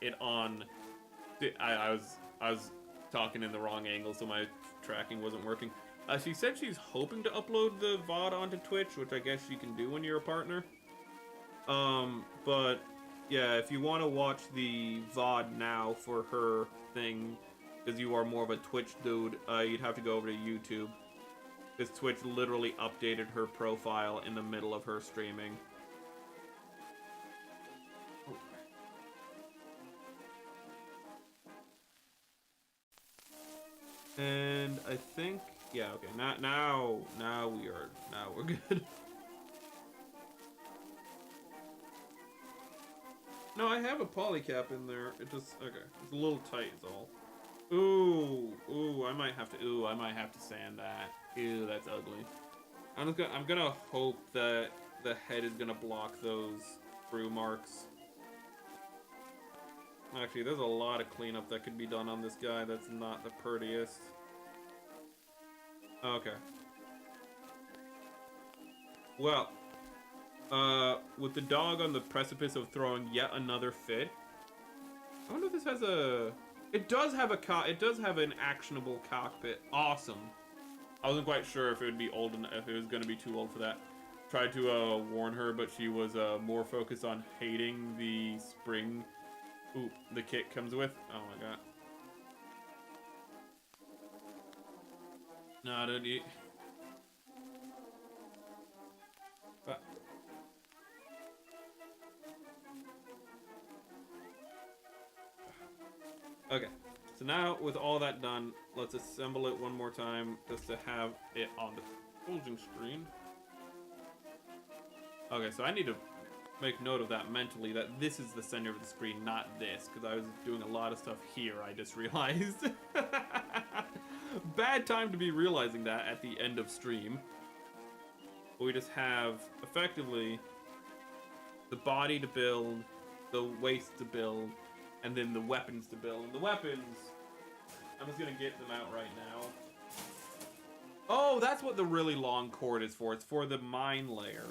it on. I was talking in the wrong angle, so my tracking wasn't working. She said she's hoping to upload the VOD onto Twitch, which I guess you can do when you're a partner. But yeah, if you want to watch the VOD now for her thing, because you are more of a Twitch dude, you'd have to go over to YouTube. Because Twitch literally updated her profile in the middle of her streaming. And I think, yeah, okay, now we're good. No, I have a polycap in there. It just, okay, it's a little tight is all. Ooh, I might have to sand that. Ew, that's ugly. I'm gonna hope that the head is gonna block those sprue marks. Actually, there's a lot of cleanup that could be done on this guy that's not the prettiest. Okay. Well, with the dog on the precipice of throwing yet another fit, I wonder if this has a... It does have an actionable cockpit. Awesome. I wasn't quite sure if it would be old enough, if it was going to be too old for that. Tried to warn her, but she was more focused on hating the spring the kit comes with. Oh my god. No, I don't eat. Okay, so now with all that done, let's assemble it one more time just to have it on the bulging screen. Okay, so I need to make note of that mentally, that this is the center of the screen, not this, because I was doing a lot of stuff here, I just realized. Bad time to be realizing that at the end of stream. We just have, effectively, the body to build, the waist to build, and then the weapons to build. And the weapons, I'm just gonna get them out right now. Oh, that's what the really long cord is for. It's for the mine layer.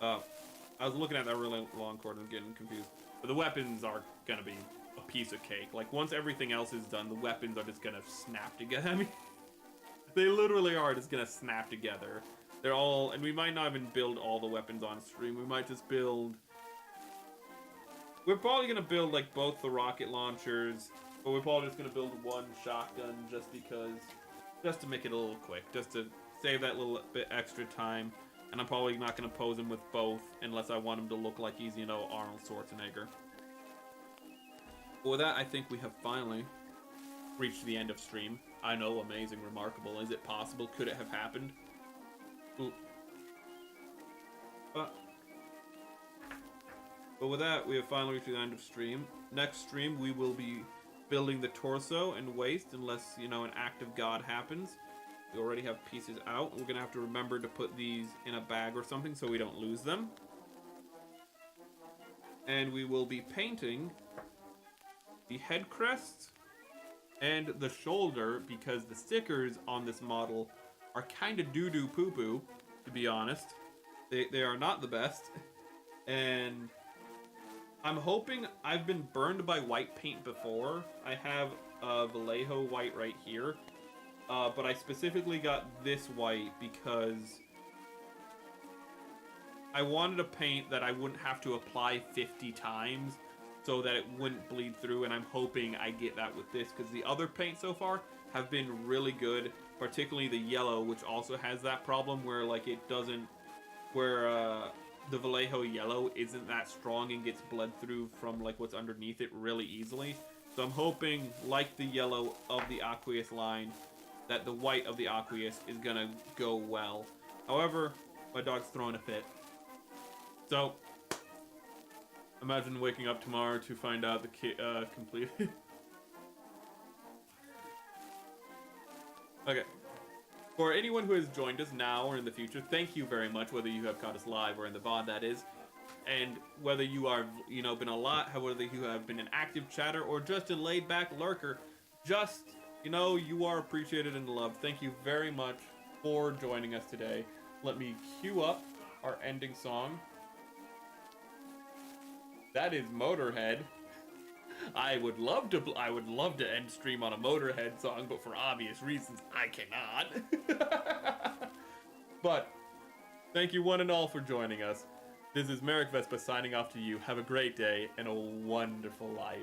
I was looking at that really long cord and getting confused. But the weapons are gonna be a piece of cake. Like, once everything else is done, the weapons are just gonna snap together. I mean, they literally are just gonna snap together. They're all, and we might not even build all the weapons on stream. We might just build... We're probably gonna build, like, both the rocket launchers, but we're probably just gonna build one shotgun just because... Just to make it a little quick, just to save that little bit extra time. And I'm probably not going to pose him with both unless I want him to look like he's, you know, Arnold Schwarzenegger. But with that, I think we have finally reached the end of stream. I know, amazing, remarkable. Is it possible? Could it have happened? Ooh. But with that, we have finally reached the end of stream. Next stream, we will be building the torso and waist unless, you know, an act of God happens. We already have pieces out. We're gonna have to remember to put these in a bag or something so we don't lose them. And we will be painting the head crest and the shoulder because the stickers on this model are kind of doo-doo poo-poo, to be honest. They are not the best. And I'm hoping, I've been burned by white paint before. I have Vallejo white right here. But I specifically got this white because I wanted a paint that I wouldn't have to apply 50 times so that it wouldn't bleed through, and I'm hoping I get that with this because the other paints so far have been really good, particularly the yellow, which also has that problem where, like, it doesn't, where the Vallejo yellow isn't that strong and gets bled through from, like, what's underneath it really easily. So I'm hoping, like the yellow of the Aqueous line, that the white of the Aqueous is gonna go well. However, my dog's throwing a fit. So, imagine waking up tomorrow to find out the kit completed. Okay. For anyone who has joined us now or in the future, thank you very much, whether you have caught us live or in the VOD, that is. And whether you are, you know, been a lot, whether you have been an active chatter or just a laid-back lurker, just... You know, you are appreciated and loved. Thank you very much for joining us today. Let me cue up our ending song. That is Motorhead. I would love to end stream on a Motorhead song, but for obvious reasons, I cannot. But thank you one and all for joining us. This is Merrick Vespa signing off to you. Have a great day and a wonderful life.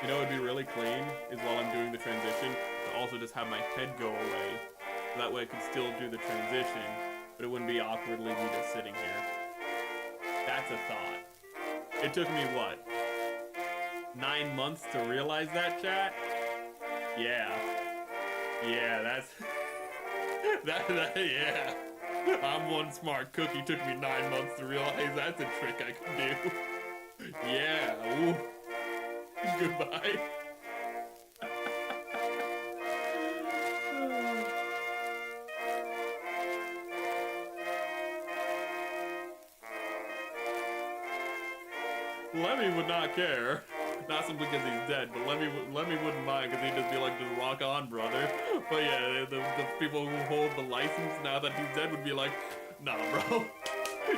You know what would be really clean is while I'm doing the transition to also just have my head go away. So that way I could still do the transition, but it wouldn't be awkwardly me just sitting here. That's a thought. It took me, what, 9 months to realize that, chat? Yeah. Yeah, that's... yeah. I'm one smart cookie. Took me 9 months to realize that's a trick I can do. Yeah, ooh. Goodbye. Lemmy would not care. Not simply because he's dead, but Lemmy wouldn't mind because he'd just be like, just rock on, brother. But yeah, the people who hold the license now that he's dead would be like, nah, bro.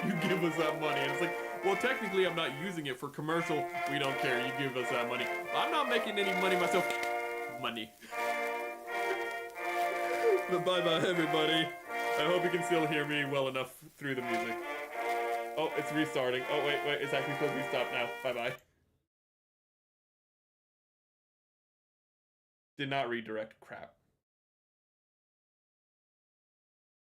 You give us that money. And it's like, well, technically, I'm not using it for commercial. We don't care. You give us that money. I'm not making any money myself. Money. But bye-bye, everybody. I hope you can still hear me well enough through the music. Oh, it's restarting. Oh, wait. It's actually supposed to be stopped now. Bye-bye. Did not redirect. Crap.